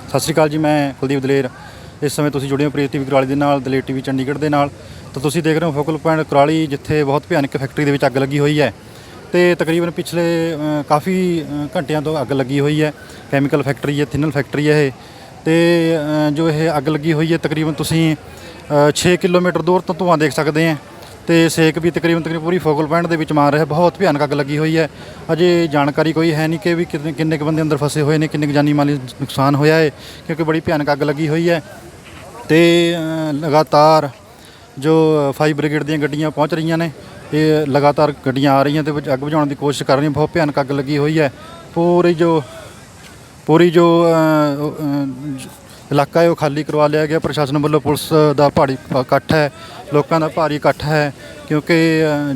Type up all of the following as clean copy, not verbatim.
ਸਤਿ ਸ਼੍ਰੀ ਅਕਾਲ ਜੀ। ਮੈਂ ਕੁਲਦੀਪ ਦਲੇਰ। ਇਸ ਸਮੇਂ ਤੁਸੀਂ ਜੁੜੇ ਹੋ ਪ੍ਰੀਤ ਟੀਵੀ ਕੁਰਾਲੀ ਦੇ ਨਾਲ, ਦਲੇਰ ਟੀਵੀ ਚੰਡੀਗੜ੍ਹ ਦੇ ਨਾਲ। ਤਾਂ ਤੁਸੀਂ ਦੇਖ ਰਹੇ ਹੋ ਫੋਕਲ ਪੁਆਇੰਟ ਕੁਰਾਲੀ, ਜਿੱਥੇ ਬਹੁਤ ਭਿਆਨਕ ਫੈਕਟਰੀ ਦੇ ਵਿੱਚ ਅੱਗ ਲੱਗੀ ਹੋਈ ਹੈ ਤੇ ਤਕਰੀਬਨ ਪਿਛਲੇ ਕਾਫੀ ਘੰਟਿਆਂ ਤੋਂ ਅੱਗ ਲੱਗੀ ਹੋਈ ਹੈ। ਕੈਮੀਕਲ ਫੈਕਟਰੀ ਹੈ, ਥਿਨਲ ਫੈਕਟਰੀ ਹੈ ਇਹ। ਤੇ ਜੋ ਇਹ ਅੱਗ ਲੱਗੀ ਹੋਈ ਹੈ, ਤਕਰੀਬਨ ਤੁਸੀਂ 6 ਕਿਲੋਮੀਟਰ ਦੂਰ ਤੋਂ ਧੂੰਆਂ ਦੇਖ ਸਕਦੇ ਹੈ ਤੇ ਸੇਕ ਵੀ ਤਕਰੀਬਨ ਪੂਰੀ ਫੋਕਲ ਪੁਆਇੰਟ ਦੇ ਵਿੱਚ ਮਾਰ ਰਿਹਾ। ਬਹੁਤ ਭਿਆਨਕ ਅੱਗ ਲੱਗੀ ਹੋਈ ਹੈ। ਅਜੇ ਜਾਣਕਾਰੀ ਕੋਈ ਹੈ ਨਹੀਂ ਕਿ ਵੀ ਕਿੰਨੇ ਕੁ ਬੰਦੇ ਅੰਦਰ ਫਸੇ ਹੋਏ ਨੇ, ਕਿੰਨੇ ਕੁ ਜਾਨੀ ਮਾਲੀ ਨੁਕਸਾਨ ਹੋਇਆ ਹੈ, ਕਿਉਂਕਿ ਬੜੀ ਭਿਆਨਕ ਅੱਗ ਲੱਗੀ ਹੋਈ ਹੈ। ਤੇ ਲਗਾਤਾਰ ਜੋ ਫਾਇਰ ਬ੍ਰਿਗੇਡ ਦੀਆਂ ਗੱਡੀਆਂ ਪਹੁੰਚ ਰਹੀਆਂ ਨੇ, ਇਹ ਲਗਾਤਾਰ ਗੱਡੀਆਂ ਆ ਰਹੀਆਂ ਤੇ ਅੱਗ ਬੁਝਾਉਣ ਦੀ ਕੋਸ਼ਿਸ਼ ਕਰ ਰਹੀਆਂ। ਬਹੁਤ ਭਿਆਨਕ ਅੱਗ ਲੱਗੀ ਹੋਈ ਹੈ। ਪੂਰੀ ਜੋ ਇਲਾਕਾ ਹੈ ਉਹ ਖਾਲੀ ਕਰਵਾ ਲਿਆ ਗਿਆ ਪ੍ਰਸ਼ਾਸਨ ਵੱਲੋਂ। ਪੁਲਿਸ ਦਾ ਭਾਰੀ ਇਕੱਠ ਹੈ, ਲੋਕਾਂ ਦਾ ਭਾਰੀ ਇਕੱਠ ਹੈ, ਕਿਉਂਕਿ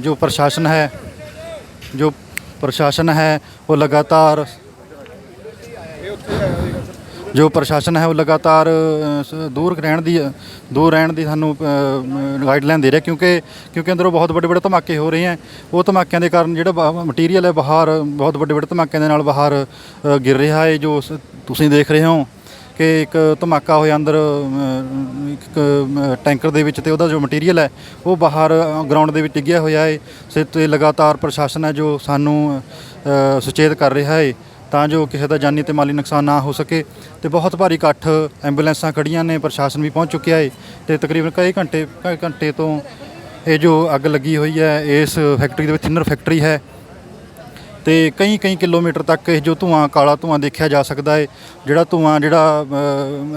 ਜੋ ਪ੍ਰਸ਼ਾਸਨ ਹੈ ਉਹ ਲਗਾਤਾਰ ਦੂਰ ਰਹਿਣ ਦੀ ਸਾਨੂੰ ਗਾਈਡਲਾਈਨ ਦੇ ਰਿਹਾ, ਕਿਉਂਕਿ ਅੰਦਰੋਂ ਬਹੁਤ ਵੱਡੇ ਧਮਾਕੇ ਹੋ ਰਹੇ ਹੈ। ਉਹ ਧਮਾਕਿਆਂ ਦੇ ਕਾਰਨ ਜਿਹੜਾ ਮਟੀਰੀਅਲ ਹੈ ਬਾਹਰ, ਬਹੁਤ ਵੱਡੇ ਧਮਾਕਿਆਂ ਦੇ ਨਾਲ ਬਾਹਰ ਗਿਰ ਰਿਹਾ ਹੈ। ਜੋ ਤੁਸੀਂ ਦੇਖ ਰਹੇ ਹੋ ਕਿ ਇੱਕ ਧਮਾਕਾ ਹੋਇਆ ਅੰਦਰ ਇੱਕ ਟੈਂਕਰ ਦੇ ਵਿੱਚ, ਤੇ ਉਹਦਾ ਜੋ ਮਟੀਰੀਅਲ ਹੈ ਉਹ ਬਾਹਰ ਗਰਾਊਂਡ ਦੇ ਵਿੱਚ ਡਿੱਗਿਆ ਹੋਇਆ ਹੈ। ਤੇ ਲਗਾਤਾਰ ਪ੍ਰਸ਼ਾਸਨ ਹੈ ਜੋ ਸਾਨੂੰ ਸੁਚੇਤ ਕਰ ਰਿਹਾ ਹੈ ਤਾਂ ਜੋ ਕਿਸੇ ਦਾ ਜਾਨੀ ਤੇ ਮਾਲੀ ਨੁਕਸਾਨ ਨਾ ਹੋ ਸਕੇ। ਤੇ ਬਹੁਤ ਭਾਰੀ ਇਕੱਠ, ਐਂਬੂਲੈਂਸਾਂ ਖੜ੍ਹੀਆਂ ਨੇ, ਪ੍ਰਸ਼ਾਸਨ ਵੀ ਪਹੁੰਚ ਚੁੱਕਿਆ ਹੈ। ਤੇ ਤਕਰੀਬਨ ਕਈ ਘੰਟੇ ਤੋਂ ਇਹ ਜੋ ਅੱਗ ਲੱਗੀ ਹੋਈ ਹੈ ਇਸ ਫੈਕਟਰੀ ਦੇ ਵਿੱਚ, ਥਿਨਰ ਫੈਕਟਰੀ ਹੈ, ਤੇ ਕਈ ਕਿਲੋਮੀਟਰ ਤੱਕ ਇਹ ਜੋ ਕਾਲਾ ਧੂੰਆਂ ਦੇਖਿਆ ਜਾ ਸਕਦਾ ਹੈ। ਜਿਹੜਾ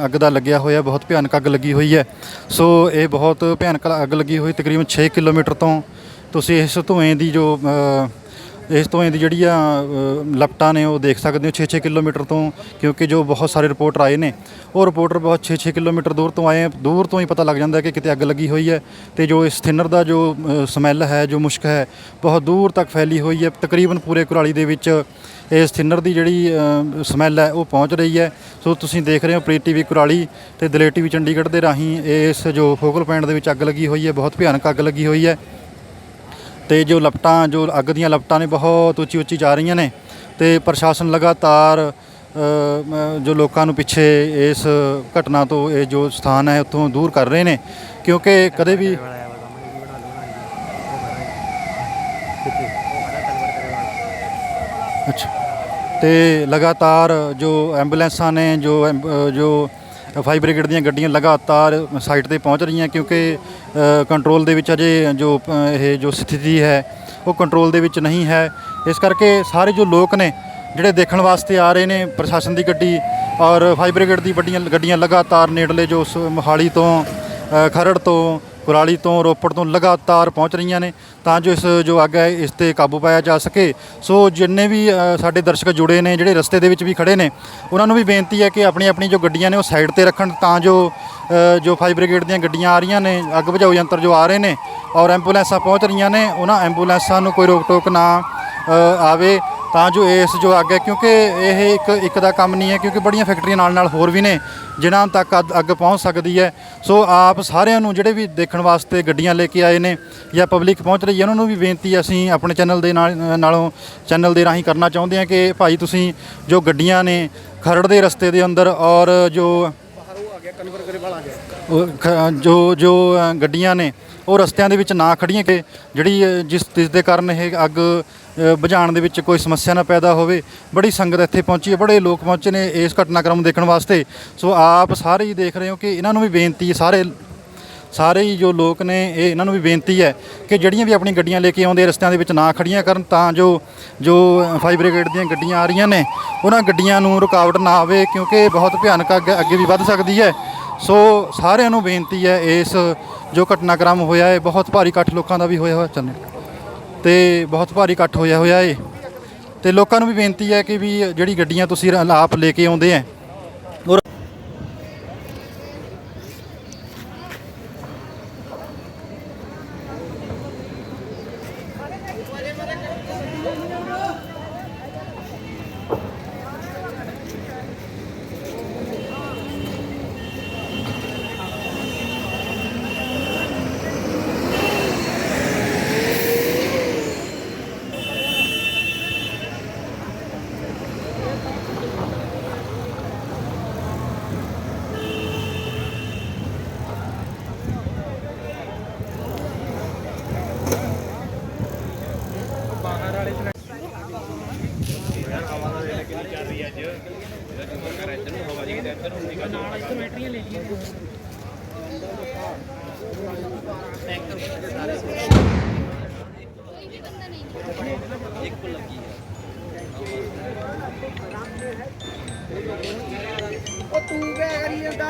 ਅੱਗ ਦਾ ਲੱਗਿਆ ਹੋਇਆ, ਬਹੁਤ ਭਿਆਨਕ ਅੱਗ ਲੱਗੀ ਹੋਈ ਹੈ। ਸੋ ਇਹ ਬਹੁਤ ਭਿਆਨਕ ਅੱਗ ਲੱਗੀ ਹੋਈ, ਤਕਰੀਬਨ 6 ਕਿਲੋਮੀਟਰ ਤੋਂ ਤੁਸੀਂ ਇਸ ਧੂੰਏਂ ਦੀ ਜਿਹੜੀ ਲਪਟਾਂ ਨੇ ਉਹ ਦੇਖ ਸਕਦੇ ਹੋ 6 ਕਿਲੋਮੀਟਰ ਤੋਂ, ਕਿਉਂਕਿ ਜੋ ਬਹੁਤ ਸਾਰੇ ਰਿਪੋਰਟਰ ਆਏ ਨੇ ਉਹ ਰਿਪੋਰਟਰ ਬਹੁਤ 6 ਕਿਲੋਮੀਟਰ ਦੂਰ ਤੋਂ ਆਏ। ਦੂਰ ਤੋਂ ਹੀ ਪਤਾ ਲੱਗ ਜਾਂਦਾ ਕਿ ਕਿਤੇ ਅੱਗ ਲੱਗੀ ਹੋਈ ਹੈ। ਤੇ ਜੋ ਇਸ ਥਿਨਰ ਦਾ ਜੋ ਸਮੈਲ ਹੈ, ਜੋ ਮੁਸ਼ਕ ਹੈ, ਬਹੁਤ ਦੂਰ ਤੱਕ ਫੈਲੀ ਹੋਈ ਹੈ। ਤਕਰੀਬਨ ਪੂਰੇ ਕੁਰਾਲੀ ਦੇ ਵਿੱਚ ਇਸ ਥਿਨਰ ਦੀ ਜਿਹੜੀ ਸਮੈਲ ਹੈ ਉਹ ਪਹੁੰਚ ਰਹੀ ਹੈ। ਸੋ ਤੁਸੀਂ ਦੇਖ ਰਹੇ ਹੋ ਪ੍ਰੀਤ ਟੀਵੀ ਕੁਰਾਲੀ ਤੇ ਦਲੇਰ ਟੀਵੀ ਚੰਡੀਗੜ੍ਹ ਦੇ ਰਾਹੀਂ ਇਸ ਜੋ ਫੋਕਲ ਪੁਆਇੰਟ ਦੇ ਵਿੱਚ ਅੱਗ ਲੱਗੀ ਹੋਈ ਹੈ, ਬਹੁਤ ਭਿਆਨਕ ਅੱਗ ਲੱਗੀ ਹੋਈ ਹੈ। ਤੇ ਜੋ ਅੱਗ ਦੀਆਂ ਲਪਟਾਂ ਨੇ ਬਹੁਤ ਉੱਚੀ ਜਾ ਰਹੀਆਂ ਨੇ। ਤੇ ਪ੍ਰਸ਼ਾਸਨ ਲਗਾਤਾਰ ਜੋ ਲੋਕਾਂ ਨੂੰ ਪਿੱਛੇ ਇਸ ਘਟਨਾ ਤੋਂ, ਇਹ ਜੋ ਸਥਾਨ ਹੈ ਉੱਥੋਂ ਦੂਰ ਕਰ ਰਹੇ ਨੇ, ਕਿਉਂਕਿ ਕਦੇ ਵੀ ਤੇ ਲਗਾਤਾਰ ਜੋ ਐਂਬੂਲੈਂਸਾਂ ਨੇ, ਜੋ ਫਾਇਰ ਬ੍ਰਿਗੇਡ ਦੀਆਂ ਗੱਡੀਆਂ ਲਗਾਤਾਰ ਸਾਈਟ 'ਤੇ ਪਹੁੰਚ ਰਹੀਆਂ, ਕਿਉਂਕਿ ਕੰਟਰੋਲ ਦੇ ਵਿੱਚ ਅਜੇ ਇਹ ਜੋ ਸਥਿਤੀ ਹੈ ਉਹ ਕੰਟਰੋਲ ਦੇ ਵਿੱਚ ਨਹੀਂ ਹੈ। ਇਸ ਕਰਕੇ ਸਾਰੇ ਜੋ ਲੋਕ ਨੇ ਜਿਹੜੇ ਦੇਖਣ ਵਾਸਤੇ ਆ ਰਹੇ ਨੇ, ਪ੍ਰਸ਼ਾਸਨ ਦੀ ਗੱਡੀ ਔਰ ਫਾਇਰ ਬ੍ਰਿਗੇਡ ਦੀ ਵੱਡੀਆਂ ਗੱਡੀਆਂ ਲਗਾਤਾਰ ਨੇੜਲੇ ਜੋ ਮੋਹਾਲੀ ਤੋਂ, ਖਰੜ ਤੋਂ, ਕੁਰਾਲੀ ਤੋਂ, ਰੋਪੜ ਤੋਂ ਲਗਾਤਾਰ ਪਹੁੰਚ ਰਹੀਆਂ ਨੇ ਤਾਂ ਜੋ ਇਸ ਜੋ ਅੱਗ ਹੈ ਇਸ 'ਤੇ ਕਾਬੂ ਪਾਇਆ ਜਾ ਸਕੇ। ਸੋ ਜਿੰਨੇ ਵੀ ਸਾਡੇ ਦਰਸ਼ਕ ਜੁੜੇ ਨੇ, ਜਿਹੜੇ ਰਸਤੇ ਦੇ ਵਿੱਚ ਵੀ ਖੜ੍ਹੇ ਨੇ, ਉਹਨਾਂ ਨੂੰ ਵੀ ਬੇਨਤੀ ਹੈ ਕਿ ਆਪਣੀ ਜੋ ਗੱਡੀਆਂ ਨੇ ਉਹ ਸਾਈਡ 'ਤੇ ਰੱਖਣ, ਤਾਂ ਜੋ ਫਾਇਰ ਬ੍ਰਿਗੇਡ ਦੀਆਂ ਗੱਡੀਆਂ ਆ ਰਹੀਆਂ ਨੇ, ਅੱਗ ਬੁਝਾਊ ਯੰਤਰ ਜੋ ਆ ਰਹੇ ਨੇ ਔਰ ਐਂਬੂਲੈਂਸਾਂ ਪਹੁੰਚ ਰਹੀਆਂ ਨੇ, ਉਹਨਾਂ ਐਂਬੂਲੈਂਸਾਂ ਨੂੰ ਕੋਈ ਰੋਕ ਟੋਕ ਨਾ ਆਵੇ, ਤਾਂ ਜੋ ਇਸ ਜੋ ਅੱਗ ਹੈ, ਕਿਉਂਕਿ ਇਹ ਇੱਕ ਦਾ ਕੰਮ ਨਹੀਂ ਹੈ, ਕਿਉਂਕਿ ਬੜੀਆਂ ਫੈਕਟਰੀਆਂ ਨਾਲ ਹੋਰ ਵੀ ਨੇ ਜਿਨ੍ਹਾਂ ਤੱਕ ਅੱਗ ਪਹੁੰਚ ਸਕਦੀ ਹੈ। ਸੋ ਆਪ ਸਾਰਿਆਂ ਨੂੰ, ਜਿਹੜੇ ਵੀ ਦੇਖਣ ਵਾਸਤੇ ਗੱਡੀਆਂ ਲੈ ਕੇ ਆਏ ਨੇ ਜਾਂ ਪਬਲਿਕ ਪਹੁੰਚ ਰਹੀ ਹੈ, ਉਹਨਾਂ ਨੂੰ ਵੀ ਬੇਨਤੀ ਅਸੀਂ ਆਪਣੇ ਚੈਨਲ ਦੇ ਰਾਹੀਂ ਕਰਨਾ ਚਾਹੁੰਦੇ ਹਾਂ ਕਿ ਭਾਈ ਤੁਸੀਂ ਜੋ ਗੱਡੀਆਂ ਨੇ ਖਰੜ ਦੇ ਰਸਤੇ ਦੇ ਅੰਦਰ ਔਰ ਜੋ ਗੱਡੀਆਂ ਨੇ ਉਹ ਰਸਤਿਆਂ ਦੇ ਵਿੱਚ ਨਾ ਖੜ੍ਹੀਆਂ, ਕਿ ਜਿਸ ਦੇ ਕਾਰਨ ਇਹ ਅੱਗ ਬੁਝਾਉਣ ਦੇ ਵਿੱਚ ਕੋਈ ਸਮੱਸਿਆ ਨਾ ਪੈਦਾ ਹੋਵੇ। ਬੜੀ ਸੰਗਤ ਇੱਥੇ ਪਹੁੰਚੀ ਹੈ, ਬੜੇ ਲੋਕ ਪਹੁੰਚੇ ਨੇ ਇਸ ਘਟਨਾਕ੍ਰਮ ਨੂੰ ਦੇਖਣ ਵਾਸਤੇ। ਸੋ ਆਪ ਸਾਰੇ ਹੀ ਦੇਖ ਰਹੇ ਹੋ ਕਿ ਇਹਨਾਂ ਨੂੰ ਵੀ ਬੇਨਤੀ ਹੈ, ਸਾਰੇ ਹੀ ਜੋ ਲੋਕ ਨੇ ਇਹਨਾਂ ਨੂੰ ਵੀ ਬੇਨਤੀ ਹੈ ਕਿ ਜਿਹੜੀਆਂ ਵੀ ਆਪਣੀ ਗੱਡੀਆਂ ਲੈ ਕੇ ਆਉਂਦੇ ਰਸਤਿਆਂ ਦੇ ਵਿੱਚ ਨਾ ਖੜ੍ਹੀਆਂ ਕਰਨ, ਤਾਂ ਜੋ ਫਾਇਰ ਬ੍ਰਿਗੇਡ ਦੀਆਂ ਗੱਡੀਆਂ ਆ ਰਹੀਆਂ ਨੇ ਉਹਨਾਂ ਗੱਡੀਆਂ ਨੂੰ ਰੁਕਾਵਟ ਨਾ ਆਵੇ, ਕਿਉਂਕਿ ਬਹੁਤ ਭਿਆਨਕ ਅੱਗੇ ਵੀ ਵੱਧ ਸਕਦੀ ਹੈ। ਸੋ ਸਾਰਿਆਂ ਨੂੰ ਬੇਨਤੀ ਹੈ, ਇਸ ਜੋ ਘਟਨਾਕ੍ਰਮ ਹੋਇਆ ਹੈ, ਬਹੁਤ ਭਾਰੀ ਇਕੱਠ ਲੋਕਾਂ ਦਾ ਵੀ ਹੋਇਆ ਤੇ ਬਹੁਤ ਭਾਰੀ ਇਕੱਠ ਹੋਇਆ ਹੈ। ਤੇ ਲੋਕਾਂ ਨੂੰ ਵੀ ਬੇਨਤੀ ਹੈ ਕਿ ਵੀ ਜਿਹੜੀ ਗੱਡੀਆਂ ਤੁਸੀਂ ਆਪ ਲੈ ਕੇ ਆਉਂਦੇ ਹੈ ਉਹ ਤੂੰ ਕਿਆ ਕਰੀ ਜਾਂਦਾ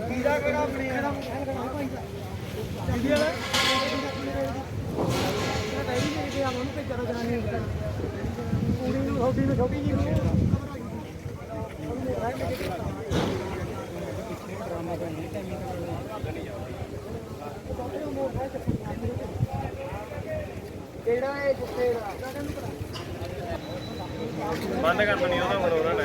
ਵੀਰਾ ਕਿਹੜਾ ਆਪਣੇ ਜਲਦੀ ਵਾਲਾ ਕੁੜੀ ਨੂੰ ਛੋਟੀ ਜੀ ਨੂੰ ਕਿਹੜਾ ਹੈ ਜਿੱਥੇ ਬੰਦ ਕਰ ਦਣੀ ਉਹਦਾ ਹੁਣ ਉਹਨਾਂ ਨੇ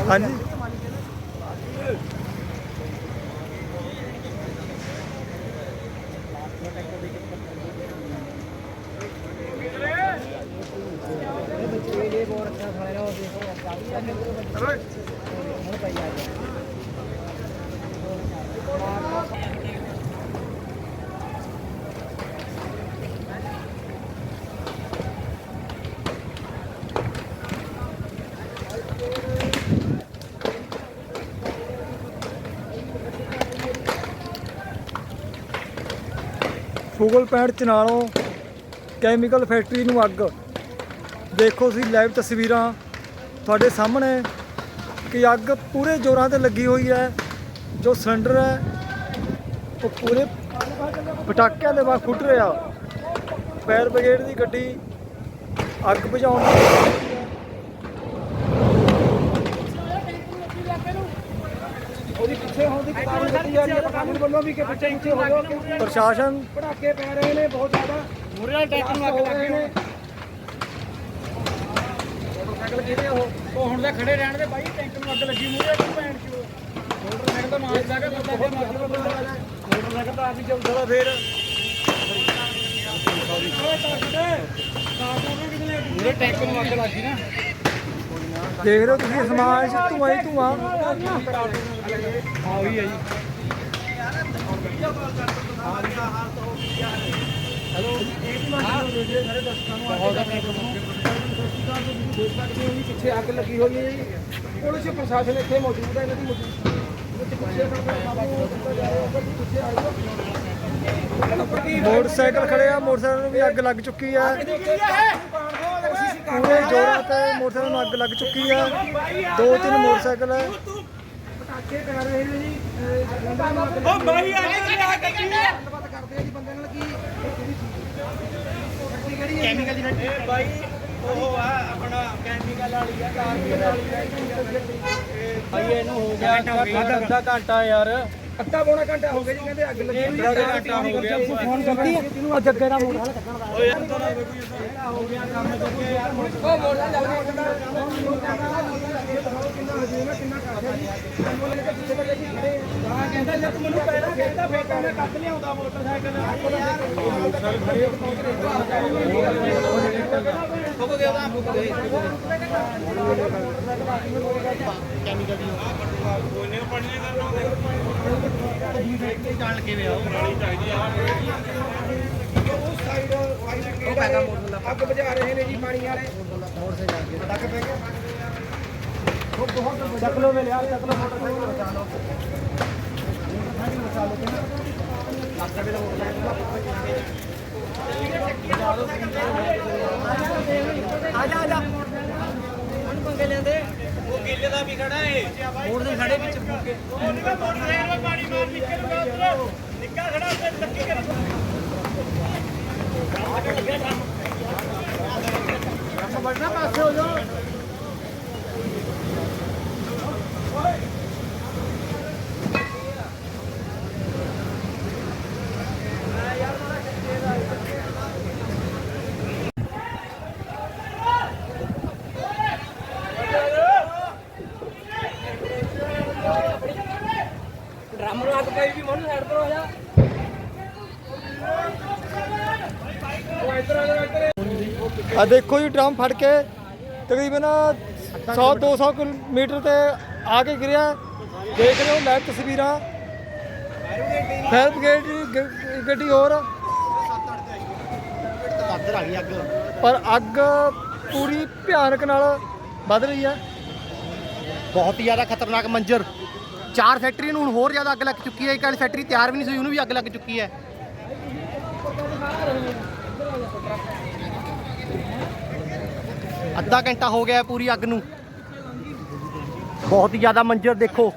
ਹਾਂਜੀ ਫੂਗਲ ਪੈਂਟ ਚਨਾਲੋਂ ਕੈਮੀਕਲ ਫੈਕਟਰੀ ਨੂੰ ਅੱਗ ਦੇਖੋ ਤੁਸੀਂ ਲਾਈਵ ਤਸਵੀਰਾਂ ਤੁਹਾਡੇ ਸਾਹਮਣੇ ਕਿ ਅੱਗ ਪੂਰੇ ਜ਼ੋਰਾਂ ਤੇ ਲੱਗੀ ਹੋਈ ਹੈ। ਜੋ ਸਿਲੰਡਰ ਹੈ ਉਹ ਪੂਰੇ ਪਟਾਕਿਆਂ ਦੇ ਵਾਂਗ ਫੁੱਟ ਰਿਹਾ। ਫਾਇਰ ਬ੍ਰਿਗੇਡ ਦੀ ਗੱਡੀ ਅੱਗ ਬੁਝਾਉਣ ਉਹਦੀ ਪਿੱਛੇ ਹੋਣ ਦੀ ਕਾਰਨ ਦਿੱਤੀ ਜਾ ਰਹੀ ਹੈ। ਕਾਨੂੰਨ ਵੱਲੋਂ ਵੀ ਕਿ ਪਿੱਛੇ ਹੋ ਜਾਓ। ਪ੍ਰਸ਼ਾਸਨ ਪਟਾਕੇ ਪੈ ਰਹੇ ਨੇ ਬਹੁਤ ਜ਼ਿਆਦਾ। ਮੂਰੇ ਵਾਲੇ ਟੈਂਕ ਨੂੰ ਅੱਗ ਲੱਗ ਗਈ। ਮੋਟਰਸਾਈਕਲ ਕਿਹਦੇ ਉਹ ਹੁਣ ਤਾਂ ਖੜੇ ਰਹਿਣ ਦੇ ਬਾਈ। ਟੈਂਕ ਨੂੰ ਅੱਗ ਲੱਗੀ ਮੂਰੇ ਨੂੰ ਪੈਣ ਕਿਉਂ। ਮੋਟਰਸਾਈਕਲ ਤਾਂ ਮਾਰ ਲੱਗਾ ਬੰਦਾ ਤੇ ਮੋਟਰਸਾਈਕਲ ਤਾਂ ਆਪ ਹੀ ਚੱਲਦਾ ਫੇਰ ਮੂਰੇ ਟੈਂਕ ਨੂੰ ਅੱਗ ਲੱਗੀ ਨਾ। ਦੇਖ ਰਹੇ ਹੋ ਤੁਸੀਂ ਸਮਾਜ ਧੂਆਂ ਹੀ ਧੂਆਂ। ਹਾਂ ਉਹੀ ਹੈ ਜੀ। ਹੈਲੋ ਸਾਰੇ ਦਰਸ਼ਕਾਂ ਨੂੰ ਪਿੱਛੇ ਅੱਗ ਲੱਗੀ ਹੋਈ ਹੈ ਜੀ। ਪੁਲਿਸ ਪ੍ਰਸ਼ਾਸਨ ਇੱਥੇ ਮੌਜੂਦ ਹੈ। ਇਹਨਾਂ ਦੀ ਮੋਟਰਸਾਈਕਲ ਖੜੇ ਆ। ਮੋਟਰਸਾਈਕਲ ਨੂੰ ਵੀ ਅੱਗ ਲੱਗ ਚੁੱਕੀ ਹੈ। ਪੂਰੇ ਜ਼ੋਰਾਂ ਤੇ ਮੋਟਰਸਾਈਕਲ ਨੂੰ ਅੱਗ ਲੱਗ ਚੁੱਕੀ ਹੈ। 2-3 ਮੋਟਰਸਾਈਕਲ ਹੈ। ਪਟਾਕੇ ਪੈ ਰਹੇ ਨੇ ਜੀ। ਉਹ ਬਾਈ ਆ ਗੱਡੀ ਗੱਲਬਾਤ ਕਰਦੇ ਆ ਜੀ ਬੰਦੇ ਨਾਲ ਕੀ ਕਿਹੜੀ ਕੈਮੀਕਲ ਦੀ ਫੈਕਟਰੀ ਬਾਈ ਉਹ ਆ ਆਪਣਾ ਕੈਮੀਕਲ ਵਾਲੀ ਆ ਕਾਰਬਨ ਵਾਲੀ ਭਾਈ ਇਹਨੂੰ ਹੋ ਗਿਆ ਅੱਧਾ ਘੰਟਾ ਯਾਰ। ਅੱਧਾ ਪੌਣਾ ਘੰਟਾ ਹੋ ਗਿਆ ਜੀ। ਕਹਿੰਦੇ ਅੱਗ ਲੱਗੀ ਹੋਈ ਹੈ। ਅੱਧਾ ਘੰਟਾ ਹੋ ਗਿਆ। ਫੋਨ ਕਰਦੀ ਹੈ ਜਿਹਨੂੰ ਅੱਜ ਅੱਗੇ ਦਾ ਮੋਟਰ ਕੱਢਣ ਦਾ ਓਏ ਅੰਦਰ ਆ ਕੋਈ ਹੋ ਗਿਆ ਕੰਮ ਕਰਕੇ ਯਾਰ। ਉਹ ਮੋਟਰ ਚੱਲ ਰਿਹਾ ਕਿੰਨਾ ਕਿੰਨਾ ਕਰ ਰਿਹਾ ਜੀ। ਹਾਂ ਕਹਿੰਦਾ ਜੇ ਤੂੰ ਮੈਨੂੰ ਪਹਿਲਾਂ ਕਹਿੰਦਾ ਫੇਰ ਤਾਂ ਮੈਂ ਕੱਢ ਲਿਆਉਂਦਾ ਮੋਟਰਸਾਈਕਲ। ਫੁੱਕ ਗਿਆ ਤਾਂ ਫੁੱਕ ਗਈ ਕੈਮੀਕਲ ਦੀ ਕੋਈ ਨਹੀਂ ਪੜਨੇ ਕਰਨਾ ਜਾਣ ਕਿਵੇਂ ਆਉ ਰਾਣੀ ਚਾਹੀਦੀ ਆ। ਉਸ ਸਾਈਡ ਉਹ ਪੈਗਾ ਮੋਟਰ ਦਾ ਅੱਗ ਬੁਝਾ ਰਹੇ ਨੇ ਜੀ ਪਾਣੀ ਵਾਲੇ ਮੋਟਰ ਸੇ ਜਾ ਕੇ ਅੱਗ ਪੈ ਗਿਆ। ਉਹ ਬਹੁਤ ਚੱਕ ਲੋ ਵੇ ਲਿਆ ਚੱਕ ਲੋ ਮੋਟਰਸਾਈਕਲ ਬਚਾ ਲੋ। ਮੋਟਰਸਾਈਕਲ ਬਚਾ ਲੋ ਕਿੰਨਾ ਅੱਗ ਦੇ ਆ ਜਾ ਆ ਜਾ ਉਹਨੂੰ ਪੰਗੇ ਲੈਂਦੇ। ਉਹ ਕਿੱਲੇ ਦਾ ਵੀ ਖੜਾ ਏ ਮੋੜ ਦੇ ਖੜੇ ਵਿੱਚ ਫੂਕੇ ਮੋਟਰਸਾਈਕਲ ਪਾਣੀ ਮਾਰ ਨਿੱਕੇ ਨੂੰ ਉਧਰ ਨਿੱਕਾ ਖੜਾ ਤੇ ਲੱਗੀ ਕਰ ਕੰਮ ਬੜਨਾ ਪਾਸੇ ਹੋ ਜਾਓ। ਡਰਮ ਲੱਗ ਪਈ ਵੀ ਮਨ ਸਾਈਡ ਤੋਂ ਹੋ ਜਾ। ਉਹ ਇੱਧਰ ਆ ਜਾ ਇੱਧਰ। ਆ ਦੇਖੋ ਜੀ ਡਰਮ ਫੜ ਕੇ ਤਕਰੀਬਨ 100-200 ਕਿਲੋਮੀਟਰ ਤੇ ਆ ਕੇ ਗਿਰਿਆ। ਦੇਖ ਰਹੇ ਹੋ ਲਾਈਵ ਤਸਵੀਰਾਂ ਫਾਇਰ ਬ੍ਰਿਗੇਡ ਦੀ ਗੱਡੀ ਹੋਰ ਅੰਦਰ ਆ ਗਈ ਅੱਗ। ਪਰ ਅੱਗ ਪੂਰੀ ਭਿਆਨਕ ਨਾਲ ਵੱਧ ਰਹੀ ਹੈ। ਬਹੁਤ ਹੀ ਜ਼ਿਆਦਾ ਖਤਰਨਾਕ ਮੰਜ਼ਰ। 4 ਫੈਕਟਰੀ ਨੂੰ ਹੁਣ ਹੋਰ ਜ਼ਿਆਦਾ ਅੱਗ ਲੱਗ ਚੁੱਕੀ ਹੈ। ਇੱਕ ਵਾਲੀ ਫੈਕਟਰੀ ਤਿਆਰ ਵੀ ਨਹੀਂ ਸੀ, ਉਹਨੂੰ ਵੀ ਅੱਗ ਲੱਗ ਚੁੱਕੀ ਹੈ। ਅੱਧਾ ਘੰਟਾ ਹੋ ਗਿਆ ਪੂਰੀ ਅੱਗ ਨੂੰ। ਬਹੁਤ ਹੀ ਜ਼ਿਆਦਾ ਮੰਜ਼ਰ ਦੇਖੋ।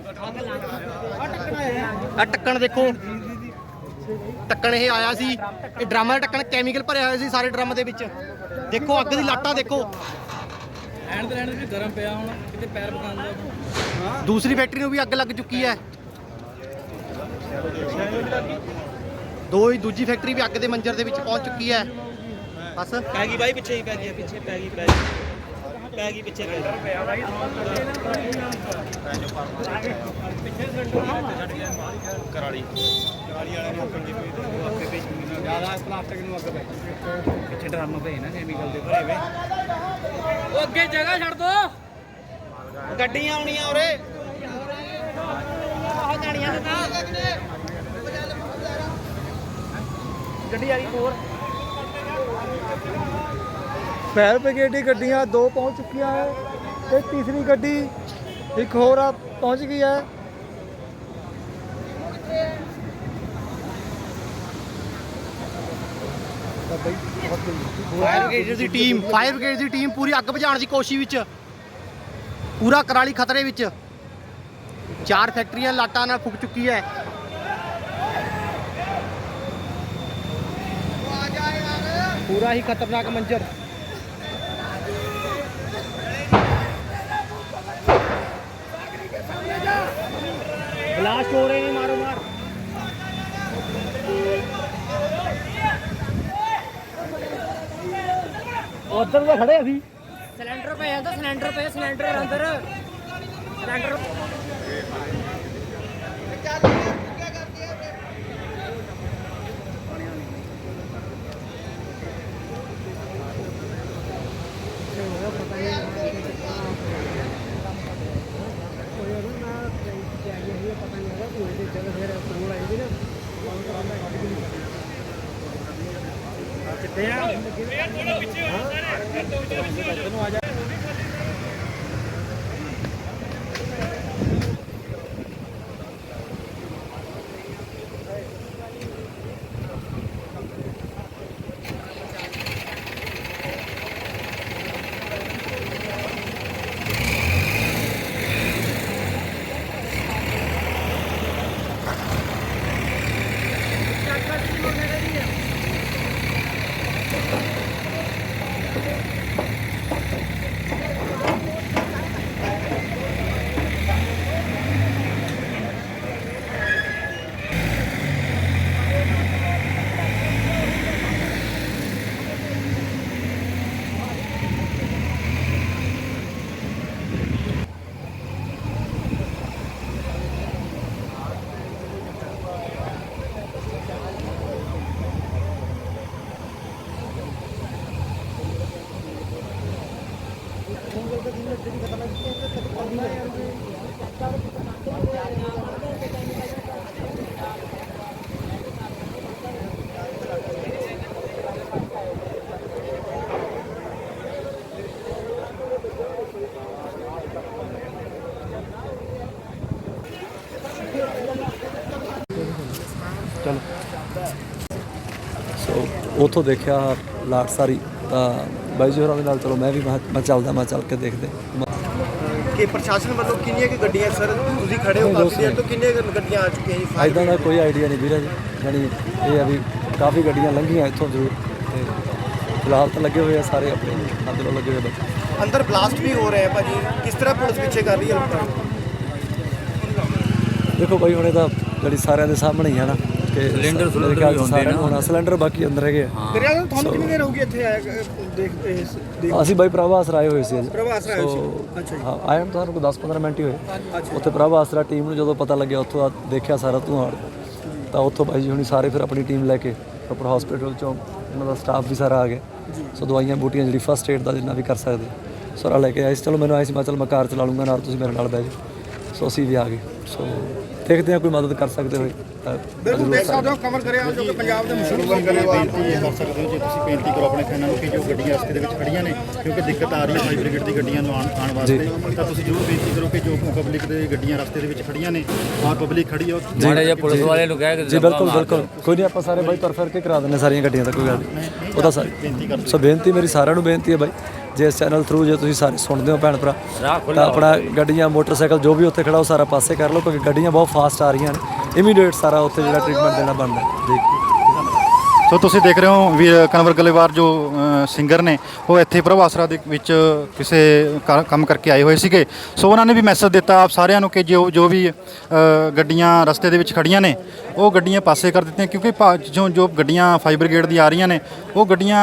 ਆ ਢੱਕਣ ਦੇਖੋ, ਢੱਕਣ ਇਹ ਆਇਆ ਸੀ, ਇਹ ਡਰਮ ਦਾ ਢੱਕਣ ਕੈਮੀਕਲ ਭਰਿਆ ਹੋਇਆ ਸੀ ਸਾਰੇ ਡਰਮ ਦੇ ਵਿੱਚ। ਦੇਖੋ ਅੱਗ ਦੀ ਲਾਟਾਂ ਦੇਖੋ। ਵੀ ਗਰਮ ਪਿਆ ਹੁਣ ਕਿਤੇ ਪੈਰ ਪਕਾਉਣ ਦਾ। ਦੂਸਰੀ ਫੈਕਟਰੀ ਨੂੰ ਵੀ ਅੱਗ ਲੱਗ ਚੁੱਕੀ ਹੈ। ਦੂਜੀ ਫੈਕਟਰੀ ਵੀ ਅੱਗ ਦੇ ਮੰਜ਼ਰ ਦੇ ਵਿੱਚ ਪਹੁੰਚ ਚੁੱਕੀ ਹੈ। ਬਸ ਪੈ ਗਈ ਬਾਈ, ਪਿੱਛੇ ਹੀ ਪੈ ਗਈ, ਪਿੱਛੇ ਪੈ ਗਈ ਪਿੱਛੇ ਪੈ ਗਈ। ਪਿੱਛੇ ਕਰਾਲੀ ਵਾਲਿਆਂ ਨੂੰ ਅੱਗੇ ਭੇਜ ਜ਼ਿਆਦਾ ਪਲਾਸਟਿਕ ਨੂੰ ਅੱਗ ਪੈ ਪਿੱਛੇ ਡਰਮ ਪਏ ਨਾ ਕੈਮੀਕਲ ਦੇ ਭਰੇ ਵੇ। ਉਹ ਅੱਗੇ ਜਗ੍ਹਾ ਛੱਡ ਦੋ, ਗੱਡੀਆਂ ਆਉਣੀਆਂ ਉਰੇ। ਆਹ ਜਾਣੀਆਂ ਨਾ ਗੱਡੀ ਆ ਗਈ ਹੋਰ। ਫਾਇਰ ਬ੍ਰਿਗੇਡ ਦੀ ਗੱਡੀਆਂ 2 ਪਹੁੰਚ ਚੁੱਕੀਆਂ ਹੈ ਤੇ ਤੀਸਰੀ ਗੱਡੀ ਇੱਕ ਹੋਰ ਆ ਪਹੁੰਚ ਗਈ ਹੈ। ਫਾਇਰ ਬ੍ਰਿਗੇਡ ਦੀ ਟੀਮ ਪੂਰੀ ਅੱਗ ਬੁਝਾਉਣ ਦੀ ਕੋਸ਼ਿਸ਼ ਵਿੱਚ, ਪੂਰਾ ਕਰਾਲੀ ਖਤਰੇ ਵਿੱਚ। 4 ਫੈਕਟਰੀਆਂ ਲਾਟਾਂ ਨਾਲ ਫੁੱਕ ਚੁੱਕੀ ਹੈ। ਪੂਰਾ ਹੀ ਖਤਰਨਾਕ ਮੰਜ਼ਰ। ਬਲਾਸਟ ਹੋ ਰਹੇ ਨੇ ਮਾਰੋ ਮਾਰ। ਉਧਰ ਤਾਂ ਖੜੇ ਅਸੀਂ। ਸਿਲੰਡਰ ਪਏ ਅੰਦਰ, ਸਿਲੰਡਰ ਅੰਦਰ। ਸੋ ਉੱਥੋਂ ਦੇਖਿਆ ਲਾਟ ਸਾਰੀ ਤਾਂ ਬਾਈ ਜੀ ਹੋਰਾਂ ਦੇ ਨਾਲ ਚਲੋ ਮੈਂ ਵੀ ਮੈਂ ਚੱਲ ਕੇ ਦੇਖਦੇ। ਕਿ ਪ੍ਰਸ਼ਾਸਨ ਵੱਲੋਂ ਕਿੰਨੀਆਂ ਕਿ ਗੱਡੀਆਂ ਸਰ ਤੁਸੀਂ ਖੜੇ ਹੋ ਕਾਫੀ ਦੇਰ ਤੋਂ, ਕਿੰਨੀਆਂ ਗੱਡੀਆਂ ਆ ਚੁੱਕੀਆਂ ਜੀ? ਇੱਦਾਂ ਦਾ ਕੋਈ ਆਈਡੀਆ ਨਹੀਂ ਵੀਰੇ ਜੀ, ਯਾਨੀ ਇਹ ਆ ਵੀ ਕਾਫੀ ਗੱਡੀਆਂ ਲੰਘੀਆਂ ਇੱਥੋਂ ਜ਼ਰੂਰ, ਤੇ ਫਿਲਹਾਲ ਤਾਂ ਲੱਗੇ ਹੋਏ ਆ ਸਾਰੇ ਆਪਣੇ ਅੰਦਰੋਂ ਲੱਗੇ ਹੋਏ ਬੱਚੇ। ਅੰਦਰ ਬਲਾਸਟ ਵੀ ਹੋ ਰਿਹਾ ਹੈ ਭਾਜੀ, ਕਿਸ ਤਰ੍ਹਾਂ ਪੁਲਿਸ ਪਿੱਛੇ ਕਰ ਰਹੀ ਹੈ ਲੋਕਾਂ ਨੂੰ? ਦੇਖੋ ਬਾਈ ਹੁਣ ਇਹ ਤਾਂ ਜਿਹੜੀ ਸਾਰਿਆਂ ਦੇ ਸਾਹਮਣੇ ਹੀ ਹੈ ਨਾ ਕਿ ਸਿਲੰਡਰ ਹੋਣਾ, ਸਿਲੰਡਰ ਬਾਕੀ ਅੰਦਰ ਹੈਗੇ ਆ। ਤੇਰੇ ਨਾਲ ਤੁਹਾਨੂੰ ਕਿੰਨੀ ਦੇਰ ਹੋ ਗਈ ਇੱਥੇ ਆਇਆ ਦੇਖ? ਅਸੀਂ ਬਾਈ ਪ੍ਰਭਾ ਆਸਰਾ ਆਏ ਹੋਏ ਸੀ ਅੱਜ। ਪ੍ਰਭਾ ਆਸਰਾ ਆਏ ਸੀ, ਅੱਛਾ ਜੀ। ਹਾਂ ਆਇਆ ਨੂੰ ਤੁਹਾਨੂੰ 10-15 ਮਿੰਟ ਹੀ ਹੋਏ। ਉੱਥੇ ਪ੍ਰਭਾ ਆਸਰਾ ਟੀਮ ਨੂੰ ਜਦੋਂ ਪਤਾ ਲੱਗਿਆ ਉੱਥੋਂ ਦੇਖਿਆ ਸਾਰਾ ਧੂੰਆਂ, ਤਾਂ ਉੱਥੋਂ ਬਾਈ ਜੀ ਹੁਣੀ ਸਾਰੇ ਫਿਰ ਆਪਣੀ ਟੀਮ ਲੈ ਕੇ ਪ੍ਰੋਪਰ ਹਸਪੀਟਲ ਚੋਂ ਉਹਨਾਂ ਦਾ ਸਟਾਫ ਵੀ ਸਾਰਾ ਆ ਗਿਆ। ਸੋ ਦਵਾਈਆਂ ਬੂਟੀਆਂ ਜਿਹੜੀ ਫਸਟ ਏਡ ਦਾ ਜਿੰਨਾ ਵੀ ਕਰ ਸਕਦੇ ਸਾਰਾ ਲੈ ਕੇ ਆਏ ਸੀ। ਚਲੋ ਮੈਨੂੰ ਆਏ ਸੀ ਮੈਂ ਚਲ ਮੈਂ ਕਾਰ ਚਲਾ ਲੂੰਗਾ ਨਾਲ, ਤੁਸੀਂ ਮੇਰੇ ਨਾਲ ਬਹਿ ਜਾਓ। ਸੋ ਅਸੀਂ ਵੀ ਆ ਗਏ। ਸੋ ਦੇਖਦੇ ਹਾਂ ਕੋਈ ਮਦਦ ਕਰ ਸਕਦੇ ਹੋਏ ਤਾਂ ਬਿਲਕੁਲ ਦੇਖ ਸਕਦੇ ਹੋ ਕਵਰ ਕਰਿਆ ਜੋ ਕਿ ਪੰਜਾਬ ਦੇ ਮਸ਼ਹੂਰ ਬੇਨਤੀ ਇਹ ਕਰ ਸਕਦੇ ਹੋ ਜੇ ਤੁਸੀਂ ਬੇਨਤੀ ਕਰੋ ਆਪਣੇ ਫਰੈਂਡਾਂ ਨੂੰ ਕਿ ਜੋ ਗੱਡੀਆਂ ਰਸਤੇ ਦੇ ਵਿੱਚ ਖੜੀਆਂ ਨੇ ਕਿਉਂਕਿ ਦਿੱਕਤ ਆ ਰਹੀ ਹੈ ਫਾਇਰ ਬ੍ਰਿਗੇਡ ਦੀ ਗੱਡੀਆਂ ਨੂੰ ਆਉਣ ਵਾਸਤੇ ਤਾਂ ਤੁਸੀਂ ਜ਼ਰੂਰ ਬੇਨਤੀ ਕਰੋ ਕਿ ਜੋ ਪਬਲਿਕ ਦੇ ਗੱਡੀਆਂ ਰਸਤੇ ਦੇ ਵਿੱਚ ਖੜੀਆਂ ਨੇ ਔਰ ਪਬਲਿਕ ਖੜੀ ਹੈ ਮਾੜੇ ਜਿਹਾ ਪੁਲਿਸ ਵਾਲੇ ਨੂੰ ਕਹਿ ਕੇ ਜੀ ਬਿਲਕੁਲ ਬਿਲਕੁਲ ਕੋਈ ਨਹੀਂ ਆਪਾਂ ਸਾਰੇ ਬਾਈ ਤੁਰ ਫਿਰ ਕੇ ਕਰਾ ਦਿੰਦੇ ਸਾਰੀਆਂ ਗੱਡੀਆਂ ਦਾ ਕੋਈ ਗੱਲ ਨਹੀਂ ਉਹ ਤਾਂ ਸਾਰੀ ਸੋ ਬੇਨਤੀ ਮੇਰੀ ਸਾਰਿਆਂ ਨੂੰ ਬੇਨਤੀ ਹੈ ਬਾਈ ਜੇ ਇਸ ਚੈਨਲ ਥਰੂ ਜੇ ਤੁਸੀਂ ਸਾਰੇ ਸੁਣਦੇ ਹੋ ਭੈਣ ਭਰਾ ਤਾਂ ਆਪਣਾ ਗੱਡੀਆਂ ਮੋਟਰਸਾਈਕਲ ਜੋ ਵੀ ਉੱਥੇ ਖੜਾ ਉਹ ਸਾਰਾ ਪਾਸੇ ਕਰ ਲਓ ਕਿਉਂਕਿ ਗੱਡੀਆਂ ਬਹੁਤ ਫਾਸਟ ਆ ਰਹੀਆਂ ਨੇ ਇਮੀਡੀਏਟ ਸਾਰਾ ਉੱਥੇ ਜਿਹੜਾ ਟ੍ਰੀਟਮੈਂਟ ਦੇਣਾ ਬਣਦਾ ਦੇਖ ਸੋ ਤੁਸੀਂ ਦੇਖ ਰਹੇ ਹੋ ਵੀਰ ਕਨਵਰ ਗਲੇਵਾਰ ਜੋ ਸਿੰਗਰ ਨੇ ਉਹ ਇੱਥੇ ਪ੍ਰਭ ਆਸਰਾ ਦੇ ਵਿੱਚ ਕਿਸੇ ਕੰਮ ਕਰਕੇ ਆਏ ਹੋਏ ਸੀਗੇ। ਸੋ ਉਹਨਾਂ ਨੇ ਵੀ ਮੈਸੇਜ ਦਿੱਤਾ ਆਪ ਸਾਰਿਆਂ ਨੂੰ ਕਿ ਜੋ ਵੀ ਗੱਡੀਆਂ ਰਸਤੇ ਦੇ ਵਿੱਚ ਖੜੀਆਂ ਨੇ ਉਹ ਗੱਡੀਆਂ ਪਾਸੇ ਕਰ ਦਿੱਤੀਆਂ ਕਿਉਂਕਿ ਜੋ ਗੱਡੀਆਂ ਫਾਇਰ ਬ੍ਰਿਗੇਡ ਦੀ ਆ ਰਹੀਆਂ ਨੇ ਉਹ ਗੱਡੀਆਂ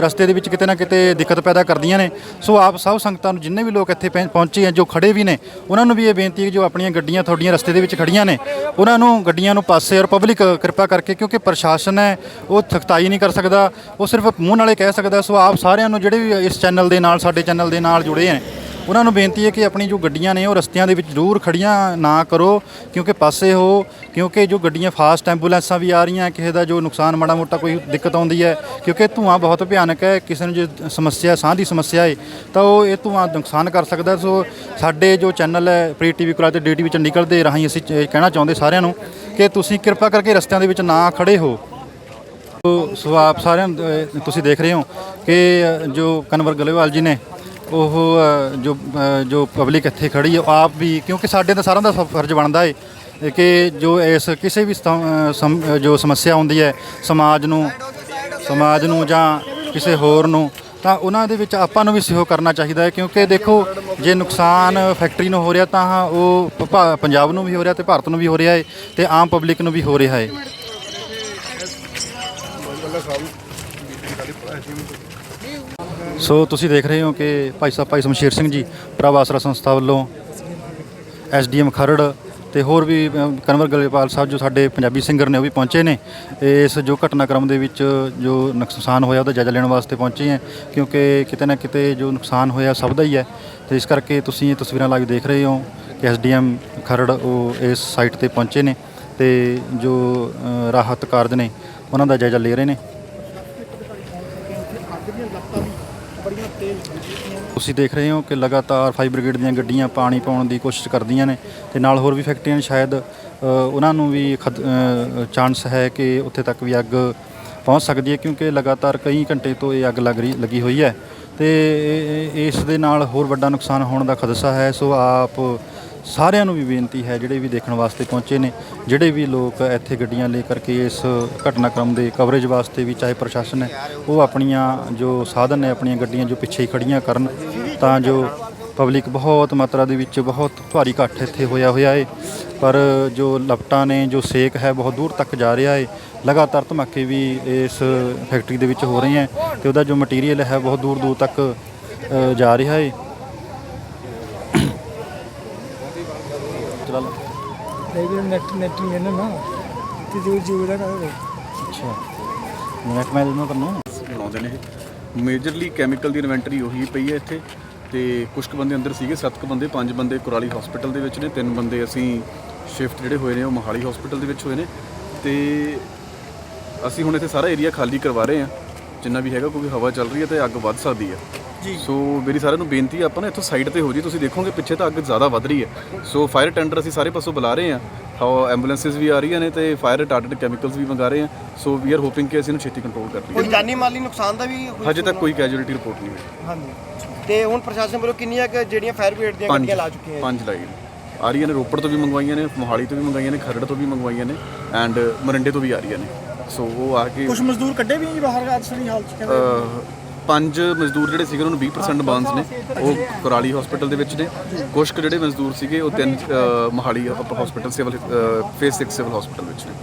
ਰਸਤੇ ਦੇ ਵਿੱਚ ਕਿਤੇ ਨਾ ਕਿਤੇ ਦਿੱਕਤ ਪੈਦਾ ਕਰਦੀਆਂ ਨੇ। ਸੋ ਆਪ ਸਭ ਸੰਗਤਾਂ ਨੂੰ ਜਿੰਨੇ ਵੀ ਲੋਕ ਇੱਥੇ ਪਹੁੰਚੇ ਆ ਜੋ ਖੜੇ ਵੀ ਨੇ ਉਹਨਾਂ ਨੂੰ ਵੀ ਇਹ ਬੇਨਤੀ ਹੈ ਕਿ ਜੋ ਆਪਣੀਆਂ ਗੱਡੀਆਂ ਤੁਹਾਡੀਆਂ ਰਸਤੇ ਦੇ ਵਿੱਚ ਖੜੀਆਂ ਨੇ ਉਹਨਾਂ ਨੂੰ ਗੱਡੀਆਂ ਨੂੰ ਪਾਸੇ ਔਰ ਪਬਲਿਕ ਕਿਰਪਾ ਕਰਕੇ ਕਿਉਂਕਿ ਪ੍ਰਸ਼ਾਸਨ ਹੈ ਉਹ ਸਖਤਾਈ ਨਹੀਂ ਕਰ ਸਕਦਾ ਉਹ ਸਿਰਫ ਮੂੰਹ ਨਾਲੇ ਕਹਿ ਸਕਦਾ। ਸੋ ਆਪ ਸਾਰਿਆਂ ਨੂੰ ਜਿਹੜੇ ਵੀ ਇਸ ਚੈਨਲ ਦੇ ਨਾਲ ਸਾਡੇ ਚੈਨਲ ਦੇ ਨਾਲ ਜੁੜੇ ਹੈ ਉਹਨਾਂ ਨੂੰ ਬੇਨਤੀ ਹੈ ਕਿ ਆਪਣੀ ਜੋ ਗੱਡੀਆਂ ਨੇ ਉਹ ਰਸਤਿਆਂ ਦੇ ਵਿੱਚ ਜ਼ਰੂਰ ਖੜੀਆਂ ਨਾ ਕਰੋ ਕਿਉਂਕਿ ਪਾਸੇ ਹੋ ਕਿਉਂਕਿ ਜੋ ਗੱਡੀਆਂ ਫਾਸਟ ਐਂਬੂਲੈਂਸਾਂ ਵੀ ਆ ਰਹੀਆਂ ਕਿਸੇ ਦਾ ਜੋ ਨੁਕਸਾਨ ਮਾੜਾ ਮੋਟਾ ਕੋਈ ਦਿੱਕਤ ਆਉਂਦੀ ਹੈ ਕਿਉਂਕਿ ਧੂੰਆਂ ਬਹੁਤ ਭਿਆਨਕ ਹੈ ਕਿਸੇ ਨੂੰ ਜੇ ਸਮੱਸਿਆ ਸਾਹ ਦੀ ਸਮੱਸਿਆ ਹੈ ਤਾਂ ਉਹ ਇਹ ਧੂੰਆਂ ਨੁਕਸਾਨ ਕਰ ਸਕਦਾ। ਸੋ ਸਾਡੇ ਜੋ ਚੈਨਲ ਹੈ ਪ੍ਰੀ ਟੀਵੀ ਕੋਲ ਤੇ DTV ਚੰਡੀਗੜ੍ਹ ਦੇ ਰਾਹੀਂ ਅਸੀਂ ਕਹਿਣਾ ਚਾਹੁੰਦੇ ਸਾਰਿਆਂ ਨੂੰ ਕਿ ਤੁਸੀਂ ਕਿਰਪਾ ਕਰਕੇ ਰਸਤਿਆਂ ਦੇ ਵਿੱਚ ਨਾ ਖੜੇ ਹੋ। ਸੋ ਆਪ ਸਾਰਿਆਂ ਤੁਸੀਂ ਦੇਖ ਰਹੇ ਹੋ ਕਿ ਜੋ ਕਨਵਰ ਗਲੇਵਾਲ ਜੀ ਨੇ ਉਹ ਜੋ ਪਬਲਿਕ ਇੱਥੇ ਖੜੀ ਹੈ ਆਪ ਵੀ ਕਿਉਂਕਿ ਸਾਡੇ ਤਾਂ ਸਾਰਿਆਂ ਦਾ ਫਰਜ਼ ਬਣਦਾ ਹੈ ਕਿ ਜੋ ਇਸ ਕਿਸੇ ਵੀ ਜੋ ਸਮੱਸਿਆ ਆਉਂਦੀ ਹੈ ਸਮਾਜ ਨੂੰ ਜਾਂ ਕਿਸੇ ਹੋਰ ਨੂੰ ਤਾਂ ਉਹਨਾਂ ਦੇ ਵਿੱਚ ਆਪਾਂ ਨੂੰ ਵੀ ਸਹਿਯੋਗ ਕਰਨਾ ਚਾਹੀਦਾ ਹੈ ਕਿਉਂਕਿ ਦੇਖੋ ਜੇ ਨੁਕਸਾਨ ਫੈਕਟਰੀ ਨੂੰ ਹੋ ਰਿਹਾ ਤਾਂ ਉਹ ਪੰਜਾਬ ਨੂੰ ਵੀ ਹੋ ਰਿਹਾ ਤੇ ਭਾਰਤ ਨੂੰ ਵੀ ਹੋ ਰਿਹਾ ਹੈ ਤੇ ਆਮ ਪਬਲਿਕ ਨੂੰ ਵੀ ਹੋ ਰਿਹਾ ਹੈ। ਸੋ ਤੁਸੀਂ ਦੇਖ ਰਹੇ ਹੋ ਕਿ ਭਾਈ ਸ਼ਮਸ਼ੇਰ ਸਿੰਘ ਜੀ ਪ੍ਰਭ ਆਸਰਾ ਸੰਸਥਾ ਵੱਲੋਂ SDM ਖਰੜ ਤੇ ਹੋਰ ਵੀ ਕਨਵਰ ਗਲੇਵਾਲ ਸਾਹਿਬ ਜੋ ਸਾਡੇ ਪੰਜਾਬੀ ਸਿੰਗਰ ਨੇ ਉਹ ਵੀ ਪਹੁੰਚੇ ਨੇ ਇਸ ਜੋ ਘਟਨਾਕ੍ਰਮ ਦੇ ਵਿੱਚ ਜੋ ਨੁਕਸਾਨ ਹੋਇਆ ਉਹਦਾ ਜਾਇਜ਼ਾ ਲੈਣ ਵਾਸਤੇ ਪਹੁੰਚੇ ਹੈ ਕਿਉਂਕਿ ਕਿਤੇ ਨਾ ਕਿਤੇ ਜੋ ਨੁਕਸਾਨ ਹੋਇਆ ਸਭ ਦਾ ਹੀ ਹੈ ਤੇ ਇਸ ਕਰਕੇ ਤੁਸੀਂ ਇਹ ਤਸਵੀਰਾਂ ਲਾਈਵ ਦੇਖ ਰਹੇ ਹੋ ਕਿ SDM ਖਰੜ ਉਹ ਇਸ ਸਾਈਟ ਤੇ ਪਹੁੰਚੇ ਨੇ ਤੇ ਜੋ ਰਾਹਤ ਕਾਰਜ ਨੇ ਉਹਨਾਂ ਦਾ ਜਾਇਜ਼ਾ ਲੈ ਰਹੇ ਨੇ। ਤੁਸੀਂ ਦੇਖ ਰਹੇ ਹੋ ਕਿ ਲਗਾਤਾਰ ਫਾਇਰ ਬ੍ਰਿਗੇਡ ਦੀਆਂ ਗੱਡੀਆਂ ਪਾਣੀ ਪਾਉਣ ਦੀ ਕੋਸ਼ਿਸ਼ ਕਰਦੀਆਂ ਨੇ ਤੇ ਨਾਲ ਹੋਰ ਵੀ ਫੈਕਟਰੀਆਂ ਸ਼ਾਇਦ ਉਹਨਾਂ ਨੂੰ ਵੀ ਚਾਂਸ ਹੈ ਕਿ ਉੱਥੇ ਤੱਕ ਵੀ ਅੱਗ ਪਹੁੰਚ ਸਕਦੀ ਹੈ ਕਿਉਂਕਿ ਲਗਾਤਾਰ ਕਈ ਘੰਟੇ ਤੋਂ ਇਹ ਅੱਗ ਲੱਗੀ ਹੋਈ ਹੈ ਤੇ ਇਸ ਦੇ ਨਾਲ ਹੋਰ ਵੱਡਾ ਨੁਕਸਾਨ ਹੋਣ ਦਾ ਖਦਸ਼ਾ ਹੈ। ਸੋ ਆਪ ਸਾਰਿਆਂ ਨੂੰ ਵੀ ਬੇਨਤੀ ਹੈ ਜਿਹੜੇ ਵੀ ਦੇਖਣ ਵਾਸਤੇ ਪਹੁੰਚੇ ਨੇ ਜਿਹੜੇ ਵੀ ਲੋਕ ਇੱਥੇ ਗੱਡੀਆਂ ਲੈ ਕਰਕੇ ਇਸ ਘਟਨਾਕ੍ਰਮ ਦੇ ਕਵਰੇਜ ਵਾਸਤੇ ਵੀ ਚਾਹੇ ਪ੍ਰਸ਼ਾਸਨ ਹੈ ਉਹ ਆਪਣੀਆਂ ਜੋ ਸਾਧਨ ਨੇ ਆਪਣੀਆਂ ਗੱਡੀਆਂ ਜੋ ਪਿੱਛੇ ਹੀ ਖੜੀਆਂ ਕਰਨ ਤਾਂ ਜੋ ਪਬਲਿਕ ਬਹੁਤ ਮਾਤਰਾ ਦੇ ਵਿੱਚ ਬਹੁਤ ਭਾਰੀ ਇਕੱਠ ਇੱਥੇ ਹੋਇਆ ਹੈ ਪਰ ਜੋ ਲਪਟਾਂ ਨੇ ਜੋ ਸੇਕ ਹੈ ਬਹੁਤ ਦੂਰ ਤੱਕ ਜਾ ਰਿਹਾ ਹੈ ਲਗਾਤਾਰ ਧਮਾਕੇ ਵੀ ਇਸ ਫੈਕਟਰੀ ਦੇ ਵਿੱਚ ਹੋ ਰਹੇ ਹੈ ਤੇ ਉਹਦਾ ਜੋ ਮਟੀਰੀਅਲ ਹੈ ਬਹੁਤ ਦੂਰ ਤੱਕ ਜਾ ਰਿਹਾ ਹੈ। ਨੈਟ ਨਹੀਂ ਨਾ ਤੇ ਜੋ ਦਾ ਅੱਛਾ ਨੈਟ ਮੈਂ ਇਹਨਾਂ ਤੁਹਾਨੂੰ ਬਣਾਉਂਦੇ ਨੇ ਇਹ ਮੇਜਰਲੀ ਕੈਮੀਕਲ ਦੀ ਇਨਵੈਂਟਰੀ ਉਹੀ ਪਈ ਹੈ ਇੱਥੇ ਤੇ ਕੁਝ ਕੁ ਬੰਦੇ ਅੰਦਰ ਸੀਗੇ 7 ਕੁ ਬੰਦੇ 5 ਬੰਦੇ ਕੁਰਾਲੀ ਹਸਪੀਟਲ ਦੇ ਵਿੱਚ ਨੇ 3 ਬੰਦੇ ਅਸੀਂ ਸ਼ਿਫਟ ਜਿਹੜੇ ਹੋਏ ਨੇ ਉਹ ਮੋਹਾਲੀ ਹਸਪੀਟਲ ਦੇ ਵਿੱਚ ਹੋਏ ਨੇ ਤੇ ਅਸੀਂ ਹੁਣ ਇੱਥੇ ਸਾਰਾ ਏਰੀਆ ਖਾਲੀ ਕਰਵਾ ਰਹੇ ਹਾਂ ਜਿੰਨਾ ਵੀ ਹੈਗਾ ਕਿਉਂਕਿ ਹਵਾ ਚੱਲ ਰਹੀ ਹੈ ਤੇ ਅੱਗ ਵੱਧ ਸਕਦੀ ਹੈ ਜੀ। ਸੋ ਮੇਰੀ ਸਾਰਿਆਂ ਨੂੰ ਬੇਨਤੀ ਹੈ ਆਪਾਂ ਨਾ ਇੱਥੋਂ ਸਾਈਡ ਤੇ ਹੋ ਜੀ ਤੁਸੀਂ ਦੇਖੋਗੇ ਪਿੱਛੇ ਤਾਂ ਅੱਗ ਜ਼ਿਆਦਾ ਵੱਧ ਰਹੀ ਹੈ ਸੋ ਫਾਇਰ ਟੈਂਡਰ ਅਸੀਂ ਸਾਰੇ ਪਾਸੋਂ ਬੁਲਾ ਰਹੇ ਹਾਂ ਐਂਬੂਲੈਂਸਿਸ ਵੀ ਆ ਰਹੀਆਂ ਨੇ ਤੇ ਫਾਇਰ ਰਿਟਾਰਡੈਂਟ ਕੈਮੀਕਲਸ ਵੀ ਮੰਗਾ ਰਹੇ ਹਾਂ ਸੋ ਵੀ ਆਰ ਹੋਪਿੰਗ ਕਿ ਅਸੀਂ ਇਹਨੂੰ ਛੇਤੀ ਕੰਟਰੋਲ ਕਰ ਲਈਏ। ਕੋਈ ਜਾਨੀ ਮਾਲੀ ਨੁਕਸਾਨ ਦਾ ਵੀ ਹਜੇ ਤੱਕ ਕੋਈ ਕੈਜੂਅਲਟੀ ਰਿਪੋਰਟ ਨਹੀਂ ਹੋਈ। ਹਾਂਜੀ ਤੇ ਹੁਣ ਪ੍ਰਸ਼ਾਸਨ ਵੱਲੋਂ ਕਿੰਨੀਆਂ ਜਿਹੜੀਆਂ ਫਾਇਰ ਬ੍ਰਿਗੇਡ ਦੀਆਂ ਗੱਡੀਆਂ ਲਾ ਚੁੱਕੀਆਂ ਹੈ? 5 ਲਾਈ ਆ ਰਹੀਆਂ ਨੇ ਰੋਪੜ ਤੋਂ ਵੀ ਮੰਗਵਾਈਆਂ ਨੇ ਮੋਹਾਲੀ ਤੋਂ ਵੀ ਮੰਗਵਾਈਆਂ ਨੇ ਖਰੜ ਤੋਂ ਵੀ ਮੰਗਵਾਈਆਂ ਨੇ ਐਂਡ ਮਰਿੰਡੇ ਤੋਂ ਵੀ ਆ ਰਹੀਆਂ ਨੇ ਸੋ ਉਹ ਆ ਕੇ ਕੁਝ ਮਜ਼ਦੂਰ ਕੱਢੇ ਵੀ ਜੀ ਬਾਹਰ ਅੱਜ ਦੀ ਹਾਲਤ ਚ ਕਹਿੰਦੇ 5 ਮਜ਼ਦੂਰ ਜਿਹੜੇ ਸੀਗੇ ਉਹਨਾਂ ਨੂੰ 20% ਬਾਂਸ ਨੇ ਉਹ ਕੁਰਾਲੀ ਹਸਪੀਟਲ ਦੇ ਵਿੱਚ ਨੇ ਕੁਝ ਕੁ ਜਿਹੜੇ ਮਜ਼ਦੂਰ ਸੀਗੇ ਉਹ 3 Mohali hospital civil face 6 civil hospital ਵਿੱਚ ਨੇ।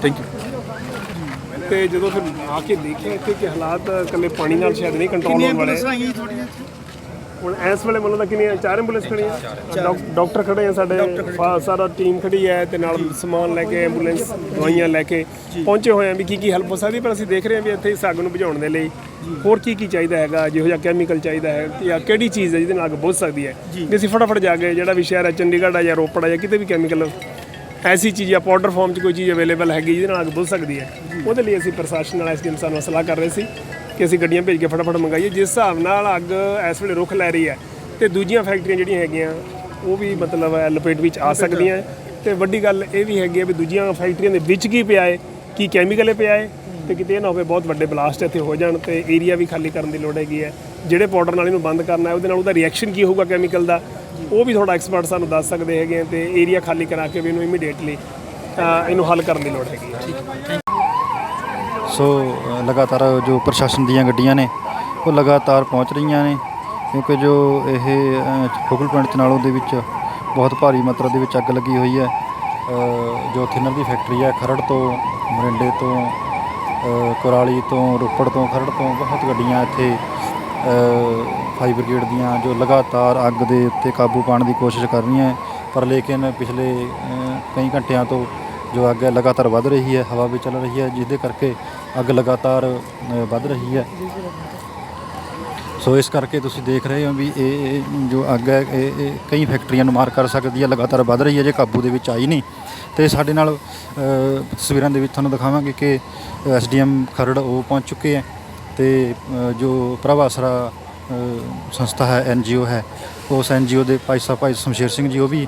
Thank you. ਤੇ ਜਦੋਂ ਫਿਰ ਆ ਕੇ ਦੇਖਿਆ ਇੱਥੇ ਕਿ ਹਾਲਾਤ ਇਕੱਲੇ ਪਾਣੀ ਨਾਲ ਸ਼ਾਇਦ ਨਹੀਂ ਕੰਟਰੋਲ ਹੋਣ ਵਾਲੇ ਹੁਣ ਇਸ ਵੇਲੇ ਮਤਲਬ ਕਿੰਨੀਆਂ 4 ਐਂਬੂਲੈਂਸ ਖੜੀਆਂ, ਡਾਕਟਰ ਖੜੇ ਆ ਸਾਡੇ, ਸਾਰਾ ਟੀਮ ਖੜੀ ਹੈ ਤੇ ਨਾਲ ਸਮਾਨ ਲੈ ਕੇ ਐਂਬੂਲੈਂਸ ਦਵਾਈਆਂ ਲੈ ਕੇ ਪਹੁੰਚੇ ਹੋਏ ਆ ਵੀ ਕੀ ਹੈਲਪ ਹੋ ਸਕਦੀ। ਪਰ ਅਸੀਂ ਦੇਖ ਰਹੇ ਹਾਂ ਵੀ ਇੱਥੇ ਇਸ ਅੱਗ ਨੂੰ ਬੁਝਾਉਣ ਦੇ ਲਈ ਹੋਰ ਕੀ ਚਾਹੀਦਾ ਹੈਗਾ, ਜਿਹੋ ਜਿਹਾ ਕੈਮੀਕਲ ਚਾਹੀਦਾ ਹੈ ਜਾਂ ਕਿਹੜੀ ਚੀਜ਼ ਹੈ ਜਿਹਦੇ ਨਾਲ ਅੱਗ ਬੁਝ ਸਕਦੀ ਹੈ। ਜੇ ਅਸੀਂ ਫਟਾਫਟ ਜਾ ਕੇ ਜਿਹੜਾ ਵੀ ਸ਼ਹਿਰ ਹੈ ਚੰਡੀਗੜ੍ਹ ਹੈ ਜਾਂ ਰੋਪੜ ਹੈ ਜਾਂ ਕਿਤੇ ਵੀ ਕੈਮੀਕਲ ਐਸੀ ਚੀਜ਼ ਜਾਂ ਪਾਊਡਰ ਫਾਰਮ 'ਚ ਕੋਈ ਚੀਜ਼ ਅਵੇਲੇਬਲ ਹੈਗੀ ਜਿਹਦੇ ਨਾਲ ਅੱਗ ਬੁਝ ਸਕਦੀ ਹੈ, ਉਹਦੇ ਲਈ ਅਸੀਂ ਪ੍ਰਸ਼ਾਸਨ ਨਾਲ ਐਸਡੀਐਮ ਸਾਹਿਬ ਨਾਲ ਸਲਾਹ ਕਰ ਰਹੇ ਸੀ ਕਿ ਅਸੀਂ ਗੱਡੀਆਂ ਭੇਜ ਕੇ ਫਟਾਫਟ ਮੰਗਾਈਏ। ਜਿਸ ਹਿਸਾਬ ਨਾਲ ਅੱਗ ਇਸ ਵੇਲੇ ਰੁੱਖ ਲੈ ਰਹੀ ਹੈ ਤੇ ਦੂਜੀਆਂ ਫੈਕਟਰੀਆਂ ਜਿਹੜੀਆਂ ਹੈਗੀਆਂ ਉਹ ਵੀ ਮਤਲਬ ਲਪੇਟ ਵਿੱਚ ਆ ਸਕਦੀਆਂ ਤੇ ਵੱਡੀ ਗੱਲ ਇਹ ਵੀ ਹੈਗੀ ਹੈ ਵੀ ਦੂਜੀਆਂ ਫੈਕਟਰੀਆਂ ਦੇ ਵਿੱਚ ਕੀ ਪਿਆ ਹੈ, ਕੀ ਕੈਮੀਕਲ ਪਿਆ ਹੈ ਤੇ ਕਿਤੇ ਇਹ ਨਾ ਹੋਵੇ ਬਹੁਤ ਵੱਡੇ ਬਲਾਸਟ ਇੱਥੇ ਹੋ ਜਾਣ ਤੇ ਏਰੀਆ ਵੀ ਖਾਲੀ ਕਰਨ ਦੀ ਲੋੜ ਹੈਗੀ ਹੈ। ਜਿਹੜੇ ਪਾਊਡਰ ਨਾਲ ਇਹਨੂੰ ਬੰਦ ਕਰਨਾ ਹੈ ਉਹਦੇ ਨਾਲ ਉਹਦਾ ਰਿਐਕਸ਼ਨ ਕੀ ਹੋਊਗਾ ਕੈਮੀਕਲ ਦਾ, ਉਹ ਵੀ ਥੋੜਾ ਐਕਸਪਰਟ ਸਾਨੂੰ ਦੱਸ ਸਕਦੇ ਹੈਗੇ ਆ ਤੇ ਏਰੀਆ ਖਾਲੀ ਕਰਾ ਕੇ ਵੀ ਇਹਨੂੰ ਇਮੀਡੀਏਟਲੀ ਇਹਨੂੰ ਹੱਲ ਕਰਨ ਦੀ ਲੋੜ ਹੈਗੀ ਹੈ। ਸੋ ਲਗਾਤਾਰ ਜੋ ਪ੍ਰਸ਼ਾਸਨ ਦੀਆਂ ਗੱਡੀਆਂ ਨੇ ਉਹ ਲਗਾਤਾਰ ਪਹੁੰਚ ਰਹੀਆਂ ਨੇ ਕਿਉਂਕਿ ਜੋ ਇਹ ਫੋਕਲ ਪੁਆਇੰਟ ਚਨਾਲੋਂ ਦੇ ਵਿੱਚ ਬਹੁਤ ਭਾਰੀ ਮਾਤਰਾ ਦੇ ਵਿੱਚ ਅੱਗ ਲੱਗੀ ਹੋਈ ਹੈ। ਜੋ ਥਿਨਰ ਦੀ ਫੈਕਟਰੀ ਹੈ ਖਰੜ ਤੋਂ, ਮੋਰਿੰਡੇ ਤੋਂ, ਕੁਰਾਲੀ ਤੋਂ, ਰੋਪੜ ਤੋਂ, ਖਰੜ ਤੋਂ ਬਹੁਤ ਗੱਡੀਆਂ ਇੱਥੇ ਫਾਇਰ ਬ੍ਰਿਗੇਡ ਦੀਆਂ ਜੋ ਲਗਾਤਾਰ ਅੱਗ ਦੇ ਉੱਤੇ ਕਾਬੂ ਪਾਉਣ ਦੀ ਕੋਸ਼ਿਸ਼ ਕਰ ਰਹੀਆਂ ਹੈ। ਪਰ ਲੇਕਿਨ ਪਿਛਲੇ ਕਈ ਘੰਟਿਆਂ ਤੋਂ ਜੋ ਅੱਗ ਹੈ ਲਗਾਤਾਰ ਵੱਧ ਰਹੀ ਹੈ, ਹਵਾ ਵੀ ਚੱਲ ਰਹੀ ਹੈ ਜਿਸ ਦੇ ਕਰਕੇ ਅੱਗ ਲਗਾਤਾਰ ਵੱਧ ਰਹੀ ਹੈ। ਸੋ ਇਸ ਕਰਕੇ ਤੁਸੀਂ ਦੇਖ ਰਹੇ ਹੋ ਵੀ ਇਹ ਜੋ ਅੱਗ ਹੈ ਇਹ ਕਈ ਫੈਕਟਰੀਆਂ ਨੂੰ ਮਾਰ ਕਰ ਸਕਦੀ ਹੈ, ਲਗਾਤਾਰ ਵੱਧ ਰਹੀ ਹੈ ਜੇ ਕਾਬੂ ਦੇ ਵਿੱਚ ਆਈ ਨਹੀਂ। ਅਤੇ ਸਾਡੇ ਨਾਲ ਤਸਵੀਰਾਂ ਦੇ ਵਿੱਚ ਤੁਹਾਨੂੰ ਦਿਖਾਵਾਂਗੇ ਕਿ ਐਸਡੀਐਮ ਖਰੜ ਉਹ ਪਹੁੰਚ ਚੁੱਕੇ ਹੈ ਅਤੇ ਜੋ ਪ੍ਰਭ ਆਸਰਾ ਸੰਸਥਾ ਹੈ, NGO ਹੈ, ਉਸ NGO ਦੇ ਭਾਈ ਸ਼ਮਸ਼ੇਰ ਸਿੰਘ ਜੀ ਉਹ ਵੀ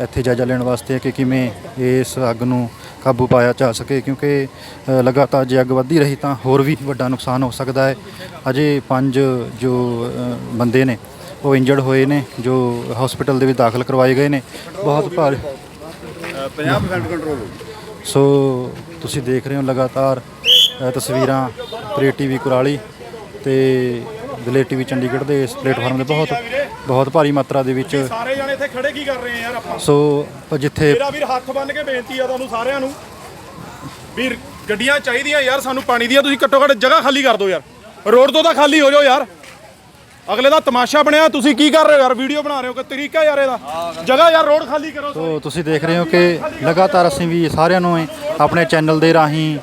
ਇੱਥੇ ਜਾਇਜ਼ਾ ਲੈਣ ਵਾਸਤੇ ਕਿ ਕਿਵੇਂ ਇਸ ਅੱਗ ਨੂੰ ਕਾਬੂ ਪਾਇਆ ਜਾ ਸਕੇ ਕਿਉਂਕਿ ਲਗਾਤਾਰ ਜੇ ਅੱਗ ਵੱਧਦੀ ਰਹੀ ਤਾਂ ਹੋਰ ਵੀ ਵੱਡਾ ਨੁਕਸਾਨ ਹੋ ਸਕਦਾ ਹੈ। ਅਜੇ 5 ਜੋ ਬੰਦੇ ਨੇ ਉਹ ਇੰਜਰਡ ਹੋਏ ਨੇ ਜੋ ਹਸਪੀਟਲ ਦੇ ਵਿੱਚ ਦਾਖਲ ਕਰਵਾਏ ਗਏ ਨੇ। ਬਹੁਤ ਭਾਰੀ 50% ਕੰਟਰੋਲ। ਸੋ ਤੁਸੀਂ ਦੇਖ ਰਹੇ ਹੋ ਲਗਾਤਾਰ ਤਸਵੀਰਾਂ ਪ੍ਰੇ TV ਕੁਰਾਲੀ ਅਤੇ ਦਲੇਰ TV ਚੰਡੀਗੜ੍ਹ ਦੇ ਇਸ ਪਲੇਟਫਾਰਮ ਦੇ ਬਹੁਤ ਭਾਰੀ ਮਾਤਰਾ ਦੇ ਵਿੱਚ ਸਾਰੇ ਜਾਣੇ ਇੱਥੇ ਖੜੇ ਕੀ ਕਰ ਰਹੇ ਆ ਯਾਰ ਆਪਾਂ। ਸੋ ਜਿੱਥੇ ਮੇਰਾ ਵੀਰ ਹੱਥ ਬੰਨ੍ਹ ਕੇ ਬੇਨਤੀ ਆ ਤੁਹਾਨੂੰ ਸਾਰਿਆਂ ਨੂੰ ਵੀਰ ਗੱਡੀਆਂ ਚਾਹੀਦੀਆਂ ਯਾਰ ਸਾਨੂੰ ਪਾਣੀ ਦੀਆਂ, ਤੁਸੀਂ ਘੱਟੋ ਘੱਟ ਜਗ੍ਹਾ ਖਾਲੀ ਕਰ ਦਿਓ ਯਾਰ, ਰੋਡ ਤੋਂ ਤਾਂ ਖਾਲੀ ਹੋ ਜਾਓ ਯਾਰ। ਅਗਲੇ ਦਾ ਤਮਾਸ਼ਾ ਬਣਿਆ, ਤੁਸੀਂ ਕੀ ਕਰ ਰਹੇ ਹੋ ਯਾਰ, ਵੀਡੀਓ ਬਣਾ ਰਹੇ ਹੋ ਕਿ ਤਰੀਕਾ ਯਾਰ ਇਹਦਾ, ਜਗ੍ਹਾ ਯਾਰ ਰੋਡ ਖਾਲੀ ਕਰੋ। ਸੋ ਤੁਸੀਂ ਦੇਖ ਰਹੇ ਹੋ ਕਿ ਲਗਾਤਾਰ ਅਸੀਂ ਵੀ ਸਾਰਿਆਂ ਨੂੰ ਆਪਣੇ ਚੈਨਲ ਦੇ ਰਾਹੀਂ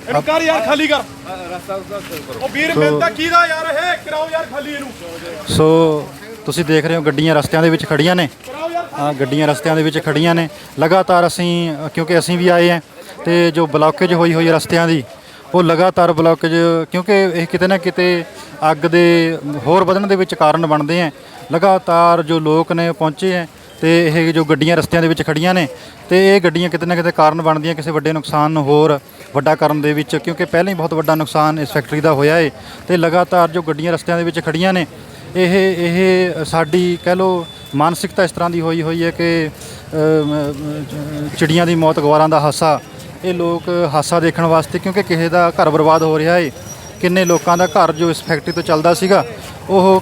ਇਹਨੂੰ ਕਰ ਯਾਰ ਖਾਲੀ ਕਰ ਉਹ ਵੀਰ ਮਿਲਦਾ ਕਿਹਦਾ ਯਾਰ ਇਹ ਕਰਾਓ ਯਾਰ ਖਾਲੀ ਇਹਨੂੰ। ਸੋ ਤੁਸੀਂ ਦੇਖ ਰਹੇ ਹੋ ਗੱਡੀਆਂ ਰਸਤਿਆਂ ਦੇ ਵਿੱਚ ਖੜੀਆਂ ਨੇ, ਗੱਡੀਆਂ ਰਸਤਿਆਂ ਦੇ ਵਿੱਚ ਖੜੀਆਂ ਨੇ ਲਗਾਤਾਰ। ਅਸੀਂ ਕਿਉਂਕਿ ਅਸੀਂ ਵੀ ਆਏ ਹਾਂ ਅਤੇ ਜੋ ਬਲੌਕੇਜ ਹੋਈ ਰਸਤਿਆਂ ਦੀ ਉਹ ਲਗਾਤਾਰ ਬਲੌਕੇਜ ਕਿਉਂਕਿ ਇਹ ਕਿਤੇ ਨਾ ਕਿਤੇ ਅੱਗ ਦੇ ਹੋਰ ਵਧਣ ਦੇ ਵਿੱਚ ਕਾਰਨ ਬਣਦੇ ਹੈ। ਲਗਾਤਾਰ ਜੋ ਲੋਕ ਨੇ ਪਹੁੰਚੇ ਹੈ ਅਤੇ ਇਹ ਜੋ ਗੱਡੀਆਂ ਰਸਤਿਆਂ ਦੇ ਵਿੱਚ ਖੜੀਆਂ ਨੇ ਅਤੇ ਇਹ ਗੱਡੀਆਂ ਕਿਤੇ ਨਾ ਕਿਤੇ ਕਾਰਨ ਬਣਦੀਆਂ ਕਿਸੇ ਵੱਡੇ ਨੁਕਸਾਨ ਨੂੰ ਹੋਰ ਵੱਡਾ ਕਰਨ ਦੇ ਵਿੱਚ ਕਿਉਂਕਿ ਪਹਿਲਾਂ ਹੀ ਬਹੁਤ ਵੱਡਾ ਨੁਕਸਾਨ ਇਸ ਫੈਕਟਰੀ ਦਾ ਹੋਇਆ ਹੈ। ਅਤੇ ਲਗਾਤਾਰ ਜੋ ਗੱਡੀਆਂ ਰਸਤਿਆਂ ਦੇ ਵਿੱਚ ਖੜੀਆਂ ਨੇ ਇਹ ਸਾਡੀ ਕਹਿ ਲਓ ਮਾਨਸਿਕਤਾ ਇਸ ਤਰ੍ਹਾਂ ਦੀ ਹੋਈ ਹੈ ਕਿ ਚਿੜੀਆਂ ਦੀ ਮੌਤ ਗਵਾਰਾਂ ਦਾ ਹਾਸਾ। ਇਹ ਲੋਕ ਹਾਸਾ ਦੇਖਣ ਵਾਸਤੇ ਕਿਉਂਕਿ ਕਿਸੇ ਦਾ ਘਰ ਬਰਬਾਦ ਹੋ ਰਿਹਾ ਹੈ, ਕਿੰਨੇ ਲੋਕਾਂ ਦਾ ਘਰ ਜੋ ਇਸ ਫੈਕਟਰੀ ਤੋਂ ਚੱਲਦਾ ਸੀਗਾ ਉਹ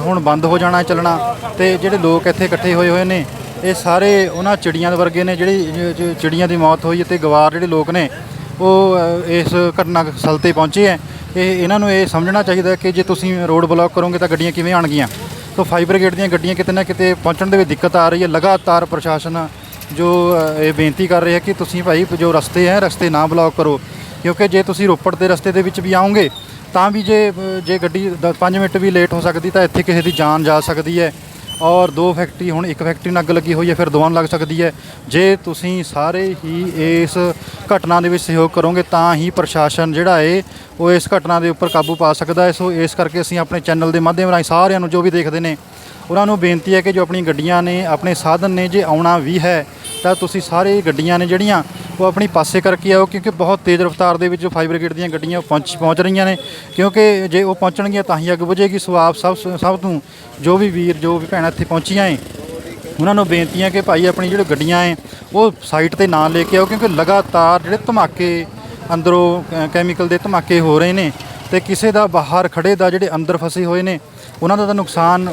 ਹੁਣ ਬੰਦ ਹੋ ਜਾਣਾ ਚੱਲਣਾ। ਅਤੇ ਜਿਹੜੇ ਲੋਕ ਇੱਥੇ ਇਕੱਠੇ ਹੋਏ ਨੇ ਇਹ ਸਾਰੇ ਉਹਨਾਂ ਚਿੜੀਆਂ ਦੇ ਵਰਗੇ ਨੇ ਜਿਹੜੀ ਚਿੜੀਆਂ ਦੀ ਮੌਤ ਹੋਈ ਅਤੇ ਗਵਾਰ ਜਿਹੜੇ ਲੋਕ ਨੇ ਉਹ ਇਸ ਘਟਨਾ ਸਥਲ 'ਤੇ ਪਹੁੰਚੇ ਹੈ। ਇਹਨਾਂ ਨੂੰ ਇਹ ਸਮਝਣਾ ਚਾਹੀਦਾ ਕਿ ਜੇ ਤੁਸੀਂ ਰੋਡ ਬਲੌਕ ਕਰੋਗੇ ਤਾਂ ਗੱਡੀਆਂ ਕਿਵੇਂ ਆਉਣਗੀਆਂ। ਤਾਂ ਫਾਇਰ ਬ੍ਰਿਗੇਡ ਦੀਆਂ ਗੱਡੀਆਂ ਕਿਤੇ ਨਾ ਕਿਤੇ ਪਹੁੰਚਣ ਦੇ ਵਿੱਚ ਦਿੱਕਤ ਆ ਰਹੀ ਹੈ। ਲਗਾਤਾਰ ਪ੍ਰਸ਼ਾਸਨ ਜੋ ਇਹ ਬੇਨਤੀ ਕਰ ਰਿਹਾ ਕਿ ਤੁਸੀਂ ਭਾਈ ਜੋ ਰਸਤੇ ਨਾ ਬਲੌਕ ਕਰੋ ਕਿਉਂਕਿ ਜੇ ਤੁਸੀਂ ਰੋਪੜ ਦੇ ਰਸਤੇ ਦੇ ਵਿੱਚ ਵੀ ਆਓਗੇ ਤਾਂ ਵੀ ਜੇ ਗੱਡੀ 5 ਮਿੰਟ ਵੀ ਲੇਟ ਹੋ ਸਕਦੀ ਤਾਂ ਇੱਥੇ ਕਿਸੇ ਦੀ ਜਾਨ ਜਾ ਸਕਦੀ ਹੈ। ਔਰ ਹੁਣ ਇੱਕ ਫੈਕਟਰੀ ਨੂੰ ਅੱਗ ਲੱਗੀ ਹੋਈ ਹੈ ਫਿਰ ਦੋਵਾਂ ਨੂੰ ਲੱਗ ਸਕਦੀ ਹੈ। ਜੇ ਤੁਸੀਂ ਸਾਰੇ ਹੀ ਇਸ ਘਟਨਾ ਦੇ ਵਿੱਚ ਸਹਿਯੋਗ ਕਰੋਗੇ ਤਾਂ ਹੀ ਪ੍ਰਸ਼ਾਸਨ ਜਿਹੜਾ ਹੈ ਉਹ ਇਸ ਘਟਨਾ ਦੇ ਉੱਪਰ ਕਾਬੂ ਪਾ ਸਕਦਾ ਹੈ। ਸੋ ਇਸ ਕਰਕੇ ਅਸੀਂ ਆਪਣੇ ਚੈਨਲ ਦੇ ਮਾਧਿਅਮ ਰਾਹੀਂ ਸਾਰਿਆਂ ਨੂੰ ਜੋ ਵੀ ਦੇਖਦੇ ਨੇ ਉਹਨਾਂ ਨੂੰ ਬੇਨਤੀ ਹੈ ਕਿ ਜੋ ਆਪਣੀਆਂ ਗੱਡੀਆਂ ਨੇ ਆਪਣੇ ਸਾਧਨ ਨੇ ਜੇ ਆਉਣਾ ਵੀ ਹੈ ਤਾਂ ਤੁਸੀਂ ਸਾਰੇ ਗੱਡੀਆਂ ਨੇ ਜਿਹੜੀਆਂ ਉਹ ਆਪਣੀ ਪਾਸੇ ਕਰਕੇ ਆਓ ਕਿਉਂਕਿ ਬਹੁਤ ਤੇਜ਼ ਰਫ਼ਤਾਰ ਦੇ ਵਿੱਚ ਫਾਇਰ ਬ੍ਰਿਗੇਡ ਦੀਆਂ ਗੱਡੀਆਂ ਪਹੁੰਚ ਰਹੀਆਂ ਨੇ ਕਿਉਂਕਿ ਜੇ ਉਹ ਪਹੁੰਚਣਗੀਆਂ ਤਾਂ ਹੀ ਅੱਗ ਬੁਝੇਗੀ। ਸੋ ਆਪ ਸਭ ਤੋਂ ਜੋ ਵੀ ਵੀਰ ਜੋ ਵੀ ਭੈਣਾਂ ਇੱਥੇ ਪਹੁੰਚੀਆਂ ਹੈ ਉਹਨਾਂ ਨੂੰ ਬੇਨਤੀ ਹੈ ਕਿ ਭਾਈ ਆਪਣੀ ਜਿਹੜੀ ਗੱਡੀਆਂ ਹੈ ਉਹ ਸਾਈਟ 'ਤੇ ਨਾ ਲੈ ਕੇ ਆਓ ਕਿਉਂਕਿ ਲਗਾਤਾਰ ਜਿਹੜੇ ਧਮਾਕੇ ਅੰਦਰੋਂ ਕੈਮੀਕਲ ਦੇ ਧਮਾਕੇ ਹੋ ਰਹੇ ਨੇ ਅਤੇ ਕਿਸੇ ਦਾ ਬਾਹਰ ਖੜੇ ਦਾ ਜਿਹੜੇ ਅੰਦਰ ਫਸੇ ਹੋਏ ਨੇ ਉਹਨਾਂ ਦਾ ਤਾਂ ਨੁਕਸਾਨ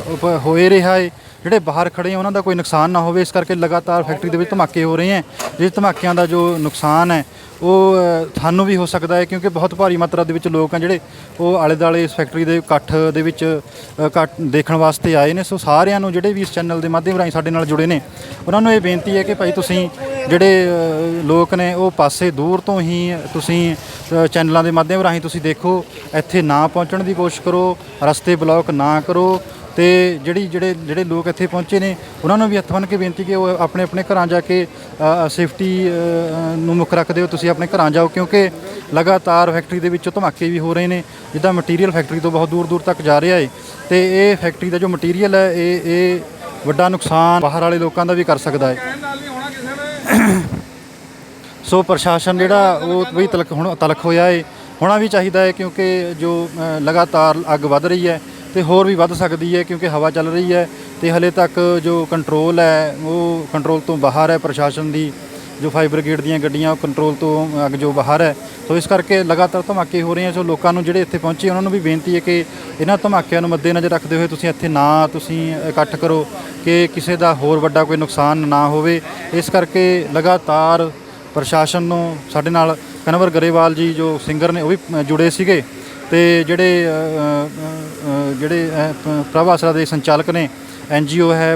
ਹੋ ਰਿਹਾ ਹੈ। ਜਿਹੜੇ ਬਾਹਰ ਖੜੇ ਆ ਉਹਨਾਂ ਦਾ ਕੋਈ ਨੁਕਸਾਨ ਨਾ ਹੋਵੇ, ਇਸ ਕਰਕੇ ਲਗਾਤਾਰ ਫੈਕਟਰੀ ਦੇ ਵਿੱਚ ਧਮਾਕੇ ਹੋ ਰਹੇ ਹੈ। ਜਿਸ ਧਮਾਕਿਆਂ ਦਾ ਜੋ ਨੁਕਸਾਨ ਹੈ ਉਹ ਸਾਨੂੰ ਵੀ ਹੋ ਸਕਦਾ ਹੈ, ਕਿਉਂਕਿ ਬਹੁਤ ਭਾਰੀ ਮਾਤਰਾ ਦੇ ਵਿੱਚ ਲੋਕ ਆ ਜਿਹੜੇ ਉਹ ਆਲੇ ਦੁਆਲੇ ਇਸ ਫੈਕਟਰੀ ਦੇ ਇਕੱਠ ਦੇ ਵਿੱਚ ਦੇਖਣ ਵਾਸਤੇ ਆਏ ਨੇ। ਸੋ ਸਾਰਿਆਂ ਨੂੰ ਜਿਹੜੇ ਵੀ ਇਸ ਚੈਨਲ ਦੇ ਮਾਧਿਅਮ ਰਾਹੀਂ ਸਾਡੇ ਨਾਲ ਜੁੜੇ ਨੇ ਉਹਨਾਂ ਨੂੰ ਇਹ ਬੇਨਤੀ ਹੈ ਕਿ ਭਾਈ ਤੁਸੀਂ ਜਿਹੜੇ ਲੋਕ ਨੇ ਉਹ ਪਾਸੇ ਦੂਰ ਤੋਂ ਹੀ ਤੁਸੀਂ ਚੈਨਲਾਂ ਦੇ ਮਾਧਿਅਮ ਰਾਹੀਂ ਤੁਸੀਂ ਦੇਖੋ, ਇੱਥੇ ਨਾ ਪਹੁੰਚਣ ਦੀ ਕੋਸ਼ਿਸ਼ ਕਰੋ, ਰਸਤੇ ਬਲੌਕ ਨਾ ਕਰੋ। ਤੇ ਜਿਹੜੇ ਲੋਕ ਇੱਥੇ ਪਹੁੰਚੇ ਨੇ ਉਹਨਾਂ ਨੂੰ ਵੀ ਹੱਥ ਬੰਨ੍ਹ ਕੇ ਬੇਨਤੀ ਕਿ ਉਹ ਆਪਣੇ ਆਪਣੇ ਘਰਾਂ ਜਾ ਕੇ ਸੇਫਟੀ ਨੂੰ ਮੁੱਖ ਰੱਖਦੇ ਹੋ, ਤੁਸੀਂ ਆਪਣੇ ਘਰਾਂ ਜਾਓ, ਕਿਉਂਕਿ ਲਗਾਤਾਰ ਫੈਕਟਰੀ ਦੇ ਵਿੱਚੋਂ ਧਮਾਕੇ ਵੀ ਹੋ ਰਹੇ ਨੇ। ਜਿੱਦਾਂ ਮਟੀਰੀਅਲ ਫੈਕਟਰੀ ਤੋਂ ਬਹੁਤ ਦੂਰ ਦੂਰ ਤੱਕ ਜਾ ਰਿਹਾ ਹੈ ਤੇ ਇਹ ਫੈਕਟਰੀ ਦਾ ਜੋ ਮਟੀਰੀਅਲ ਹੈ ਇਹ ਵੱਡਾ ਨੁਕਸਾਨ ਬਾਹਰ ਵਾਲੇ ਲੋਕਾਂ ਦਾ ਵੀ ਕਰ ਸਕਦਾ ਹੈ। ਸੋ ਪ੍ਰਸ਼ਾਸਨ ਜਿਹੜਾ ਉਹ ਵੀ ਤਲਖ ਹੋਇਆ ਹੈ, ਹੋਣਾ ਵੀ ਚਾਹੀਦਾ ਹੈ, ਕਿਉਂਕਿ ਜੋ ਲਗਾਤਾਰ ਅੱਗ ਵੱਧ ਰਹੀ ਹੈ ਤੇ ਹੋਰ ਵੀ ਵੱਧ ਸਕਦੀ ਹੈ, ਕਿਉਂਕਿ ਹਵਾ ਚੱਲ ਰਹੀ ਹੈ ਤੇ ਹਲੇ ਤੱਕ ਜੋ ਕੰਟਰੋਲ ਹੈ ਉਹ ਕੰਟਰੋਲ ਤੋਂ ਬਾਹਰ ਹੈ। ਪ੍ਰਸ਼ਾਸਨ ਦੀ ਜੋ ਫਾਇਰ ਬ੍ਰਿਗੇਡ ਦੀਆਂ ਗੱਡੀਆਂ ਉਹ ਕੰਟਰੋਲ ਤੋਂ ਅੱਗ ਜੋ ਬਾਹਰ ਹੈ। ਸੋ ਇਸ ਕਰਕੇ ਲਗਾਤਾਰ ਧਮਾਕੇ ਹੋ ਰਹੇ ਹਨ। ਸੋ ਲੋਕਾਂ ਨੂੰ ਜਿਹੜੇ ਇੱਥੇ ਪਹੁੰਚੇ ਉਹਨਾਂ ਨੂੰ ਵੀ ਬੇਨਤੀ ਹੈ ਕਿ ਇਹਨਾਂ ਧਮਾਕਿਆਂ ਨੂੰ ਮੱਦੇਨਜ਼ਰ ਰੱਖਦੇ ਹੋਏ ਤੁਸੀਂ ਇੱਥੇ ਨਾ ਤੁਸੀਂ ਇਕੱਠ ਕਰੋ, ਕਿ ਕਿਸੇ ਦਾ ਹੋਰ ਵੱਡਾ ਕੋਈ ਨੁਕਸਾਨ ਨਾ ਹੋਵੇ। ਇਸ ਕਰਕੇ ਲਗਾਤਾਰ ਪ੍ਰਸ਼ਾਸਨ ਨੂੰ ਸਾਡੇ ਨਾਲ ਕਨਵਰ ਗਰੇਵਾਲ ਜੀ ਜੋ ਸਿੰਗਰ ਨੇ ਉਹ ਵੀ ਜੁੜੇ ਸੀਗੇ, ਤੇ ਜਿਹੜੇ ਪ੍ਰਭ ਆਸਰਾ ਦੇ ਸੰਚਾਲਕ ਨੇ, NGO ਹੈ।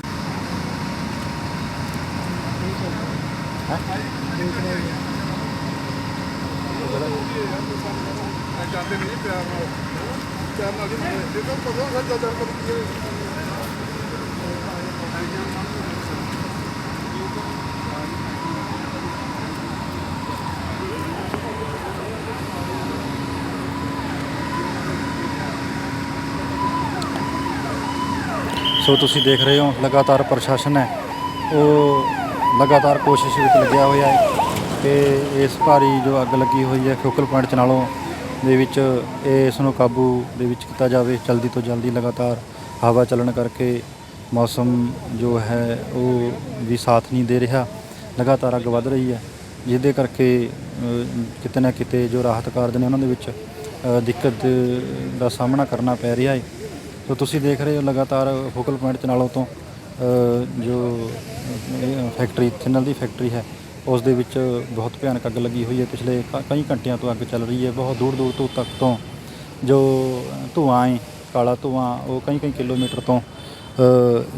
ਸੋ ਤੁਸੀਂ ਦੇਖ ਰਹੇ ਹੋ ਲਗਾਤਾਰ ਪ੍ਰਸ਼ਾਸਨ ਹੈ ਉਹ ਲਗਾਤਾਰ ਕੋਸ਼ਿਸ਼ ਵਿੱਚ ਲੱਗਿਆ ਹੋਇਆ ਹੈ ਕਿ ਇਸ ਭਾਰੀ ਜੋ ਅੱਗ ਲੱਗੀ ਹੋਈ ਹੈ ਫੋਕਲ ਪੁਆਇੰਟ ਚਨਾਲੋਂ ਦੇ ਵਿੱਚ ਇਸ ਨੂੰ ਕਾਬੂ ਦੇ ਵਿੱਚ ਕੀਤਾ ਜਾਵੇ ਜਲਦੀ ਤੋਂ ਜਲਦੀ। ਲਗਾਤਾਰ ਹਵਾ ਚੱਲਣ ਕਰਕੇ ਮੌਸਮ ਜੋ ਹੈ ਉਹ ਵੀ ਸਾਥ ਨਹੀਂ ਦੇ ਰਿਹਾ, ਲਗਾਤਾਰ ਅੱਗ ਵੱਧ ਰਹੀ ਹੈ, ਜਿਹਦੇ ਕਰਕੇ ਕਿਤੇ ਨਾ ਕਿਤੇ ਜੋ ਰਾਹਤ ਕਾਰਜ ਨੇ ਉਹਨਾਂ ਦੇ ਵਿੱਚ ਦਿੱਕਤ ਦਾ ਸਾਹਮਣਾ ਕਰਨਾ ਪੈ ਰਿਹਾ ਹੈ। ਸੋ ਤੁਸੀਂ ਦੇਖ ਰਹੇ ਹੋ ਲਗਾਤਾਰ ਫੋਕਲ ਪੁਆਇੰਟ ਚਨਾਲੋਂ ਤੋਂ ਜੋ ਫੈਕਟਰੀ ਥਿੰਨਲ ਦੀ ਫੈਕਟਰੀ ਹੈ ਉਸ ਦੇ ਵਿੱਚ ਬਹੁਤ ਭਿਆਨਕ ਅੱਗ ਲੱਗੀ ਹੋਈ ਹੈ। ਪਿਛਲੇ ਕਈ ਘੰਟਿਆਂ ਤੋਂ ਅੱਗ ਚੱਲ ਰਹੀ ਹੈ। ਬਹੁਤ ਦੂਰ ਦੂਰ ਤੋਂ ਤੱਕ ਤੋਂ ਜੋ ਧੂੰਆਂ ਹੈ, ਕਾਲਾ ਧੂੰਆਂ, ਉਹ ਕਈ ਕਿਲੋਮੀਟਰ ਤੋਂ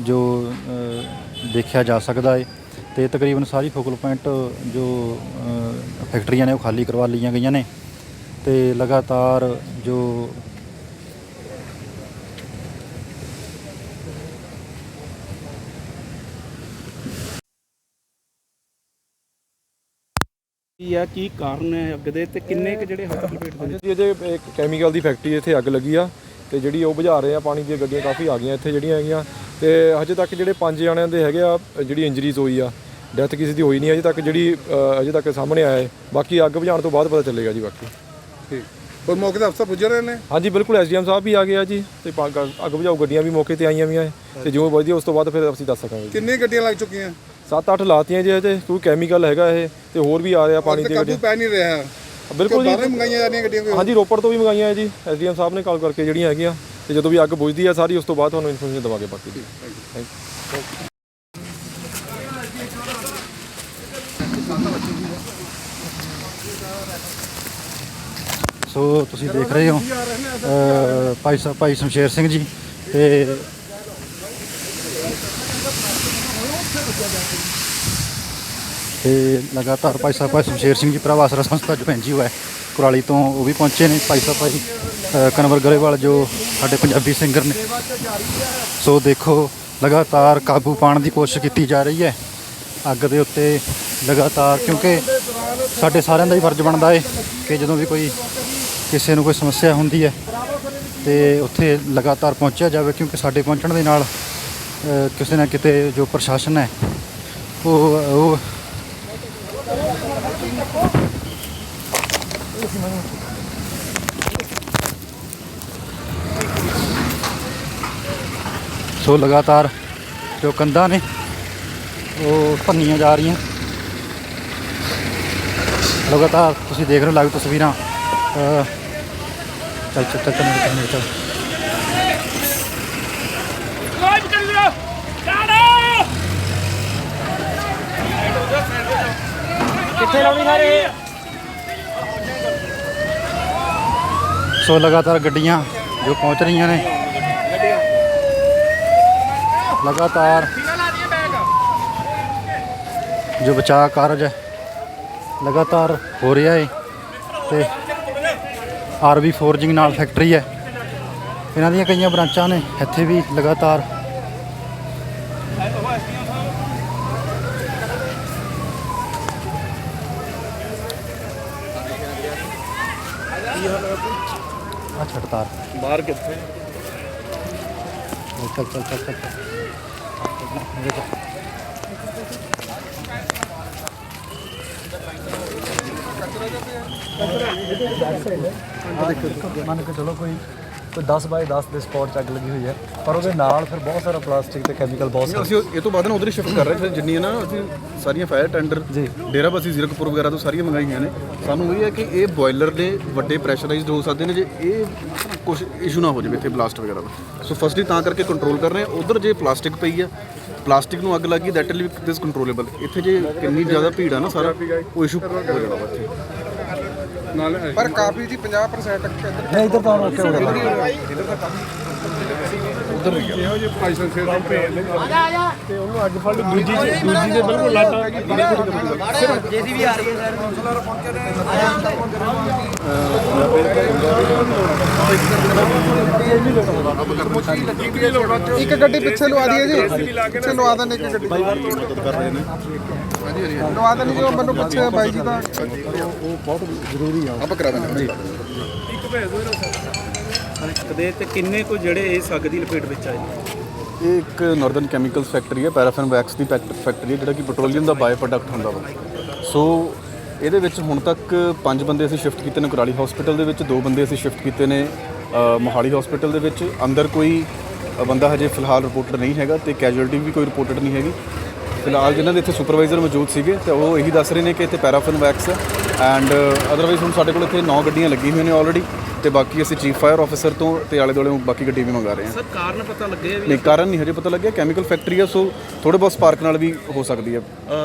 ਜੋ ਦੇਖਿਆ ਜਾ ਸਕਦਾ ਹੈ। ਤੇ ਤਕਰੀਬਨ ਸਾਰੀ ਫੋਕਲ ਪੁਆਇੰਟ ਜੋ ਫੈਕਟਰੀਆਂ ਨੇ ਉਹ ਖਾਲੀ ਕਰਵਾ ਲਈਆਂ ਗਈਆਂ ਨੇ ਤੇ ਲਗਾਤਾਰ ਜੋ ਕੀ ਹੈ, ਕੀ ਕਾਰਨ ਹੈ ਅੱਗ ਦੇ ਤੇ ਕਿੰਨੇ ਕੁ ਜਿਹੜੇ ਹਸਪਤਾਲ ਦੇ ਜੀ ਅਜੇ ਇੱਕ ਕੈਮੀਕਲ ਦੀ ਫੈਕਟਰੀ ਇੱਥੇ ਅੱਗ ਲੱਗੀ ਆ ਤੇ ਜਿਹੜੀ ਉਹ ਬੁਝਾ ਰਹੇ ਆ, ਪਾਣੀ ਦੀਆਂ ਗੱਡੀਆਂ ਕਾਫੀ ਆ ਗਈਆਂ ਇੱਥੇ ਜਿਹੜੀਆਂ ਹੈਗੀਆਂ ਤੇ ਹਜੇ ਤੱਕ ਜਿਹੜੇ 5 ਜਣਿਆਂ ਦੇ ਹੈਗੇ ਆ ਜਿਹੜੀ ਇੰਜਰੀਜ਼ ਹੋਈ ਆ, ਡੈਥ ਕਿਸੇ ਦੀ ਹੋਈ ਨਹੀਂ ਅਜੇ ਤੱਕ, ਜਿਹੜੀ ਅਜੇ ਤੱਕ ਸਾਹਮਣੇ ਆਇਆ ਹੈ। ਬਾਕੀ ਅੱਗ ਬੁਝਾਉਣ ਤੋਂ ਬਾਅਦ ਪਤਾ ਚੱਲੇਗਾ ਜੀ ਬਾਕੀ। ਠੀਕ, ਪਰ ਮੌਕੇ ਤੇ ਅਫਸਰ ਪੁੱਜ ਰਹੇ ਨੇ? ਹਾਂਜੀ ਬਿਲਕੁਲ, SDM ਸਾਹਿਬ ਵੀ ਆ ਗਏ ਆ ਜੀ ਤੇ ਅੱਗ ਬੁਝਾਊ ਗੱਡੀਆਂ ਵੀ ਮੌਕੇ ਤੇ ਆਈਆਂ ਵੀਆਂ ਤੇ ਜਿਵੇਂ ਵੱਧਦੀ ਉਸ ਤੋਂ ਬਾਅਦ ਫਿਰ ਅਸੀਂ ਦੱਸ ਸਕਾਂਗੇ। ਕਿੰਨੀਆਂ ਗੱਡੀਆਂ ਲੱਗ ਚੁੱਕੀਆਂ? 7-8 ਲਾਤੀਆਂ ਜੀ ਅਜੇ, ਕਿਉਂਕਿ ਕੈਮੀਕਲ ਹੈਗਾ ਇਹ ਤੇ ਹੋਰ ਵੀ ਆ ਰਿਹਾ ਪਾਣੀ ਦੀਆਂ ਗੱਡੀਆਂ। ਪੈ ਨਹੀਂ ਰਿਹਾ ਬਿਲਕੁਲ ਜੀ, ਬਾਹਰੋਂ ਮੰਗਾਈਆਂ ਜਾ ਰਹੀਆਂ ਗੱਡੀਆਂ? ਹਾਂਜੀ ਰੋਪੜ ਤੋਂ ਵੀ ਮੰਗਾਈਆਂ ਹੈ ਜੀ, SDM ਸਾਹਿਬ ਨੇ ਕਾਲ ਕਰਕੇ ਜਿਹੜੀਆਂ ਹੈਗੀਆਂ ਤੇ ਜਦੋਂ ਵੀ ਅੱਗ ਬੁਝਦੀ ਹੈ ਸਾਰੀ ਉਸ ਤੋਂ ਬਾਅਦ ਤੁਹਾਨੂੰ ਇਨਫੋਰਮੇਸ਼ਨ ਦੇਵਾਂਗੇ ਬਾਕੀ ਦੀ। Thank you. ਸੋ ਤੁਸੀਂ ਦੇਖ ਰਹੇ ਹੋ ਭਾਈ ਸ਼ਮਸ਼ੇਰ ਸਿੰਘ ਜੀ ਤੇ ਲਗਾਤਾਰ ਭਾਈ ਸ਼ਮਸ਼ੇਰ ਸਿੰਘ ਜੀ ਪ੍ਰਭ ਆਸਰਾ ਸੰਸਥਾ ਜੋ NGO ਹੈ ਕੁਰਾਲੀ ਤੋਂ ਉਹ ਵੀ ਪਹੁੰਚੇ ਨੇ। ਭਾਈ ਕਨਵਰ ਗਰੇਵਾਲ ਜੋ ਸਾਡੇ ਪੰਜਾਬੀ ਸਿੰਗਰ ਨੇ। ਸੋ ਦੇਖੋ ਲਗਾਤਾਰ ਕਾਬੂ ਪਾਉਣ ਦੀ ਕੋਸ਼ਿਸ਼ ਕੀਤੀ ਜਾ ਰਹੀ ਹੈ ਅੱਗ ਦੇ ਉੱਤੇ ਲਗਾਤਾਰ, ਕਿਉਂਕਿ ਸਾਡੇ ਸਾਰਿਆਂ ਦਾ ਹੀ ਫਰਜ਼ ਬਣਦਾ ਹੈ ਕਿ ਜਦੋਂ ਵੀ ਕੋਈ ਕਿਸੇ ਨੂੰ ਕੋਈ ਸਮੱਸਿਆ ਹੁੰਦੀ ਹੈ ਤੇ ਉੱਥੇ ਲਗਾਤਾਰ ਪਹੁੰਚਿਆ ਜਾਵੇ, ਕਿਉਂਕਿ ਸਾਡੇ ਪਹੁੰਚਣ ਦੇ ਨਾਲ ਕਿਸੇ ਨਾ ਕਿਤੇ ਜੋ ਪ੍ਰਸ਼ਾਸਨ ਹੈ ਉਹ ਸੋ ਲਗਾਤਾਰ ਜੋ ਕੰਧਾਂ ਨੇ ਉਹ ਭੰਨੀਆਂ ਜਾ ਰਹੀਆਂ। ਲਗਾਤਾਰ ਤੁਸੀਂ ਦੇਖ ਰਹੇ ਹੋ ਲਾਈਵ ਤਸਵੀਰਾਂ। ਚੱਲ ਇੱਥੇ ਲਾਉਣੀ ਸਾਰੇ। ਸੋ ਲਗਾਤਾਰ ਗੱਡੀਆਂ ਜੋ ਪਹੁੰਚ ਰਹੀਆਂ ਨੇ, ਲਗਾਤਾਰ ਜੋ ਬਚਾਅ ਕਾਰਜ ਹੈ ਲਗਾਤਾਰ ਹੋ ਰਿਹਾ ਹੈ। ਤੇ ਆਰਬੀ ਫੋਰਜਿੰਗ ਨਾਲ ਫੈਕਟਰੀ ਹੈ, ਇਹਨਾਂ ਦੀਆਂ ਕਈਆਂ ਬ੍ਰਾਂਚਾਂ ਨੇ, ਇੱਥੇ ਵੀ ਲਗਾਤਾਰ ਛੱਡ ਤਾਰ ਬਾਹਰ ਕਿੱਥੇ ਚੱਲ ਚੱਲ ਚੱਲ ਚੱਲ ਮੰਨ ਕੇ ਚਲੋ ਕੋਈ 10 ਬਾਈ 10 ਦੇ ਸਪੌਟ 'ਚ ਅੱਗ ਲੱਗੀ ਹੋਈ ਹੈ, ਪਰ ਉਹਦੇ ਨਾਲ ਫਿਰ ਬਹੁਤ ਸਾਰਾ ਪਲਾਸਟਿਕ ਤੇ ਕੈਮੀਕਲ ਬਹੁਤ ਸਾਰੇ। ਅਸੀਂ ਇਹ ਤੋਂ ਬਾਅਦ ਨਾ ਉਧਰ ਹੀ ਸ਼ਿਫਟ ਕਰ ਰਹੇ ਫਿਰ ਜਿੰਨੀ ਹੈ ਨਾ ਅਸੀਂ ਸਾਰੀਆਂ ਫਾਇਰ ਟੈਂਡਰ ਡੇਰਾ ਬਸੀ ਜ਼ੀਰਕਪੁਰ ਵਗੈਰਾ ਤੋਂ ਸਾਰੀਆਂ ਮੰਗਾਈਆਂ ਨੇ। ਸਾਨੂੰ ਇਹ ਹੈ ਕਿ ਇਹ ਬੋਇਲਰ ਦੇ ਵੱਡੇ ਪ੍ਰੈਸ਼ਰਾਈਜ਼ਡ ਹੋ ਸਕਦੇ ਨੇ ਜੇ ਇਹ ਕੁਝ ਇਸ਼ੂ ਨਾ ਹੋ ਜਾਵੇ ਇੱਥੇ ਬਲਾਸਟ ਵਗੈਰਾ ਦਾ। ਸੋ ਫਸਟਲੀ ਤਾਂ ਕਰਕੇ ਕੰਟਰੋਲ ਕਰ ਰਹੇ ਹਾਂ। ਉਧਰ ਜੇ ਪਲਾਸਟਿਕ ਪਈ ਆ, ਪਲਾਸਟਿਕ ਨੂੰ ਅੱਗ ਲੱਗੀ ਦੈਟ ਵਿਲ ਬੀ ਕੰਟਰੋਲੇਬਲ। ਇੱਥੇ ਜੇ ਕਿੰਨੀ ਜ਼ਿਆਦਾ ਭੀੜ ਆ ਨਾ ਸਾਰਾ ਉਹ ਇਸ਼ੂ ਹੋ ਜਾਣਾ ਵਾ ਇੱਥੇ। ਪਰ ਕਾਫੀ ਜੀ 50% ਨਹੀਂ ਇੱਧਰ ਤਾਂ ਓਕੇ ਹੋ ਗਿਆ। ਉਧਰ ਵੀ ਆ ਇਹੋ ਜਿਹੇ ਪਾਈਸਨ ਸੇ ਦਾ ਭੇਜ ਤੇ ਉਹਨੂੰ ਅੱਗ ਫੜ ਦੂਜੀ ਦੇ ਬਿਲਕੁਲ ਲਾਟਾ ਜੇਸੀਬੀ ਆ ਰਹੀ ਹੈ ਸਰ। ਇੱਕ ਗੱਡੀ ਪਿੱਛੇ ਲਵਾ ਦਈਏ ਜੀ, ਪਿੱਛੇ ਲਵਾ ਦਿੰਦੇ ਇੱਕ ਗੱਡੀ ਲਵਾ ਦਿੰਦੇ ਜੀ। ਮੈਨੂੰ ਪਿੱਛੇ ਬਾਈ ਜੀ ਦਾ ਉਹ ਬਹੁਤ ਜ਼ਰੂਰੀ ਆ। ਆਪਾਂ ਕਰਾ ਦਿੰਦੇ ਜੀ। ਇੱਕ ਭੇਜ ਦੋ ਇਹਨਾਂ ਦੇ ਤੇ ਕਿੰਨੇ ਕੁ ਜਿਹੜੇ ਇਸ ਅੱਗ ਦੀ ਲਪੇਟ ਵਿੱਚ ਆਏ ਨੇ? ਇਹ ਇੱਕ ਨਾਰਦਰਨ ਕੈਮੀਕਲਸ ਫੈਕਟਰੀ ਹੈ, ਪੈਰਾਫਿਨ ਵੈਕਸ ਦੀ ਫੈਕਟਰੀ ਹੈ ਜਿਹੜਾ ਕਿ ਪੈਟਰੋਲੀਅਮ ਦਾ ਬਾਈ ਪ੍ਰੋਡਕਟ ਹੁੰਦਾ ਵਾ। ਸੋ ਇਹਦੇ ਵਿੱਚ ਹੁਣ ਤੱਕ 5 ਬੰਦੇ ਅਸੀਂ ਸ਼ਿਫਟ ਕੀਤੇ ਨੇ ਕੁਰਾਲੀ ਹਸਪੀਟਲ ਦੇ ਵਿੱਚ, 2 ਬੰਦੇ ਅਸੀਂ ਸ਼ਿਫਟ ਕੀਤੇ ਨੇ ਮੋਹਾਲੀ ਹਸਪੀਟਲ ਦੇ ਵਿੱਚ। ਅੰਦਰ ਕੋਈ ਬੰਦਾ ਹਜੇ ਫਿਲਹਾਲ ਰਿਪੋਰਟਡ ਨਹੀਂ ਹੈਗਾ ਤੇ ਕੈਜੁਅਲਟੀ ਵੀ ਕੋਈ ਰਿਪੋਰਟਡ ਨਹੀਂ ਹੈਗੀ ਫਿਲਹਾਲ। ਜਿਨ੍ਹਾਂ ਦੇ ਇੱਥੇ ਸੁਪਰਵਾਈਜ਼ਰ ਮੌਜੂਦ ਸੀਗੇ ਤੇ ਉਹ ਇਹੀ ਦੱਸ ਰਹੇ ਨੇ ਕਿ ਇੱਥੇ ਪੈਰਾਫਿਨ ਵੈਕਸ ਹੈ ਐਂਡ ਅਦਰਵਾਈਜ਼ ਹੁਣ ਸਾਡੇ ਕੋਲ ਇੱਥੇ 9 ਗੱਡੀਆਂ ਲੱਗੀਆਂ ਹੋਈਆਂ ਨੇ ਆਲਰੇਡੀ ਤੇ ਬਾਕੀ ਅਸੀਂ ਚੀਫ ਫਾਇਰ ਆਫਿਸਰ ਤੋਂ ਤੇ ਆਲੇ ਦੁਆਲੇ ਬਾਕੀ ਗੱਡੀ ਵੀ ਮੰਗਾ ਰਹੇ ਹਾਂ। ਸਰ ਕਾਰਨ ਪਤਾ ਲੱਗਿਆ ਵੀ? ਨਹੀਂ, ਕਾਰਨ ਨਹੀਂ ਹਜੇ ਪਤਾ ਲੱਗਿਆ। ਕੈਮੀਕਲ ਫੈਕਟਰੀ ਆ ਸੋ ਥੋੜੇ ਬਹੁਤ ਸਪਾਰਕ ਨਾਲ ਵੀ ਹੋ ਸਕਦੀ ਹੈ।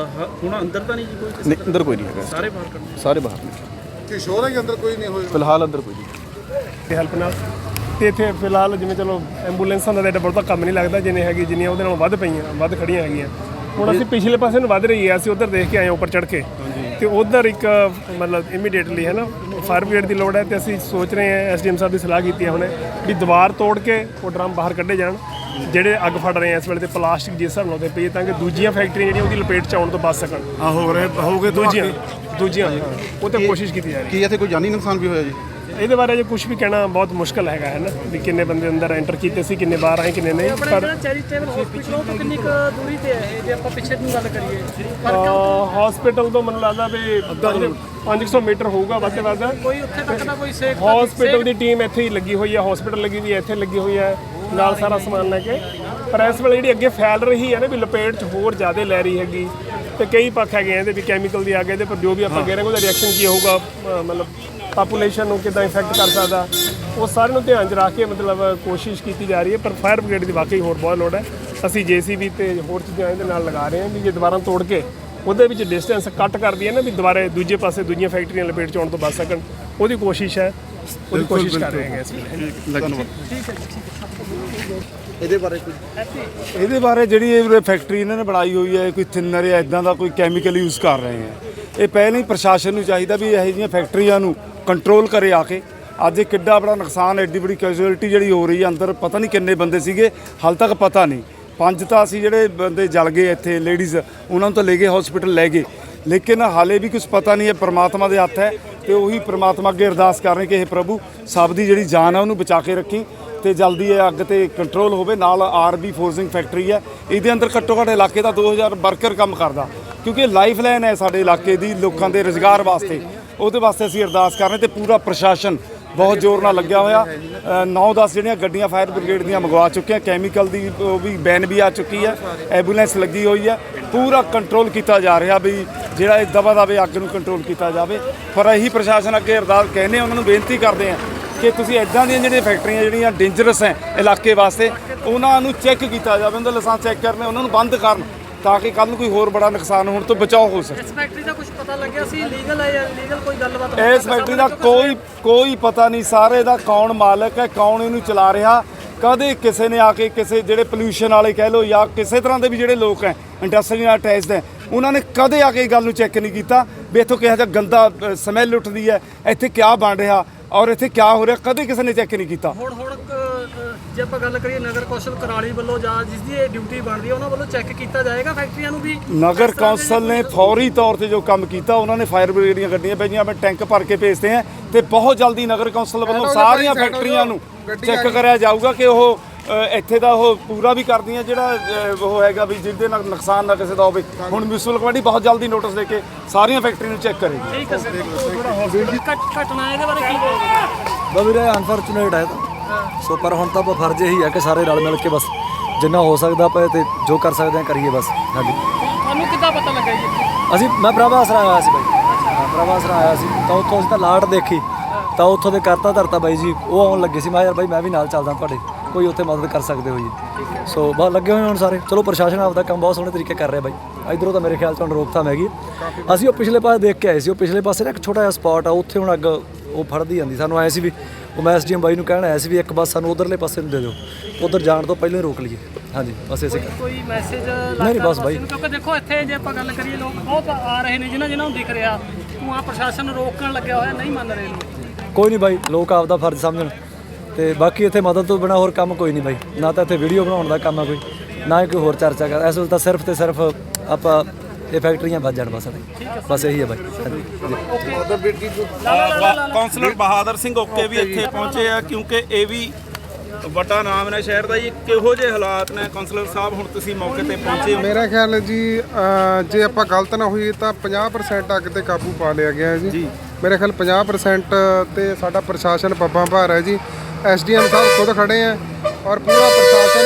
ਹੁਣ ਅੰਦਰ ਤਾਂ ਨਹੀਂ ਜੀ ਕੋਈ? ਨਹੀਂ, ਅੰਦਰ ਕੋਈ ਨਹੀਂ ਹੈਗਾ। ਸਾਰੇ ਬਾਹਰ ਕੱਢੇ? ਸਾਰੇ ਬਾਹਰ ਨੇ। ਕਿ ਸ਼ੋਰ ਹੈ ਕਿ ਅੰਦਰ ਕੋਈ ਨਹੀਂ ਹੋਇਆ? ਫਿਲਹਾਲ ਅੰਦਰ ਕੋਈ ਨਹੀਂ। ਤੇ ਹੈਲਪ ਨਾਲ ਤੇ ਇੱਥੇ ਫਿਲਹਾਲ ਜਿਵੇਂ ਚਲੋ ਐਂਬੂਲੈਂਸਾਂ ਦਾ ਤਾਂ ਬਹੁਤਾ ਕੰਮ ਨਹੀਂ ਲੱਗਦਾ ਜਿੰਨੇ ਹੈਗੀ, ਜਿੰਨੀਆਂ ਉਹਦੇ ਨਾਲ ਵੱਧ ਪਈਆਂ ਵੱਧ ਖੜੀਆਂ ਹੈਗੀਆਂ। ਹੁਣ ਅਸੀਂ ਪਿਛਲੇ ਪਾਸੇ ਨੂੰ ਵੱਧ ਰਹੀ ਹੈ, ਅਸੀਂ ਉੱਧਰ ਦੇਖ ਕੇ ਆਏ ਉੱਪਰ ਚੜ੍ਹ ਕੇ ਤੇ ਉੱਧਰ ਇੱਕ ਮਤਲਬ ਇਮੀਡੀਏਟਲੀ ਹੈ ਨਾ ਫਾਇਰ ਬ੍ਰਿਗੇਡ ਦੀ ਲੋੜ ਹੈ ਤੇ ਅਸੀਂ ਸੋਚ ਰਹੇ ਹਾਂ, ਐਸਡੀਐਮ ਸਾਹਿਬ ਦੀ ਸਲਾਹ ਕੀਤੀ ਹੈ ਹੁਣੇ ਵੀ ਦੀਵਾਰ ਤੋੜ ਕੇ ਉਹ ਡਰਮ ਬਾਹਰ ਕੱਢੇ ਜਾਣ ਜਿਹੜੇ ਅੱਗ ਫੜ ਰਹੇ ਆ ਇਸ ਵੇਲੇ ਤੇ ਪਲਾਸਟਿਕ ਜਿਸ ਹਿਸਾਬ ਨਾਲ ਉਹਦੇ ਪਈ ਤਾਂ ਕਿ ਦੂਜੀਆਂ ਫੈਕਟਰੀਆਂ ਜਿਹੜੀਆਂ ਉਹਦੀ ਲਪੇਟ 'ਚ ਆਉਣ ਤੋਂ ਬਚ ਸਕਣ। ਹੋਗੇ ਦੂਜੀਆਂ ਉਹ ਤੇ ਕੋਸ਼ਿਸ਼ ਕੀਤੀ ਜਾ ਰਹੀ ਹੈ। ਕੀ ਇੱਥੇ ਕੋਈ ਜਾਨੀ ਨੁਕਸਾਨ ਵੀ ਹੋਇਆ ਜੀ? ਇਹਦੇ ਬਾਰੇ ਜੇ ਕੁਝ ਵੀ ਕਹਿਣਾ ਬਹੁਤ ਮੁਸ਼ਕਲ ਹੈਗਾ ਹੈ ਨਾ ਵੀ ਕਿੰਨੇ ਬੰਦੇ ਅੰਦਰ ਐਂਟਰ ਕੀਤੇ ਸੀ, ਕਿੰਨੇ ਬਾਹਰ ਆਏ, ਕਿੰਨੇ ਨਹੀਂ। ਪਰ ਚੈਰੀਟੇਬਲ ਹਸਪੀਟਲ ਤੋਂ ਕਿੰਨੀ ਕੁ ਦੂਰੀ ਤੇ ਹੈ ਇਹ, ਜੇ ਆਪਾਂ ਪਿੱਛੇ ਨੂੰ ਗੱਲ ਕਰੀਏ? ਹਸਪੀਟਲ ਤੋਂ ਮੈਨੂੰ ਲੱਗਦਾ ਵੀ 500 ਮੀਟਰ ਹੋਊਗਾ ਵੱਧ ਤੋਂ ਵੱਧ। ਕੋਈ ਉੱਥੇ ਤੱਕ ਦਾ ਕੋਈ ਸੇਕ ਹਸਪੀਟਲ ਦੀ ਟੀਮ ਇੱਥੇ ਹੀ ਲੱਗੀ ਹੋਈ ਹੈ, ਹਸਪੀਟਲ ਲੱਗੀ ਹੋਈ ਹੈ, ਇੱਥੇ ਲੱਗੀ ਹੋਈ ਹੈ ਨਾਲ ਸਾਰਾ ਸਮਾਨ ਲੈ ਕੇ। ਪਰ ਇਸ ਵੇਲੇ ਜਿਹੜੀ ਅੱਗੇ ਫੈਲ ਰਹੀ ਹੈ ਨਾ ਵੀ ਲਪੇਟ 'ਚ ਹੋਰ ਜ਼ਿਆਦਾ ਲੈ ਰਹੀ ਹੈਗੀ ਤੇ ਕਈ ਪੱਖ ਹੈਗੇ ਇਹਦੇ ਵੀ ਕੈਮੀਕਲ ਦੀ ਅੱਗ ਇਹਦੇ ਪਰ ਜੋ ਵੀ ਆਪਾਂ ਕਹਿ ਰਹੇ ਉਹਦਾ ਰਿਐਕਸ਼ਨ ਕੀ ਹੋਊਗਾ, ਮਤਲਬ ਪਾਪੂਲੇਸ਼ਨ ਨੂੰ ਕਿੱਦਾਂ ਇਫੈਕਟ ਕਰ ਸਕਦਾ, ਉਹ ਸਾਰੇ ਨੂੰ ਧਿਆਨ 'ਚ ਰੱਖ ਕੇ ਮਤਲਬ ਕੋਸ਼ਿਸ਼ ਕੀਤੀ ਜਾ ਰਹੀ ਹੈ। ਪਰ ਫਾਇਰ ਬ੍ਰਿਗੇਡ ਦੀ ਵਾਕਈ ਹੋਰ ਬਹੁਤ ਲੋੜ ਹੈ। ਅਸੀਂ ਜੇਸੀਬੀ ਤੇ ਹੋਰ ਚੀਜ਼ਾਂ ਇਹਦੇ ਨਾਲ ਲਗਾ ਰਹੇ ਹਾਂ ਵੀ ਜੇ ਦੁਬਾਰਾ ਤੋੜ ਕੇ ਉਹਦੇ ਵਿੱਚ ਡਿਸਟੈਂਸ ਕੱਟ ਕਰਦੀ ਹੈ ਨਾ ਵੀ ਦੁਬਾਰੇ ਦੂਜੇ ਪਾਸੇ ਦੂਜੀਆਂ ਫੈਕਟਰੀਆਂ ਲਪੇਟ 'ਚ ਆਉਣ ਤੋਂ ਬਚ ਸਕਣ, ਉਹਦੀ ਕੋਸ਼ਿਸ਼ ਹੈ, ਉਹਦੀ ਕੋਸ਼ਿਸ਼ ਕਰ ਰਹੇ ਹਾਂ ਇਸ ਵੇਲੇ। ਇਹਦੇ ਬਾਰੇ ਜਿਹੜੀ ਇਹ ਫੈਕਟਰੀ ਇਹਨਾਂ ਨੇ ਬਣਾਈ ਹੋਈ ਹੈ ਕੋਈ ਥਿਨਰ ਜਾਂ ਇਦਾਂ ਦਾ ਕੋਈ ਕੈਮੀਕਲ ਯੂਜ਼ ਕਰ ਰਹੇ ਹੈ, ਇਹ ਪਹਿਲਾਂ ਹੀ ਪ੍ਰਸ਼ਾਸਨ ਨੂੰ ਚਾਹੀਦਾ ਵੀ ਇਹੋ ਜਿਹੀਆਂ ਫੈਕਟਰੀਆਂ ਨੂੰ ਕੰਟਰੋਲ ਕਰੇ ਆ ਕੇ। ਅੱਜ ਇਹ ਕਿੱਡਾ ਬੜਾ ਨੁਕਸਾਨ, ਐਡੀ ਬੜੀ ਕੈਜੂਅਲਟੀ ਜਿਹੜੀ ਹੋ ਰਹੀ ਹੈ ਅੰਦਰ, ਪਤਾ ਨਹੀਂ ਕਿੰਨੇ ਬੰਦੇ ਸੀਗੇ ਹਾਲ ਤੱਕ ਪਤਾ ਨਹੀਂ। 5 ਤਾਂ ਅਸੀਂ ਜਿਹੜੇ ਬੰਦੇ ਜਲ ਗਏ ਇੱਥੇ ਲੇਡੀਜ਼ ਉਹਨਾਂ ਨੂੰ ਤਾਂ ਲੈ ਗਏ ਹਸਪੀਟਲ ਲੈ ਗਏ, ਲੇਕਿਨ ਹਾਲੇ ਵੀ ਕੁਝ ਪਤਾ ਨਹੀਂ ਹੈ। ਪ੍ਰਮਾਤਮਾ ਦੇ ਹੱਥ ਹੈ ਤੇ ਉਹੀ ਪ੍ਰਮਾਤਮਾ ਅੱਗੇ ਅਰਦਾਸ ਕਰ ਰਹੇ ਕਿ ਇਹ ਪ੍ਰਭੂ ਸਭ ਦੀ ਜਿਹੜੀ ਜਾਨ ਹੈ ਉਹਨੂੰ ਬਚਾ ਕੇ ਰੱਖੀ ਤੇ ਜਲਦੀ ਇਹ ਅੱਗ ਤੇ ਕੰਟਰੋਲ ਹੋਵੇ। ਨਾਲ ਆਰਬੀ ਫੋਰਸਿੰਗ ਫੈਕਟਰੀ ਹੈ, ਇਹਦੇ ਅੰਦਰ ਘੱਟੋ ਘੱਟ ਇਲਾਕੇ ਦਾ 2000 ਵਰਕਰ ਕੰਮ ਕਰਦਾ ਕਿਉਂਕਿ ਲਾਈਫ ਲਾਈਨ ਹੈ ਸਾਡੇ ਇਲਾਕੇ ਦੀ ਲੋਕਾਂ ਦੇ ਰੁਜ਼ਗਾਰ ਵਾਸਤੇ। ਉਹਦੇ ਵਾਸਤੇ ਅਸੀਂ ਅਰਦਾਸ ਕਰ ਰਹੇ ਤੇ ਪੂਰਾ ਪ੍ਰਸ਼ਾਸਨ ਬਹੁਤ ਜ਼ੋਰ ਨਾਲ ਲੱਗਿਆ ਹੋਇਆ। 9-10 ਜਿਹੜੀਆਂ ਗੱਡੀਆਂ ਫਾਇਰ ਬ੍ਰਿਗੇਡ ਦੀਆਂ ਮੰਗਵਾ ਚੁੱਕੇ ਆ, ਕੈਮੀਕਲ ਦੀ ਉਹ ਵੀ ਵੈਨ ਵੀ ਆ ਚੁੱਕੀ ਹੈ, ਐਂਬੂਲੈਂਸ ਲੱਗੀ ਹੋਈ ਹੈ। ਪੂਰਾ ਕੰਟਰੋਲ ਕੀਤਾ ਜਾ ਰਿਹਾ ਵੀ ਜਿਹੜਾ ਇਹ ਦਬਾ ਦਬੇ ਅੱਗ ਨੂੰ ਕੰਟਰੋਲ ਕੀਤਾ ਜਾਵੇ। ਪਰ ਇਹੀ ਪ੍ਰਸ਼ਾਸਨ ਅੱਗੇ ਅਰਦਾਸ ਕਹਿੰਦੇ ਉਹਨਾਂ ਨੂੰ ਬੇਨਤੀ ਕਰਦੇ ਆ ਕਿ ਤੁਸੀਂ ਇੱਦਾਂ ਦੀਆਂ ਜਿਹੜੀਆਂ ਫੈਕਟਰੀਆਂ ਜਿਹੜੀਆਂ ਡੇਂਜਰਸ ਹੈ ਇਲਾਕੇ ਵਾਸਤੇ ਉਹਨਾਂ ਨੂੰ ਚੈੱਕ ਕੀਤਾ ਜਾਵੇ, ਉਹਨਾਂ ਦਾ ਲਾਇਸੈਂਸ ਚੈੱਕ ਕਰਨੇ, ਉਹਨਾਂ ਨੂੰ ਬੰਦ ਕਰਨ ਤਾਂ ਕਿ ਕੱਲ੍ਹ ਨੂੰ ਕੋਈ ਹੋਰ ਬੜਾ ਨੁਕਸਾਨ ਹੋਣ ਤੋਂ ਬਚਾਓ ਹੋ ਸਕੇ। ਇਸ ਫੈਕਟਰੀ ਦਾ ਕੁਝ ਪਤਾ ਲੱਗਿਆ ਸੀ ਲੀਗਲ ਹੈ ਜਾਂ ਇਲੀਗਲ, ਕੋਈ ਗੱਲਬਾਤ ਇਸ ਫੈਕਟਰੀ ਦਾ ਕੋਈ ਪਤਾ ਨਹੀਂ, ਸਾਰੇ ਦਾ ਕੌਣ ਮਾਲਕ ਹੈ, ਕੌਣ ਇਹਨੂੰ ਚਲਾ ਰਿਹਾ। ਕਦੇ ਕਿਸੇ ਨੇ ਆ ਕੇ ਕਿਸੇ ਜਿਹੜੇ ਪੋਲਿਊਸ਼ਨ ਵਾਲੇ ਕਹਿ ਲਓ ਜਾਂ ਕਿਸੇ ਤਰ੍ਹਾਂ ਦੇ ਵੀ ਜਿਹੜੇ ਲੋਕ ਹੈ ਇੰਡਸਟਰੀ ਨਾਲ ਅਟੈਚਡ ਹੈ, ਉਹਨਾਂ ਨੇ ਕਦੇ ਆ ਕੇ ਇਹ ਗੱਲ ਨੂੰ ਚੈੱਕ ਨਹੀਂ ਕੀਤਾ ਵੀ ਇੱਥੋਂ ਕਿਹੋ ਜਿਹਾ ਗੰਦਾ ਸਮੈਲ ਉੱਠਦੀ ਹੈ, ਇੱਥੇ ਕਿਆ ਬਣ ਰਿਹਾ ਔਰ ਇੱਥੇ ਕਿਆ ਹੋ ਰਿਹਾ, ਕਦੇ ਕਿਸੇ ਨੇ ਚੈੱਕ ਨਹੀਂ ਕੀਤਾ। ਹੁਣ ਜੇ ਆਪਾਂ ਗੱਲ ਕਰੀਏ ਨਗਰ ਕੌਂਸਲ ਕੁਰਾਲੀ ਵੱਲੋਂ ਜਾਂ ਜਿਸ ਦੀ ਇਹ ਡਿਊਟੀ ਬਣਦੀ ਹੈ ਉਹਨਾਂ ਵੱਲੋਂ ਚੈੱਕ ਕੀਤਾ ਜਾਏਗਾ ਫੈਕਟਰੀਆਂ ਨੂੰ ਵੀ। ਨਗਰ ਕੌਂਸਲ ਨੇ ਫੌਰੀ ਤੌਰ ਤੇ ਜੋ ਕੰਮ ਕੀਤਾ, ਉਹਨਾਂ ਨੇ ਫਾਇਰ ਬ੍ਰਿਗੇਡ ਦੀਆਂ ਗੱਡੀਆਂ ਭੇਜੀਆਂ, ਮੈਂ ਟੈਂਕ ਭਰ ਕੇ ਭੇਜਦੇ ਆ ਤੇ ਬਹੁਤ ਜਲਦੀ ਨਗਰ ਕੌਂਸਲ ਵੱਲੋਂ ਸਾਰੀਆਂ ਫੈਕਟਰੀਆਂ ਨੂੰ ਚੈੱਕ ਕਰਿਆ ਜਾਊਗਾ ਕਿ ਉਹ ਇੱਥੇ ਦਾ ਉਹ ਪੂਰਾ ਵੀ ਕਰਦੀਆਂ ਜਿਹੜਾ ਉਹ ਹੈਗਾ ਵੀ ਜਿਹਦੇ ਨਾਲ ਨੁਕਸਾਨ ਨਾ ਕਿਸੇ ਦਾ ਹੋਵੇ। ਹੁਣ ਮਿਊਨਿਸਪਲ ਕਮੇਟੀ ਬਹੁਤ ਜਲਦੀ ਨੋਟਿਸ ਦੇ ਕੇ ਸਾਰੀਆਂ ਫੈਕਟਰੀਆਂ ਨੂੰ ਚੈੱਕ ਕਰੇਗੀ। ਠੀਕ ਹੈ ਸਰ, ਘਟਨਾ ਇਹਦੇ ਬਾਰੇ ਕੀ ਕਹੋਗੇ? ਬਸ ਵੀਰੇ ਅਨਫੋਰਚੂਨੇਟ ਹੈ ਤਾਂ ਸੋ, ਪਰ ਹੁਣ ਤਾਂ ਆਪਾਂ ਫਰਜ਼ ਇਹੀ ਹੈ ਕਿ ਸਾਰੇ ਰਲ ਮਿਲ ਕੇ ਬਸ ਜਿੰਨਾ ਹੋ ਸਕਦਾ ਆਪਾਂ ਤੇ ਜੋ ਕਰ ਸਕਦੇ ਹਾਂ ਕਰੀਏ ਬਸ। ਹਾਂਜੀ, ਤੁਹਾਨੂੰ ਕਿੱਦਾਂ ਪਤਾ ਲੱਗਾ ਜੀ? ਮੈਂ ਪ੍ਰਭਾ ਆਸਰਾ ਆਇਆ ਸੀ ਬਾਈ, ਪ੍ਰਭਾ ਆਸਰਾ ਆਇਆ ਸੀ ਤਾਂ ਉੱਥੋਂ ਅਸੀਂ ਤਾਂ ਲਾਟ ਦੇਖੀ ਤਾਂ ਉੱਥੋਂ ਦੇ ਕਰਤਾ ਧਰਤਾ ਬਾਈ ਜੀ ਉਹ ਆਉਣ ਲੱਗੇ ਸੀ। ਮੈਂ ਯਾਰ ਬਾਈ ਮੈਂ ਵੀ ਨਾਲ ਚੱਲਦਾ ਤੁਹਾਡੇ, ਕੋਈ ਉੱਥੇ ਮਦਦ ਕਰ ਸਕਦੇ ਹੋ ਜੀ। ਸੋ ਬਸ ਲੱਗੇ ਹੋਏ ਹੁਣ ਸਾਰੇ। ਚਲੋ ਪ੍ਰਸ਼ਾਸਨ ਆਪਦਾ ਕੰਮ ਬਹੁਤ ਸੋਹਣੇ ਤਰੀਕੇ ਕਰ ਰਿਹਾ ਬਾਈ। ਇੱਧਰੋਂ ਤਾਂ ਮੇਰੇ ਖਿਆਲ 'ਚ ਹੁਣ ਰੋਕਥਾਮ ਹੈਗੀ। ਅਸੀਂ ਉਹ ਪਿਛਲੇ ਪਾਸੇ ਦੇਖ ਕੇ ਆਏ ਸੀ, ਉਹ ਪਿਛਲੇ ਪਾਸੇ ਨਾ ਇੱਕ ਛੋਟਾ ਜਿਹਾ ਸਪਾਟ ਆ, ਉੱਥੇ ਹੁਣ ਅੱਗ ਉਹ ਫੜਦੀ ਜਾਂਦੀ। ਸਾਨੂੰ ਆਏ ਸੀ ਵੀ ਉਹ ਮੈਂ ਐਸਡੀਐਮ ਬਾਈ ਨੂੰ ਕਹਿਣ ਆਇਆ ਸੀ ਵੀ ਇੱਕ ਬਸ ਸਾਨੂੰ ਉਧਰਲੇ ਪਾਸੇ ਨੂੰ ਦੇ ਦਿਓ, ਉਧਰ ਜਾਣ ਤੋਂ ਪਹਿਲਾਂ ਹੀ ਰੋਕ ਲਈਏ। ਹਾਂਜੀ ਬਸ ਇਸੇ ਕੋਈ ਮੈਸੇਜ ਨਹੀਂ ਬਸ ਬਾਈ, ਕਿਉਂਕਿ ਦੇਖੋ ਇੱਥੇ ਜੇ ਆਪਾਂ ਗੱਲ ਕਰੀਏ ਲੋਕ ਬਹੁਤ ਆ ਰਹੇ ਨੇ ਜਿਨ੍ਹਾਂ ਨੂੰ ਦਿਖ ਰਿਹਾ ਧੂੰਆਂ, ਪ੍ਰਸ਼ਾਸਨ ਰੋਕਣ ਲੱਗਿਆ ਹੋਇਆ, ਨਹੀਂ ਮੰਨ ਰਹੇ ਲੋਕ। ਕੋਈ ਨਹੀਂ ਬਾਈ, ਲੋਕ ਆਪਦਾ ਫਰਜ਼ ਸਮਝਣ ਤੇ ਬਾਕੀ ਇੱਥੇ ਮਦਦ ਤੋਂ ਬਿਨਾਂ ਹੋਰ ਕੰਮ ਕੋਈ ਨਹੀਂ ਬਾਈ। ਨਾ ਤਾਂ ਇੱਥੇ ਵੀਡੀਓ ਬਣਾਉਣ ਦਾ ਕੰਮ ਆ ਕੋਈ, ਨਾ ਹੀ ਕੋਈ ਹੋਰ ਚਰਚਾ ਕਰ। ਇਸ ਵੇਲੇ ਤਾਂ ਸਿਰਫ ਤੇ ਸਿਰਫ ਆਪਾਂ ਇਹ ਫੈਕਟਰੀਆਂ ਵੱਜ ਜਾਣ ਬਸ ਇਹੀ ਹੈ ਬਾਈ। ਕਾਉਂਸਲਰ ਬਹਾਦਰ ਸਿੰਘ ਓਕੇ ਵੀ ਇੱਥੇ ਪਹੁੰਚੇ ਆ ਕਿਉਂਕਿ ਇਹ ਵੀ ਵੱਡਾ ਨਾਮ ਨੇ ਸ਼ਹਿਰ ਦਾ ਜੀ। ਕਿਹੋ ਜਿਹੇ ਹਾਲਾਤ ਨੇ ਕਾਉਂਸਲਰ ਸਾਹਿਬ, ਹੁਣ ਤੁਸੀਂ ਮੌਕੇ ਤੇ ਪਹੁੰਚੇ ਹੋ? ਮੇਰਾ ਖਿਆਲ ਹੈ ਜੀ ਜੇ ਆਪਾਂ ਗਲਤ ਨਾ ਹੋਈਏ ਤਾਂ 50% ਅੱਗ ਤੇ ਕਾਬੂ ਪਾ ਲਿਆ ਗਿਆ ਹੈ ਜੀ। ਮੇਰੇ ਖਿਆਲ 50% ਤੇ ਸਾਡਾ ਪ੍ਰਸ਼ਾਸਨ ਪੱਬਾਂ ਭਾਰ ਹੈ ਜੀ। ਐਸਡੀਐਮ ਸਾਹਿਬ ਖੁਦ ਖੜੇ ਆ ਔਰ ਪੂਰਾ ਪ੍ਰਸ਼ਾਸਨ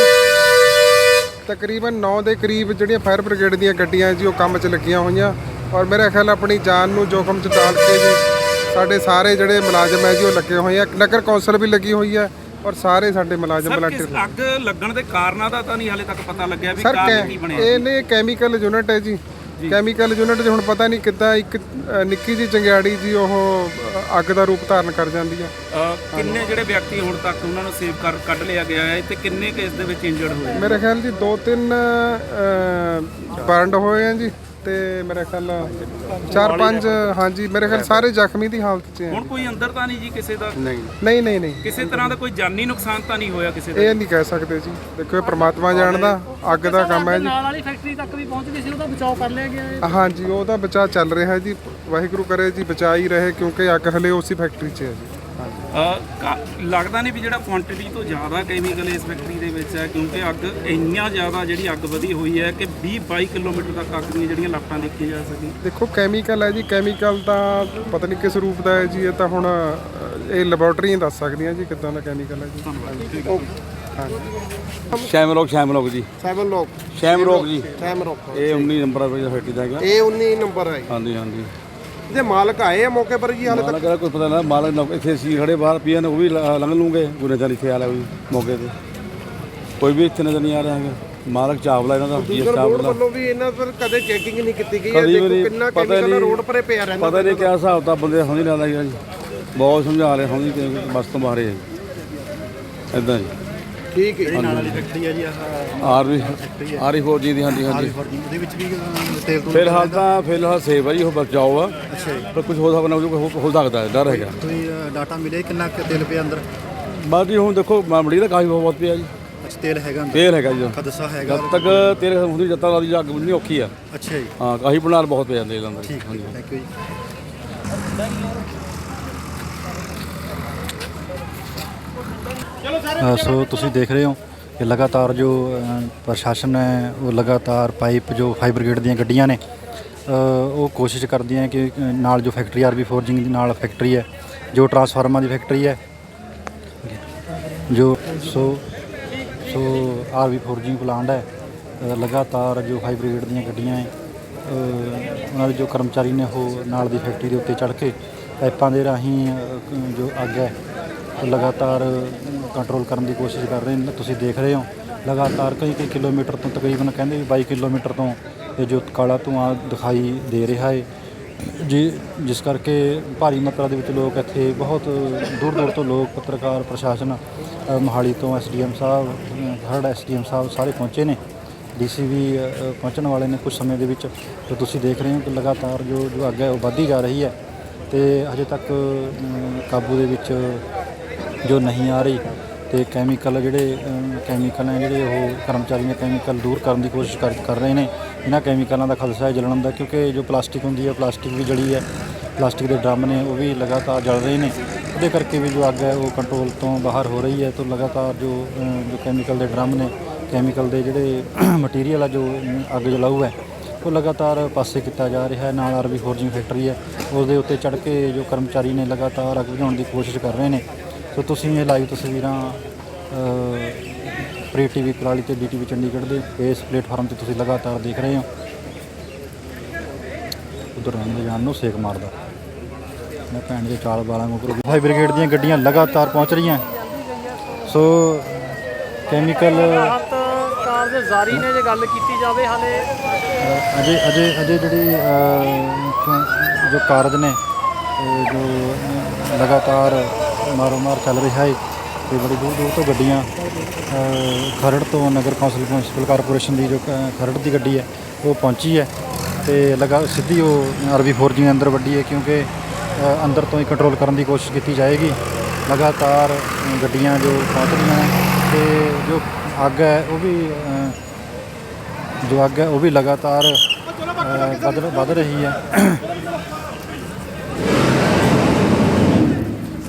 ਤਕਰੀਬਨ 9 ਦੇ ਕਰੀਬ ਜਿਹੜੀਆਂ ਫਾਇਰ ਬ੍ਰਿਗੇਡ ਦੀਆਂ ਗੱਡੀਆਂ ਜੀ ਉਹ ਕੰਮ 'ਚ ਲੱਗੀਆਂ ਹੋਈਆਂ ਔਰ ਮੇਰਾ ਖਿਆਲ ਆਪਣੀ ਜਾਨ ਨੂੰ ਜੋਖਮ 'ਚ ਡਾਲ ਕੇ ਜੀ ਸਾਡੇ ਸਾਰੇ ਜਿਹੜੇ ਮੁਲਾਜ਼ਮ ਹੈ ਜੀ ਉਹ ਲੱਗੇ ਹੋਏ ਆ। ਨਗਰ ਕੌਂਸਲ ਵੀ ਲੱਗੀ ਹੋਈ ਹੈ ਔਰ ਸਾਰੇ ਸਾਡੇ ਮੁਲਾਜ਼ਮ ਵਲੰਟੀਅਰ। ਅੱਗ ਲੱਗਣ ਦੇ ਕਾਰਨਾਂ ਦਾ ਤਾਂ ਨਹੀਂ ਹਾਲੇ ਤੱਕ ਪਤਾ ਲੱਗਿਆ ਵੀ ਕਾਰਨ ਕੀ ਬਣਿਆ। ਇਹ ਨੇ ਕੈਮੀਕਲ ਯੂਨਿਟ ਹੈ ਜੀ। ਕੈਮੀਕਲ ਯੂਨਿਟ 'ਚ ਹੁਣ ਪਤਾ ਨਹੀਂ ਕਿੱਦਾਂ ਇੱਕ ਨਿੱਕੀ ਜਿਹੀ ਚੰਗਿਆੜੀ ਜੀ ਉਹ ਅੱਗ ਦਾ ਰੂਪ ਧਾਰਨ ਕਰ ਜਾਂਦੀ ਹੈ। ਕਿੰਨੇ ਜਿਹੜੇ ਵਿਅਕਤੀ ਹੁਣ ਤੱਕ ਉਹਨਾਂ ਨੂੰ ਸੇਵ ਕਰ ਕੱਢ ਲਿਆ ਗਿਆ ਹੈ ਤੇ ਕਿੰਨੇ ਕੇਸ ਦੇ ਵਿੱਚ ਇੰਜਰਡ ਹੋਏ? ਮੇਰੇ ਖਿਆਲ ਜੀ 2-3 ਬਰਨਡ ਹੋਏ ਆ ਜੀ ਤੇ ਮੇਰੇ ਖਿਆਲ 4-5 ਹਾਂਜੀ ਮੇਰੇ ਖਿਆਲ ਸਾਰੇ ਜ਼ਖਮੀ ਦੀ ਹਾਲਤ 'ਚ ਹੈ। ਹੁਣ ਕੋਈ ਅੰਦਰ ਤਾਂ ਨਹੀਂ ਜੀ ਕਿਸੇ ਦਾ? ਨਹੀਂ ਕਿਸੇ ਤਰ੍ਹਾਂ ਦਾ ਕੋਈ ਜਾਨੀ ਨੁਕਸਾਨ ਤਾਂ ਨਹੀਂ ਹੋਇਆ ਕਿਸੇ ਦਾ? ਇਹ ਨਹੀਂ ਕਹਿ ਸਕਦੇ ਜੀ, ਦੇਖੋ ਇਹ ਪ੍ਰਮਾਤਮਾ ਜਾਣਦਾ। ਅੱਗ ਦਾ ਕੰਮ ਹੈ ਜੀ। ਨਾਲ ਵਾਲੀ ਫੈਕਟਰੀ ਤੱਕ ਵੀ ਪਹੁੰਚ ਗਈ ਸੀ, ਉਹਦਾ ਬਚਾਅ ਕਰ ਲਿਆ ਗਿਆ ਹੈ। ਹਾਂਜੀ ਉਹਦਾ ਬਚਾਅ ਚੱਲ ਰਿਹਾ ਜੀ, ਵਾਹਿਗੁਰੂ ਕਰੇ ਜੀ ਬਚਾ ਹੀ ਰਹੇ ਕਿਉਂਕਿ ਅੱਗ ਹਲੇ ਉਸੇ ਫੈਕਟਰੀ 'ਚ ਹੈ ਜੀ। ਲੱਗਦਾ ਨਹੀਂ ਵੀ ਜਿਹੜਾ ਕੁਆਂਟੀਟੀ ਤੋਂ ਜ਼ਿਆਦਾ ਕੈਮੀਕਲ ਇਸ ਫੈਕਟਰੀ ਦੇ ਵਿੱਚ ਹੈ ਕਿਉਂਕਿ ਅੱਗ ਇੰਨਾ ਜ਼ਿਆਦਾ ਜਿਹੜੀ ਅੱਗ ਵਧੀ ਹੋਈ ਹੈ ਕਿ 20-22 ਕਿਲੋਮੀਟਰ ਤੱਕ ਅੱਗ ਦੀਆਂ ਜਿਹੜੀਆਂ ਲਾਟਾਂ ਦੇਖੀਆਂ ਜਾ ਸਕਦੀਆਂ। ਦੇਖੋ ਕੈਮੀਕਲ ਹੈ ਜੀ, ਕੈਮੀਕਲ ਤਾਂ ਪਤਾ ਨਹੀਂ ਕਿਸ ਰੂਪ ਦਾ ਹੈ ਜੀ। ਇਹ ਤਾਂ ਹੁਣ ਇਹ ਲੈਬੋਰਟਰੀਆਂ ਦੱਸ ਸਕਦੀਆਂ ਜੀ ਕਿੱਦਾਂ ਦਾ ਕੈਮੀਕਲ ਹੈ ਜੀ। ਸ਼ੈਮਰੋਕ ਜੀ। ਸ਼ੈਮਰੋਕ ਜੀ। ਇਹ 19 ਨੰਬਰ ਫੈਕਟਰੀ ਦਾ ਹੈਗਾ। ਇਹ 19 ਨੰਬਰ ਹੈ। ਹਾਂਜੀ ਜੇ ਮਾਲਕ ਆਏ ਆ ਮੌਕੇ ਪਰ ਜੀ? ਹਾਲੇ ਤੱਕ ਮਾਲਕ ਦਾ ਕੋਈ ਪਤਾ ਨਹੀਂ। ਮਾਲਕ ਇੱਥੇ ਸੀ ਖੜੇ ਬਾਹਰ ਪੀਣ, ਉਹ ਵੀ ਲੰਘ ਲੂੰਗੇ। ਕੋਈ ਨਜ਼ਰ ਇੱਥੇ ਆ ਲਿਆ ਮੌਕੇ ਤੇ, ਕੋਈ ਵੀ ਇੱਥੇ ਨਜ਼ਰ ਨਹੀਂ ਆ ਰਿਹਾ ਹੈਗਾ। ਮਾਲਕ ਚਾਵਲਾ ਇਹਨਾਂ ਦਾ ਰੋਡ ਵੱਲੋਂ ਵੀ ਇਹਨਾਂ ਪਰ ਕਦੇ ਚੈਕਿੰਗ ਨਹੀਂ ਕੀਤੀ ਗਈ ਹੈ। ਦੇਖੋ ਕਿੰਨਾ ਕੈਮੀਕਲ ਰੋਡ ਪਰੇ ਪਿਆ ਰਹਿੰਦਾ। ਪਤਾ ਨਹੀਂ ਕਿਆ ਹਿਸਾਬ ਤਾਂ ਬੰਦੇ ਸਮਝ ਨਹੀਂ ਆਉਂਦਾ ਜੀ। ਬਹੁਤ ਸਮਝਾ ਰਹੇ ਸਮਝ ਕੇ ਬਸ ਤੋਂ ਬਾਹਰ ਹੈ ਇਦਾਂ ਜੀ। ਠੀਕ ਹੈ। ਨਾਲ ਵਾਲੀ ਫੈਕਟਰੀ ਹੈ ਜੀ ਆਰ ਫੋਰ ਜੀ ਦੀ। ਹਾਂਜੀ ਉਹਦੇ ਵਿੱਚ ਵੀ ਤੇਲ ਤੋਂ ਫਿਲਹਾਲ ਸੇਵ ਹੈ ਜੀ, ਉਹ ਬਚਾਓ ਆ। ਅੱਛਾ ਜੀ। ਪਰ ਕੁਝ ਹੋ ਸਕਦਾ ਹੈ, ਡਰ ਹੈਗਾ। ਕੋਈ ਡਾਟਾ ਮਿਲਿਆ ਕਿੰਨਾ ਤੇਲ ਪਿਆ ਅੰਦਰ? ਬਸ ਜੀ ਹੁਣ ਦੇਖੋ ਮਾਮੜੀ ਦਾ ਕਾਫੀ ਬਹੁਤ ਪਿਆ ਜੀ। ਅੱਛਾ ਤੇਲ ਹੈਗਾ ਅੰਦਰ? ਤੇਲ ਹੈਗਾ ਜੀ। ਖਦਸ਼ਾ ਹੈਗਾ ਜਦ ਤੱਕ ਤੇਲ ਹੁੰਦੀ ਜਦ ਤੱਕ ਅੱਗ ਬੁਝਣੀ ਔਖੀ ਆ। ਅੱਛਾ ਜੀ। ਹਾਂ ਕਾਫੀ ਬਣਾ ਬਹੁਤ ਪਿਆ ਤੇਲ ਅੰਦਰ। ਠੀਕ ਹੈ, ਥੈਂਕ ਯੂ ਜੀ। ਸੋ ਤੁਸੀਂ ਦੇਖ ਰਹੇ ਹੋ ਕਿ ਲਗਾਤਾਰ ਜੋ ਪ੍ਰਸ਼ਾਸਨ ਹੈ ਉਹ ਲਗਾਤਾਰ ਪਾਈਪ ਜੋ ਫਾਇਰ ਬ੍ਰਿਗੇਡ ਦੀਆਂ ਗੱਡੀਆਂ ਨੇ ਉਹ ਕੋਸ਼ਿਸ਼ ਕਰਦੀਆਂ ਕਿ ਨਾਲ ਜੋ ਫੈਕਟਰੀ ਆਰਬੀ ਫੋਰਜਿੰਗ ਦੀ ਨਾਲ ਫੈਕਟਰੀ ਹੈ, ਜੋ ਟਰਾਂਸਫਾਰਮਰਾਂ ਦੀ ਫੈਕਟਰੀ ਹੈ ਜੋ ਸੋ ਆਰਬੀ ਫੋਰਜਿੰਗ ਪਲਾਂਟ ਹੈ, ਲਗਾਤਾਰ ਜੋ ਫਾਇਰ ਬ੍ਰਿਗੇਡ ਦੀਆਂ ਗੱਡੀਆਂ ਹੈ ਉਹਨਾਂ ਦੇ ਜੋ ਕਰਮਚਾਰੀ ਨੇ ਉਹ ਨਾਲ ਦੀ ਫੈਕਟਰੀ ਦੇ ਉੱਤੇ ਚੜ੍ਹ ਕੇ ਪਾਈਪਾਂ ਦੇ ਰਾਹੀਂ ਜੋ ਅੱਗ ਹੈ ਲਗਾਤਾਰ ਕੰਟਰੋਲ ਕਰਨ ਦੀ ਕੋਸ਼ਿਸ਼ ਕਰ ਰਹੇ ਨੇ। ਤੁਸੀਂ ਦੇਖ ਰਹੇ ਹੋ ਲਗਾਤਾਰ ਕਈ ਕਿਲੋਮੀਟਰ ਤੋਂ, ਤਕਰੀਬਨ ਕਹਿੰਦੇ ਵੀ 22 ਕਿਲੋਮੀਟਰ ਤੋਂ ਇਹ ਜੋ ਕਾਲਾ ਧੂੰਆਂ ਦਿਖਾਈ ਦੇ ਰਿਹਾ ਹੈ ਜਿਸ ਕਰਕੇ ਭਾਰੀ ਮਾਤਰਾ ਦੇ ਵਿੱਚ ਲੋਕ ਇੱਥੇ ਬਹੁਤ ਦੂਰ ਤੋਂ ਲੋਕ, ਪੱਤਰਕਾਰ, ਪ੍ਰਸ਼ਾਸਨ, ਮੋਹਾਲੀ ਤੋਂ SDM ਸਾਹਿਬ, ਖਰੜ SDM ਸਾਹਿਬ ਸਾਰੇ ਪਹੁੰਚੇ ਨੇ। DC ਵੀ ਪਹੁੰਚਣ ਵਾਲੇ ਨੇ ਕੁਝ ਸਮੇਂ ਦੇ ਵਿੱਚ। ਤੇ ਤੁਸੀਂ ਦੇਖ ਰਹੇ ਹੋ ਕਿ ਲਗਾਤਾਰ ਜੋ ਅੱਗ ਹੈ ਉਹ ਵੱਧਦੀ ਜਾ ਰਹੀ ਹੈ ਤੇ ਹਜੇ ਤੱਕ ਕਾਬੂ ਦੇ ਵਿੱਚ ਜੋ ਨਹੀਂ ਆ ਰਹੀ। ਤੇ ਕੈਮੀਕਲ ਜਿਹੜੇ ਉਹ ਕਰਮਚਾਰੀ ਨੇ ਕੈਮੀਕਲ ਦੂਰ ਕਰਨ ਦੀ ਕੋਸ਼ਿਸ਼ ਕਰ ਰਹੇ ਨੇ। ਇਹਨਾਂ ਕੈਮੀਕਲਾਂ ਦਾ ਖਦਸ਼ਾ ਹੈ ਜਲਣ ਦਾ, ਕਿਉਂਕਿ ਜੋ ਪਲਾਸਟਿਕ ਹੁੰਦੀ ਹੈ, ਪਲਾਸਟਿਕ ਵੀ ਜਲੀ ਹੈ, ਪਲਾਸਟਿਕ ਦੇ ਡਰਮ ਨੇ ਉਹ ਵੀ ਲਗਾਤਾਰ ਜਲ ਰਹੇ ਨੇ। ਉਹਦੇ ਕਰਕੇ ਵੀ ਜੋ ਅੱਗ ਹੈ ਉਹ ਕੰਟਰੋਲ ਤੋਂ ਬਾਹਰ ਹੋ ਰਹੀ ਹੈ। ਤਾਂ ਲਗਾਤਾਰ ਜੋ ਕੈਮੀਕਲ ਦੇ ਡਰਮ ਨੇ, ਕੈਮੀਕਲ ਦੇ ਜਿਹੜੇ ਮਟੀਰੀਅਲ ਆ ਜੋ ਅੱਗ ਜਲਾਊ ਹੈ ਉਹ ਲਗਾਤਾਰ ਪਾਸੇ ਕੀਤਾ ਜਾ ਰਿਹਾ ਹੈ। ਨਾਲ RV ਫੋਰਜਿੰਗ ਫੈਕਟਰੀ ਹੈ, ਉਸ ਦੇ ਉੱਤੇ ਚੜ੍ਹ ਕੇ ਜੋ ਕਰਮਚਾਰੀ ਨੇ ਲਗਾਤਾਰ ਅੱਗ ਬੁਝਾਉਣ ਦੀ ਕੋਸ਼ਿਸ਼ ਕਰ ਰਹੇ ਨੇ। ਸੋ ਤੁਸੀਂ ਇਹ ਲਾਈਵ ਤਸਵੀਰਾਂ ਪ੍ਰੀ TV ਕੁਰਾਲੀ ਤੇ DTV ਚੰਡੀਗੜ੍ਹ ਦੇ ਇਸ ਪਲੇਟਫਾਰਮ ਤੇ ਤੁਸੀਂ ਲਗਾਤਾਰ ਦੇਖ ਰਹੇ ਹੋ। ਉਧਰ ਰਹਿੰਦੇ ਜਾਣ ਨੂੰ ਸੇਕ ਮਾਰਦਾ ਮੈਂ ਭੈਣ ਦੇ ਚਾਲ ਵਾਲਾਂ ਨੂੰ। ਫਾਇਰ ਬ੍ਰਿਗੇਡ ਦੀਆਂ ਗੱਡੀਆਂ ਲਗਾਤਾਰ ਪਹੁੰਚ ਰਹੀਆਂ। ਸੋ ਕੈਮੀਕਲ ਕਾਰ ਦੇ ਜ਼ਾਰੀ ਨੇ ਜੇ ਗੱਲ ਕੀਤੀ ਜਾਵੇ ਹਾਲੇ ਅਜੇ ਜਿਹੜੀ ਜੋ ਕਾਰਜ ਨੇ ਜੋ ਲਗਾਤਾਰ ਮਾਰੋ ਮਾਰ ਚੱਲ ਰਿਹਾ ਹੈ ਤੇ ਬੜੀ ਦੂਰ ਤੋਂ ਗੱਡੀਆਂ ਖਰੜ ਤੋਂ ਨਗਰ ਕੌਂਸਲ ਮਿਊਨਸਿਪਲ ਕਾਰਪੋਰੇਸ਼ਨ ਦੀ ਜੋ ਖਰੜ ਦੀ ਗੱਡੀ ਹੈ ਉਹ ਪਹੁੰਚੀ ਹੈ ਤੇ ਸਿੱਧੀ ਉਹ RV ਫੋਰਜਿੰਗ ਅੰਦਰ ਵੱਡੀ ਹੈ, ਕਿਉਂਕਿ ਅੰਦਰ ਤੋਂ ਹੀ ਕੰਟਰੋਲ ਕਰਨ ਦੀ ਕੋਸ਼ਿਸ਼ ਕੀਤੀ ਜਾਏਗੀ। ਲਗਾਤਾਰ ਗੱਡੀਆਂ ਜੋ ਪਹੁੰਚ ਰਹੀਆਂ ਨੇ ਤੇ ਜੋ ਅੱਗ ਹੈ ਉਹ ਵੀ ਲਗਾਤਾਰ ਵੱਧ ਰਹੀ ਹੈ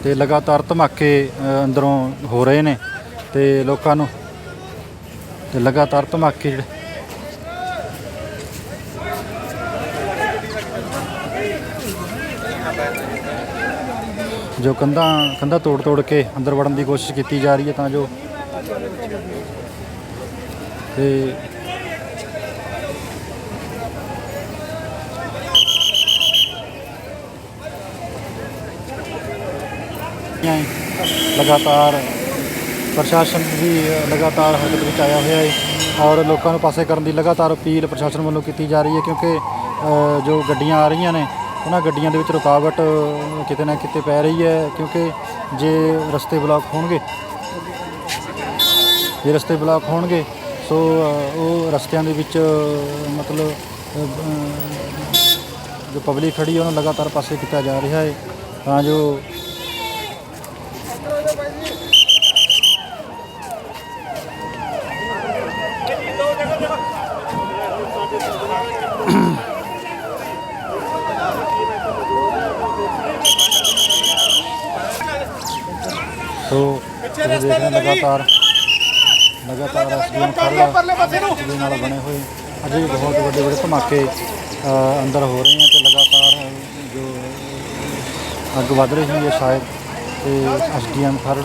ਤੇ ਲਗਾਤਾਰ ਧਮਾਕੇ ਅੰਦਰੋਂ ਹੋ ਰਹੇ ਨੇ ਤੇ ਲੋਕਾਂ ਨੂੰ ਤੇ ਲਗਾਤਾਰ ਧਮਾਕੇ ਜਿਹੜੇ ਜੋ ਕੰਧਾਂ ਤੋੜ ਕੇ ਅੰਦਰ ਵੜਨ ਦੀ ਕੋਸ਼ਿਸ਼ ਕੀਤੀ ਜਾ ਰਹੀ ਹੈ ਤਾਂ ਜੋ ਤੇ ਲਗਾਤਾਰ ਪ੍ਰਸ਼ਾਸਨ ਵੀ ਲਗਾਤਾਰ ਹਰਕਤ ਵਿੱਚ ਆਇਆ ਹੋਇਆ ਹੈ ਔਰ ਲੋਕਾਂ ਨੂੰ ਪਾਸੇ ਕਰਨ ਦੀ ਲਗਾਤਾਰ ਅਪੀਲ ਪ੍ਰਸ਼ਾਸਨ ਵੱਲੋਂ ਕੀਤੀ ਜਾ ਰਹੀ ਹੈ, ਕਿਉਂਕਿ ਜੋ ਗੱਡੀਆਂ ਆ ਰਹੀਆਂ ਨੇ ਉਹਨਾਂ ਗੱਡੀਆਂ ਦੇ ਵਿੱਚ ਰੁਕਾਵਟ ਕਿਤੇ ਨਾ ਕਿਤੇ ਪੈ ਰਹੀ ਹੈ, ਕਿਉਂਕਿ ਜੇ ਰਸਤੇ ਬਲਾਕ ਹੋਣਗੇ ਸੋ ਉਹ ਰਸਤਿਆਂ ਦੇ ਵਿੱਚ ਮਤਲਬ ਜੋ ਪਬਲਿਕ ਖੜੀ ਹੈ ਉਹਨੂੰ ਲਗਾਤਾਰ ਪਾਸੇ ਕੀਤਾ ਜਾ ਰਿਹਾ ਹੈ ਤਾਂ ਜੋ ਤੁਸੀਂ ਦੇਖ ਰਹੇ ਲਗਾਤਾਰ SDM ਖਰੜ ਨਾਲ ਬਣੇ ਹੋਏ ਅਜੇ ਵੀ ਬਹੁਤ ਵੱਡੇ ਧਮਾਕੇ ਅੰਦਰ ਹੋ ਰਹੇ ਹਨ ਤੇ ਲਗਾਤਾਰ ਜੋ ਅੱਗ ਵੱਧ ਰਹੀ ਹੈ ਸ਼ਾਇਦ ਤੇ SDM ਖਰੜ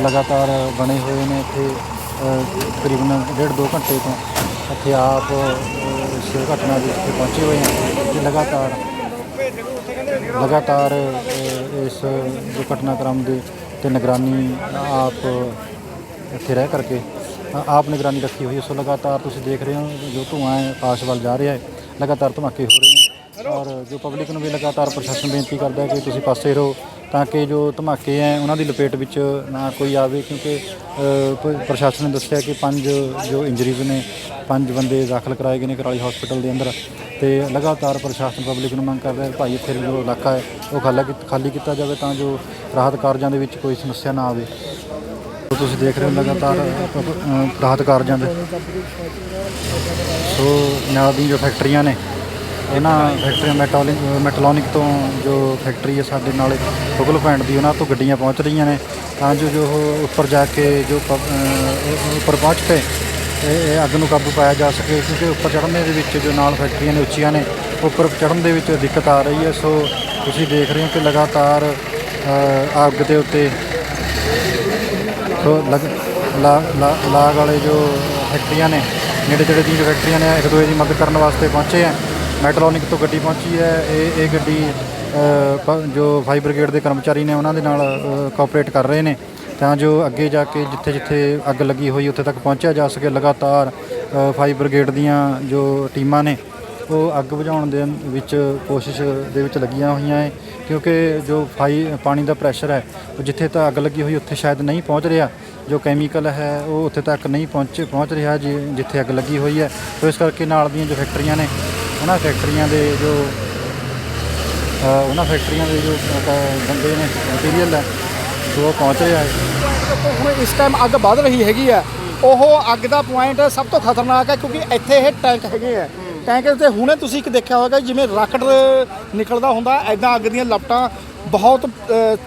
ਲਗਾਤਾਰ ਬਣੇ ਹੋਏ ਨੇ ਇੱਥੇ ਤਕਰੀਬਨ 1.5-2 ਘੰਟੇ ਤੋਂ ਇੱਥੇ ਆਪ ਇਸ ਘਟਨਾ ਦੇ ਉੱਤੇ ਪਹੁੰਚੇ ਹੋਏ ਹਨ ਤੇ ਲਗਾਤਾਰ ਇਸ ਜੋ ਘਟਨਾਕ੍ਰਮ ਦੇ ਤੇ ਨਿਗਰਾਨੀ ਆਪ ਇੱਥੇ ਰਹਿ ਕਰਕੇ ਆਪ ਨਿਗਰਾਨੀ ਰੱਖੀ ਹੋਈ ਹੈ। ਸੋ ਲਗਾਤਾਰ ਤੁਸੀਂ ਦੇਖ ਰਹੇ ਹੋ ਜੋ ਧੂੰਆਂ ਹੈ ਆਕਾਸ਼ ਵੱਲ ਜਾ ਰਿਹਾ ਹੈ, ਲਗਾਤਾਰ ਧਮਾਕੇ ਹੋ ਰਹੇ ਹਨ ਔਰ ਜੋ ਪਬਲਿਕ ਨੂੰ ਵੀ ਲਗਾਤਾਰ ਪ੍ਰਸ਼ਾਸਨ ਬੇਨਤੀ ਕਰਦਾ ਹੈ ਕਿ ਤੁਸੀਂ ਪਾਸੇ ਰਹੋ ਤਾਂ ਕਿ ਜੋ ਧਮਾਕੇ ਹੈ ਉਹਨਾਂ ਦੀ ਲਪੇਟ ਵਿੱਚ ਨਾ ਕੋਈ ਆਵੇ, ਕਿਉਂਕਿ ਪ੍ਰਸ਼ਾਸਨ ਨੇ ਦੱਸਿਆ ਕਿ 5 ਜੋ ਇੰਜਰੀਜ਼ ਨੇ 5 ਬੰਦੇ ਦਾਖਲ ਕਰਾਏ ਗਏ ਨੇ ਕੁਰਾਲੀ ਹਸਪੀਟਲ ਦੇ ਅੰਦਰ ਤੇ ਲਗਾਤਾਰ ਪ੍ਰਸ਼ਾਸਨ ਪਬਲਿਕ ਨੂੰ ਮੰਗ ਕਰਦਾ ਹੈ ਭਾਈ ਇੱਥੇ ਜੋ ਇਲਾਕਾ ਹੈ ਉਹ ਖਾਲੀ ਕੀਤਾ ਜਾਵੇ ਤਾਂ ਜੋ ਰਾਹਤ ਕਾਰਜਾਂ ਦੇ ਵਿੱਚ ਕੋਈ ਸਮੱਸਿਆ ਨਾ ਆਵੇ। ਤੁਸੀਂ ਦੇਖ ਰਹੇ ਹੋ ਲਗਾਤਾਰ ਰਾਹਤ ਕਾਰਜਾਂ ਦੇ ਸੋ ਨਾਲ ਦੀ ਜੋ ਫੈਕਟਰੀਆਂ ਨੇ ਇਹਨਾਂ ਫੈਕਟਰੀਆਂ ਮੈਟਾਲੋਨਿਕ ਤੋਂ ਜੋ ਫੈਕਟਰੀ ਹੈ ਸਾਡੇ ਨਾਲ ਫੁਗਲ ਪੈਂਟ ਦੀ ਉਹਨਾਂ ਤੋਂ ਗੱਡੀਆਂ ਪਹੁੰਚ ਰਹੀਆਂ ਨੇ ਤਾਂ ਜੋ ਉੱਪਰ ਜਾ ਕੇ ਜੋ ਉੱਪਰ ਪਹੁੰਚ ਕੇ ਇਹ ਅੱਗ ਨੂੰ ਕਾਬੂ ਪਾਇਆ ਜਾ ਸਕੇ, ਕਿਉਂਕਿ ਉੱਪਰ ਚੜ੍ਹਨ ਦੇ ਵਿੱਚ ਜੋ ਨਾਲ ਫੈਕਟਰੀਆਂ ਨੇ ਉੱਚੀਆਂ ਨੇ ਉੱਪਰ ਚੜ੍ਹਨ ਦੇ ਵਿੱਚ ਦਿੱਕਤ ਆ ਰਹੀ ਹੈ। ਸੋ ਤੁਸੀਂ ਦੇਖ ਰਹੇ ਹੋ ਕਿ ਲਗਾਤਾਰ ਅੱਗ ਦੇ ਉੱਤੇ ਸੋ ਲਾਗ ਵਾਲੇ ਜੋ ਫੈਕਟਰੀਆਂ ਨੇ ਨੇੜੇ ਦੀਆਂ ਜੋ ਫੈਕਟਰੀਆਂ ਨੇ ਇੱਕ ਦੂਜੇ ਦੀ ਮਦਦ ਕਰਨ ਵਾਸਤੇ ਪਹੁੰਚੇ ਹੈ। ਮੈਟਾਲੋਨਿਕ ਤੋਂ ਗੱਡੀ ਪਹੁੰਚੀ ਹੈ, ਇਹ ਗੱਡੀ ਜੋ ਫਾਇਰ ਬ੍ਰਿਗੇਡ ਦੇ ਕਰਮਚਾਰੀ ਨੇ ਉਹਨਾਂ ਦੇ ਨਾਲ ਕੋਆਪਰੇਟ ਕਰ ਰਹੇ ਨੇ ਤਾਂ ਜੋ ਅੱਗੇ ਜਾ ਕੇ ਜਿੱਥੇ ਜਿੱਥੇ ਅੱਗ ਲੱਗੀ ਹੋਈ ਉੱਥੇ ਤੱਕ ਪਹੁੰਚਿਆ ਜਾ ਸਕੇ। ਲਗਾਤਾਰ ਫਾਇਰ ਬ੍ਰਿਗੇਡ ਦੀਆਂ ਜੋ ਟੀਮਾਂ ਨੇ ਉਹ ਅੱਗ ਬੁਝਾਉਣ ਦੇ ਵਿੱਚ ਕੋਸ਼ਿਸ਼ ਦੇ ਵਿੱਚ ਲੱਗੀਆਂ ਹੋਈਆਂ ਹੈ, ਕਿਉਂਕਿ ਜੋ ਪਾਣੀ ਦਾ ਪ੍ਰੈਸ਼ਰ ਹੈ ਉਹ ਜਿੱਥੇ ਤਾਂ ਅੱਗ ਲੱਗੀ ਹੋਈ ਉੱਥੇ ਸ਼ਾਇਦ ਨਹੀਂ ਪਹੁੰਚ ਰਿਹਾ, ਜੋ ਕੈਮੀਕਲ ਹੈ ਉਹ ਉੱਥੇ ਤੱਕ ਨਹੀਂ ਪਹੁੰਚ ਰਿਹਾ ਜਿੱਥੇ ਅੱਗ ਲੱਗੀ ਹੋਈ ਹੈ। ਸੋ ਇਸ ਕਰਕੇ ਨਾਲ ਦੀਆਂ ਜੋ ਫੈਕਟਰੀਆਂ ਨੇ ਉਹਨਾਂ ਫੈਕਟਰੀਆਂ ਦੇ ਜੋ ਗੰਦੇ ਨੇ ਮਟੀਰੀਅਲ ਹੈ ਸੋ ਉਹ ਪਹੁੰਚ ਰਿਹਾ ਹੈ। ਹੁਣ ਇਸ ਟਾਈਮ ਅੱਗ ਵੱਧ ਰਹੀ ਹੈਗੀ ਆ, ਉਹ ਅੱਗ ਦਾ ਪੁਆਇੰਟ ਸਭ ਤੋਂ ਖਤਰਨਾਕ ਹੈ ਕਿਉਂਕਿ ਇੱਥੇ ਇਹ ਟੈਂਕ ਹੈਗੇ ਆ। ਟੈਂਕ ਤੇ ਹੁਣੇ ਤੁਸੀਂ ਇੱਕ ਦੇਖਿਆ ਹੋਵੇਗਾ ਜਿਵੇਂ ਰਾਕਟ ਨਿਕਲਦਾ ਹੁੰਦਾ, ਐਦਾਂ ਅੱਗ ਦੀਆਂ ਲਪਟਾਂ ਬਹੁਤ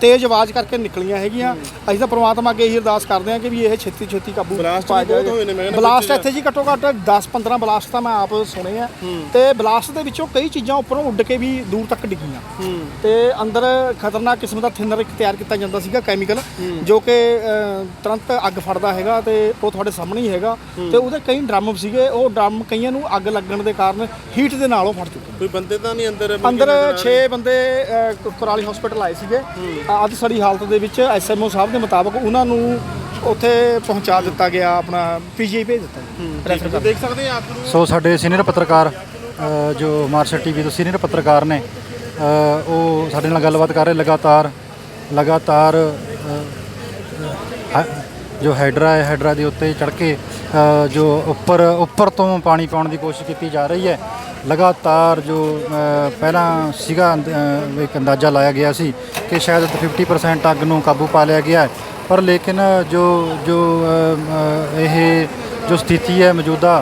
ਤੇਜ਼ ਆਵਾਜ਼ ਕਰਕੇ ਨਿਕਲੀਆਂ ਹੈਗੀਆਂ। ਅਸੀਂ ਤਾਂ ਪ੍ਰਮਾਤਮਾ ਅੱਗੇ ਇਹੀ ਅਰਦਾਸ ਕਰਦੇ ਹਾਂ ਕਿ ਵੀ ਇਹ ਛੇਤੀ ਛੇਤੀ ਕਾਬੂ ਪਾਇਆ ਜਾਵੇ। ਬਲਾਸਟ ਇੱਥੇ ਜੀ ਘੱਟੋ ਘੱਟ 10-15 ਬਲਾਸਟ ਤਾਂ ਮੈਂ ਆਪ ਸੁਣੇ ਆ, ਤੇ ਬਲਾਸਟ ਦੇ ਵਿੱਚੋਂ ਕਈ ਚੀਜ਼ਾਂ ਉੱਪਰੋਂ ਉੱਡ ਕੇ ਵੀ ਦੂਰ ਤੱਕ ਡਿੱਗੀਆਂ, ਤੇ ਅੰਦਰ ਖਤਰਨਾਕ ਕਿਸਮ ਦਾ ਥਿਨਰ ਇੱਕ ਤਿਆਰ ਕੀਤਾ ਜਾਂਦਾ ਸੀਗਾ ਕੈਮੀਕਲ, ਜੋ ਕਿ ਤੁਰੰਤ ਅੱਗ ਫੜਦਾ ਹੈਗਾ, ਤੇ ਉਹ ਤੁਹਾਡੇ ਸਾਹਮਣੇ ਹੀ ਹੈਗਾ। ਤੇ ਉਹਦੇ ਕਈ ਡਰਮ ਸੀਗੇ, ਉਹ ਡਰਮ ਕਈਆਂ ਨੂੰ ਅੱਗ ਲੱਗਣ ਦੇ ਕਾਰਨ ਹੀਟ ਦੇ ਨਾਲ ਉਹ ਫੜ ਚੁੱਕੇ। ਕੋਈ ਬੰਦੇ ਤਾਂ ਨਹੀਂ ਅੰਦਰ? 6 ਬੰਦੇ ਕੁਰਾਲੀ ਹਸਪੀਟਲ ਆਏ ਸੀਗੇ ਅੱਧ ਸੜੀ ਹਾਲਤ ਦੇ ਵਿੱਚ। ਐਸਐਮਓ ਸਾਹਿਬ ਦੇ ਮੁਤਾਬਕ ਉਹਨਾਂ ਨੂੰ ਉੱਥੇ ਪਹੁੰਚਾ ਦਿੱਤਾ ਗਿਆ, ਆਪਣਾ ਪੀਜੀਆਈ ਭੇਜ ਦਿੱਤਾ। ਰੈਫਰ ਕਰ ਦੇਖ ਸਕਦੇ ਆ ਅੱਗ ਨੂੰ। ਸੋ ਸਾਡੇ ਸੀਨੀਅਰ ਪੱਤਰਕਾਰ ਜੋ ਮਾਰਸ਼ਲ ਟੀਵੀ ਤੋਂ ਸੀਨੀਅਰ ਪੱਤਰਕਾਰ ਨੇ ਉਹ ਸਾਡੇ ਨਾਲ ਗੱਲਬਾਤ ਕਰ ਰਹੇ। ਲਗਾਤਾਰ ਜੋ ਹੈਡਰਾ ਦੇ ਉੱਤੇ ਚੜ੍ਹ ਕੇ ਜੋ ਉੱਪਰ ਤੋਂ ਪਾਣੀ ਪਾਉਣ ਦੀ ਕੋਸ਼ਿਸ਼ ਕੀਤੀ ਜਾ ਰਹੀ ਹੈ। ਲਗਾਤਾਰ ਜੋ ਪਹਿਲਾਂ ਸੀਗਾ ਇੱਕ ਅੰਦਾਜ਼ਾ ਲਾਇਆ ਗਿਆ ਸੀ ਕਿ ਸ਼ਾਇਦ 50% ਅੱਗ ਨੂੰ ਕਾਬੂ ਪਾ ਲਿਆ ਗਿਆ ਹੈ, ਪਰ ਲੇਕਿਨ ਇਹ ਜੋ ਸਥਿਤੀ ਹੈ ਮੌਜੂਦਾ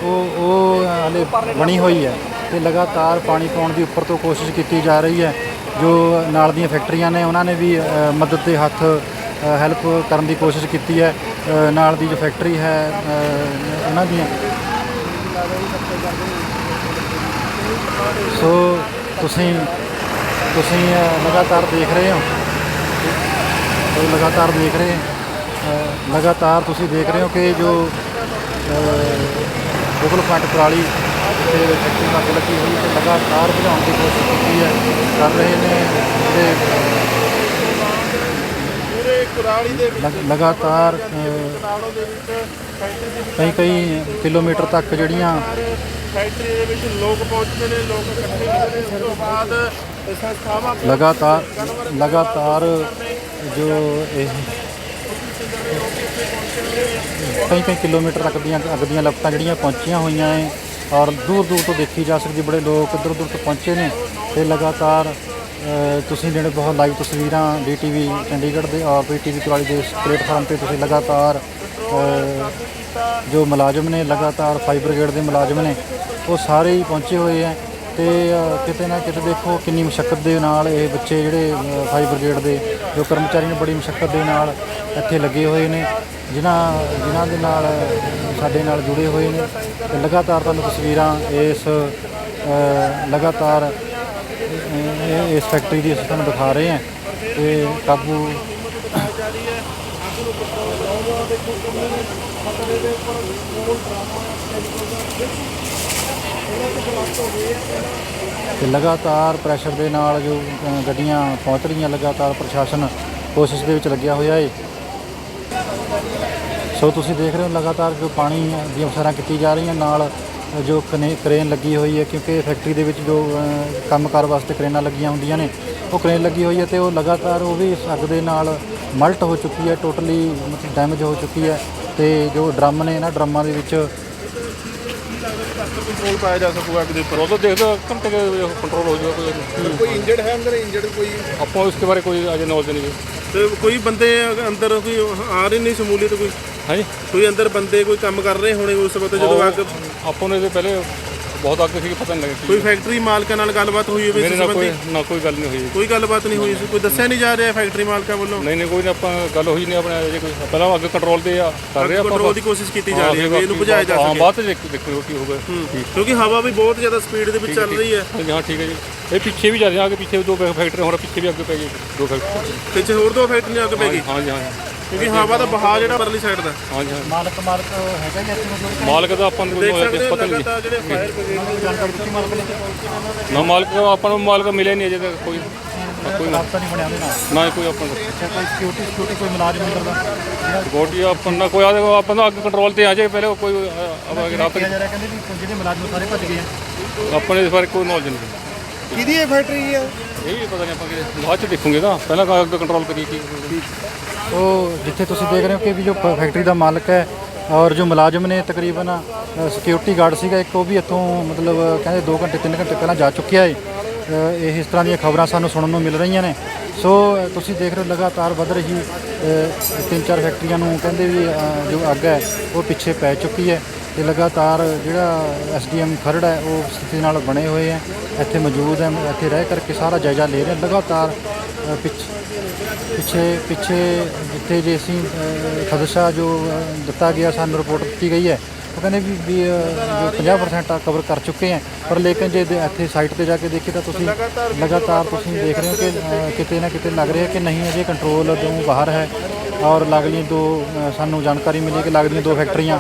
ਉਹ ਹਾਲੇ ਬਣੀ ਹੋਈ ਹੈ, ਤੇ ਲਗਾਤਾਰ ਪਾਣੀ ਪਾਉਣ ਦੀ ਉੱਪਰ ਤੋਂ ਕੋਸ਼ਿਸ਼ ਕੀਤੀ ਜਾ ਰਹੀ ਹੈ। ਜੋ ਨਾਲ ਦੀਆਂ ਫੈਕਟਰੀਆਂ ਨੇ ਉਹਨਾਂ ਨੇ ਵੀ ਮਦਦ ਦੇ ਹੱਥ ਹੈਲਪ ਕਰਨ ਦੀ ਕੋਸ਼ਿਸ਼ ਕੀਤੀ ਹੈ। ਨਾਲ ਦੀ ਜੋ ਫੈਕਟਰੀ ਹੈ ਉਹਨਾਂ ਦੀਆਂ ਸੋ ਤੁਸੀਂ ਲਗਾਤਾਰ ਦੇਖ ਰਹੇ ਹੋ ਲਗਾਤਾਰ ਤੁਸੀਂ ਦੇਖ ਰਹੇ ਹੋ ਕਿ ਜੋ ਫੋਕਲ ਪੁਆਇੰਟ ਕੁਰਾਲੀ ਤੇ ਫੈਕਟਰੀ ਨਾਲ ਅੱਗ ਲੱਗੀ ਹੋਈ ਤੇ ਲਗਾਤਾਰ ਬੁਝਾਉਣ ਦੀ ਕੋਸ਼ਿਸ਼ ਕੀਤੀ ਹੈ ਕਰ ਰਹੇ ਨੇ, ਤੇ ਪੂਰੇ ਕੁਰਾਲੀ ਦੇ ਲਗਾਤਾਰ ਕਈ ਕਿਲੋਮੀਟਰ ਤੱਕ ਜਿਹੜੀਆਂ ਫੈਕਟਰੀ ਦੇ ਵਿੱਚ ਲੋਕ ਪਹੁੰਚਦੇ ਨੇ, ਲੋਕ ਇਕੱਠੇ ਹੁੰਦੇ ਨੇ। ਉਸ ਤੋਂ ਬਾਅਦ ਸੰਸਥਾਵਾਂ ਲਗਾਤਾਰ ਜੋ ਇਹ ਕਈ ਕਿਲੋਮੀਟਰ ਤੱਕ ਦੀਆਂ ਅੱਗ ਦੀਆਂ ਲਪਟਾਂ ਜਿਹੜੀਆਂ ਪਹੁੰਚੀਆਂ ਹੋਈਆਂ ਹੈ, ਔਰ ਦੂਰ ਤੋਂ ਦੇਖੀ ਜਾ ਸਕਦੀ। ਬੜੇ ਲੋਕ ਇੱਧਰ ਉੱਧਰ ਤੋਂ ਪਹੁੰਚੇ ਨੇ, ਤੇ ਲਗਾਤਾਰ ਤੁਸੀਂ ਜਿਹੜੇ ਬਹੁਤ ਲਾਈਵ ਤਸਵੀਰਾਂ DTV ਚੰਡੀਗੜ੍ਹ ਦੇ ਔਰ PTV ਕੁਰਾਲੀ ਦੇ ਪਲੇਟਫਾਰਮ 'ਤੇ ਤੁਸੀਂ ਲਗਾਤਾਰ ਜੋ ਮੁਲਾਜ਼ਮ ਨੇ, ਲਗਾਤਾਰ ਫਾਇਰ ਬ੍ਰਿਗੇਡ ਦੇ ਮੁਲਾਜ਼ਮ ਨੇ, ਉਹ ਸਾਰੇ ਹੀ ਪਹੁੰਚੇ ਹੋਏ ਹੈ। ਤੇ ਕਿਤੇ ਨਾ ਕਿਤੇ ਦੇਖੋ ਕਿੰਨੀ ਮੁਸ਼ੱਕਤ ਦੇ ਨਾਲ ਇਹ ਬੱਚੇ ਜਿਹੜੇ ਫਾਇਰ ਬ੍ਰਿਗੇਡ ਦੇ ਜੋ ਕਰਮਚਾਰੀ ਨੇ ਬੜੀ ਮੁਸ਼ੱਕਤ ਦੇ ਨਾਲ ਇੱਥੇ ਲੱਗੇ ਹੋਏ ਨੇ, ਜਿਨ੍ਹਾਂ ਦੇ ਨਾਲ ਸਾਡੇ ਨਾਲ ਜੁੜੇ ਹੋਏ ਨੇ। ਤੇ ਲਗਾਤਾਰ ਤੁਹਾਨੂੰ ਤਸਵੀਰਾਂ ਲਗਾਤਾਰ ਇਸ ਫੈਕਟਰੀ ਦੀ ਅਸੀਂ ਤੁਹਾਨੂੰ ਦਿਖਾ ਰਹੇ ਹਾਂ, ਤੇ ਕਾਬੂ ਤੇ ਲਗਾਤਾਰ ਪ੍ਰੈਸ਼ਰ ਦੇ ਨਾਲ ਜੋ ਗੱਡੀਆਂ ਪਹੁੰਚ ਰਹੀਆਂ, ਲਗਾਤਾਰ ਪ੍ਰਸ਼ਾਸਨ ਕੋਸ਼ਿਸ਼ ਦੇ ਵਿੱਚ ਲੱਗਿਆ ਹੋਇਆ ਹੈ। ਸੋ ਤੁਸੀਂ ਦੇਖ ਰਹੇ ਹੋ ਲਗਾਤਾਰ ਜੋ ਪਾਣੀ ਦੀਆਂ ਅਫਸਰਾਂ ਕੀਤੀ ਜਾ ਰਹੀਆਂ, ਨਾਲ ਜੋ ਕਰੇਨ ਲੱਗੀ ਹੋਈ ਹੈ, ਕਿਉਂਕਿ ਫੈਕਟਰੀ ਦੇ ਵਿੱਚ ਜੋ ਕੰਮਕਾਰ ਵਾਸਤੇ ਕਰੇਨਾਂ ਲੱਗੀਆਂ ਹੁੰਦੀਆਂ ਨੇ, ਉਹ ਕਰੇਨ ਲੱਗੀ ਹੋਈ ਹੈ, ਤੇ ਉਹ ਲਗਾਤਾਰ ਉਹ ਵੀ ਅੱਗ ਦੇ ਨਾਲ ਮਲਟ ਹੋ ਚੁੱਕੀ ਹੈ, ਟੋਟਲੀ ਮਤਲਬ ਡੈਮੇਜ ਹੋ ਚੁੱਕੀ ਹੈ। ਤੇ ਜੋ ਡਰਮ ਨੇ, ਇਹਨਾਂ ਡਰਮਾਂ ਦੇ ਵਿੱਚ ਕੰਟਰੋਲ ਪਾਇਆ ਜਾ ਸਕੂਗਾ ਅੱਗ ਦੇ ਉੱਪਰ? ਉਹ ਤਾਂ ਦੇਖਦਾ ਘੰਟੇ ਕੰਟਰੋਲ ਹੋ ਜਾਊਗਾ। ਕੋਈ ਇੰਜਰਡ ਹੈ ਅੰਦਰ? ਇੰਜਰਡ ਕੋਈ ਆਪਾਂ ਇਸ ਬਾਰੇ ਕੋਈ ਅਜੇ ਨੌਲੇਜ ਨਹੀਂ। ਤੇ ਕੋਈ ਬੰਦੇ ਅੰਦਰ ਕੋਈ ਆ ਰਹੇ ਨਹੀਂ ਸ਼ਮੂਲੀਅਤ? ਕੋਈ ਹਾਂਜੀ, ਕੋਈ ਅੰਦਰ ਬੰਦੇ ਕੋਈ ਕੰਮ ਕਰ ਰਹੇ ਹੋਣੇ ਉਸ ਵਕਤ ਜਦੋਂ ਅੱਗ? ਆਪਾਂ ਨੂੰ ਇਹਦੇ ਪਹਿਲੇ ਬਹੁਤ ਅੱਗ ਸੀ, ਪਤਾ ਨਹੀਂ ਲੱਗਿਆ। ਕੋਈ ਫੈਕਟਰੀ ਮਾਲਕਾਂ ਨਾਲ ਗੱਲਬਾਤ ਹੋਈ ਹੋਵੇ? ਨਾ ਕੋਈ ਗੱਲ ਨਹੀਂ ਹੋਈ। ਕੋਈ ਗੱਲਬਾਤ ਨਹੀਂ ਹੋਈ ਸੀ? ਕੋਈ ਦੱਸਿਆ ਨਹੀਂ ਜਾ ਰਿਹਾ ਫੈਕਟਰੀ ਮਾਲਕਾਂ ਵੱਲੋਂ? ਨਹੀਂ ਕੋਈ ਨਾ, ਆਪਾਂ ਗੱਲ ਹੋਈ ਨਹੀਂ ਆਪਣੇ ਅਜੇ ਕੋਈ। ਪਹਿਲਾਂ ਅੱਗ ਕੰਟਰੋਲ ਤੇ ਆ ਕਰ ਰਹੇ ਆਪਾਂ, ਕੰਟਰੋਲ ਦੀ ਕੋਸ਼ਿਸ਼ ਕੀਤੀ ਜਾ ਰਹੀ ਹੈ ਵੀ ਇਹਨੂੰ ਬੁਝਾਇਆ ਜਾ ਸਕੇ। ਬਾਅਦ ਵਿੱਚ ਦੇਖੋ ਕੀ ਹੋਊਗਾ, ਕਿਉਂਕਿ ਹਵਾ ਵੀ ਬਹੁਤ ਜ਼ਿਆਦਾ ਸਪੀਡ ਦੇ ਵਿੱਚ ਚੱਲ ਰਹੀ ਹੈ। ਹਾਂ ਠੀਕ ਹੈ ਜੀ। ਇਹ ਪਿੱਛੇ ਵੀ ਜਾ ਰਹੇ, ਆਗੇ ਪਿੱਛੇ 2 ਫੈਕਟਰੀ, ਹੋਰ ਪਿੱਛੇ ਵੀ ਅੱਗ ਪੈ ਗਈ 2 ਫੈਕਟਰੀ, ਪਿੱਛੇ ਹੋਰ 2 ਫੈਕਟਰੀਆਂ ਅੱਗ ਪੈ ਗਈ। ਹਾਂਜੀ, ਕਿਉਂਕਿ ਹਵਾ ਦਾ ਬਹਾਅ ਜਿਹੜਾ ਪਰਲੀ ਸਾਈਡ ਦਾ। ਹਾਂਜੀ, ਮਾਲਕ ਹੈਗਾ ਜੀ ਇੱਥੇ? ਮਾਲਕ ਦਾ ਆਪਾਂ ਨੂੰ ਦੇਖ ਸਕਦੇ ਪਤਾ ਹੋ ਨਹੀਂ ਜਿਹੜੇ ਫਾਇਰ ਬ੍ਰਿਗੇਡ ਦੀ ਜਾਣਕਾਰੀ ਦਿੱਤੀ ਮਾਲਕ ਨੇ? ਨਾ, ਮਾਲਕ ਆਪਾਂ ਨੂੰ ਮਾਲਕ ਮਿਲਿਆ ਨਹੀਂ ਅਜੇ ਤੱਕ ਕੋਈ। ਕੋਈ ਰਾਬਤਾ ਨਹੀਂ ਬਣਿਆ ਉਹਦੇ ਨਾਲ ਨਾ ਕੋਈ ਆਪਾਂ ਅੱਛਾ ਕੋਈ ਸਿਕਿਉਰਿਟੀ ਕੋਈ ਮੁਲਾਜ਼ਮ ਅੰਦਰ ਦਾ ਜਿਹੜਾ ਗੋਟੀ ਆਪਾਂ ਨਾ ਕੋਈ ਆਦੇ ਆਪਾਂ ਨੂੰ ਅੱਗ ਕੰਟਰੋਲ ਤੇ ਆ ਜਾਏ ਪਹਿਲੇ ਕੋਈ ਰਾਤ ਕਿਹਾ ਜਾ ਰਿਹਾ ਕਹਿੰਦੇ ਵੀ ਜਿਹੜੇ ਮੁਲਾਜ਼ਮ ਸਾਰੇ ਭੱਜ ਗਏ ਆ ਆਪਣੇ ਇਸ ਬਾਰੇ ਕੋਈ ਨੌਲੇਜ ਨਹੀਂ। ਕਿਹਦੀ ਇਹ ਫੈਕਟਰੀ ਹੈ? ਇਹ ਵੀ ਪਤਾ ਨਹੀਂ ਆਪਾਂ ਕਿ ਬਾਅਦ ਚ ਦੇਖੂਗੇ ਨਾ ਪਹਿਲਾਂ ਅੱਗ ਕੰਟਰੋਲ ਕਰੀ ਕੀ ਉਹ ਜਿੱਥੇ ਤੁਸੀਂ ਦੇਖ ਰਹੇ ਹੋ ਕਿ ਵੀ ਜੋ ਫੈਕਟਰੀ ਦਾ ਮਾਲਕ ਹੈ ਔਰ ਜੋ ਮੁਲਾਜ਼ਮ ਨੇ ਤਕਰੀਬਨ ਸਿਕਿਉਰਿਟੀ ਗਾਰਡ ਸੀਗਾ ਇੱਕ ਉਹ ਵੀ ਇੱਥੋਂ ਮਤਲਬ ਕਹਿੰਦੇ 2 ਘੰਟੇ 3 ਘੰਟੇ ਪਹਿਲਾਂ ਜਾ ਚੁੱਕਿਆ ਹੈ। ਇਹ ਇਸ ਤਰ੍ਹਾਂ ਦੀਆਂ ਖਬਰਾਂ ਸਾਨੂੰ ਸੁਣਨ ਨੂੰ ਮਿਲ ਰਹੀਆਂ ਨੇ। ਸੋ ਤੁਸੀਂ ਦੇਖ ਰਹੇ ਹੋ ਲਗਾਤਾਰ ਵੱਧ ਰਹੀ 3-4 ਫੈਕਟਰੀਆਂ ਨੂੰ ਕਹਿੰਦੇ ਵੀ ਜੋ ਅੱਗ ਹੈ ਉਹ ਪਿੱਛੇ ਪੈ ਚੁੱਕੀ ਹੈ ਤੇ ਲਗਾਤਾਰ ਜਿਹੜਾ SDM ਖਰੜ ਹੈ ਉਹ ਸਥਿਤੀ ਨਾਲ ਬਣੇ ਹੋਏ ਹੈ, ਇੱਥੇ ਮੌਜੂਦ ਹੈ, ਇੱਥੇ ਰਹਿ ਕਰਕੇ ਸਾਰਾ ਜਾਇਜ਼ਾ ਲੈ ਰਹੇ ਲਗਾਤਾਰ। ਪਿੱਛੇ ਜਿੱਥੇ ਜੇ ਅਸੀਂ ਖਦਸ਼ਾ ਜੋ ਦਿੱਤਾ ਗਿਆ ਸਾਨੂੰ ਰਿਪੋਰਟ ਦਿੱਤੀ ਗਈ ਹੈ ਉਹ ਕਹਿੰਦੇ ਵੀ ਜੋ 50% ਕਵਰ ਕਰ ਚੁੱਕੇ ਹੈ, ਪਰ ਲੇਕਿਨ ਜੇ ਇੱਥੇ ਸਾਈਟ ਤੇ ਜਾ ਕੇ ਦੇਖੀਏ ਤਾਂ ਤੁਸੀਂ ਲਗਾਤਾਰ ਤੁਸੀਂ ਦੇਖ ਰਹੇ ਹੋ ਕਿ ਕਿਤੇ ਨਾ ਕਿਤੇ ਲੱਗ ਰਿਹਾ ਕਿ ਨਹੀਂ ਅਜੇ ਕੰਟਰੋਲ ਤੋਂ ਬਾਹਰ ਹੈ। ਔਰ ਲਾਗਲੀਆਂ 2 ਸਾਨੂੰ ਜਾਣਕਾਰੀ ਮਿਲੀ ਕਿ ਲਾਗਲੀਆਂ 2 ਫੈਕਟਰੀਆਂ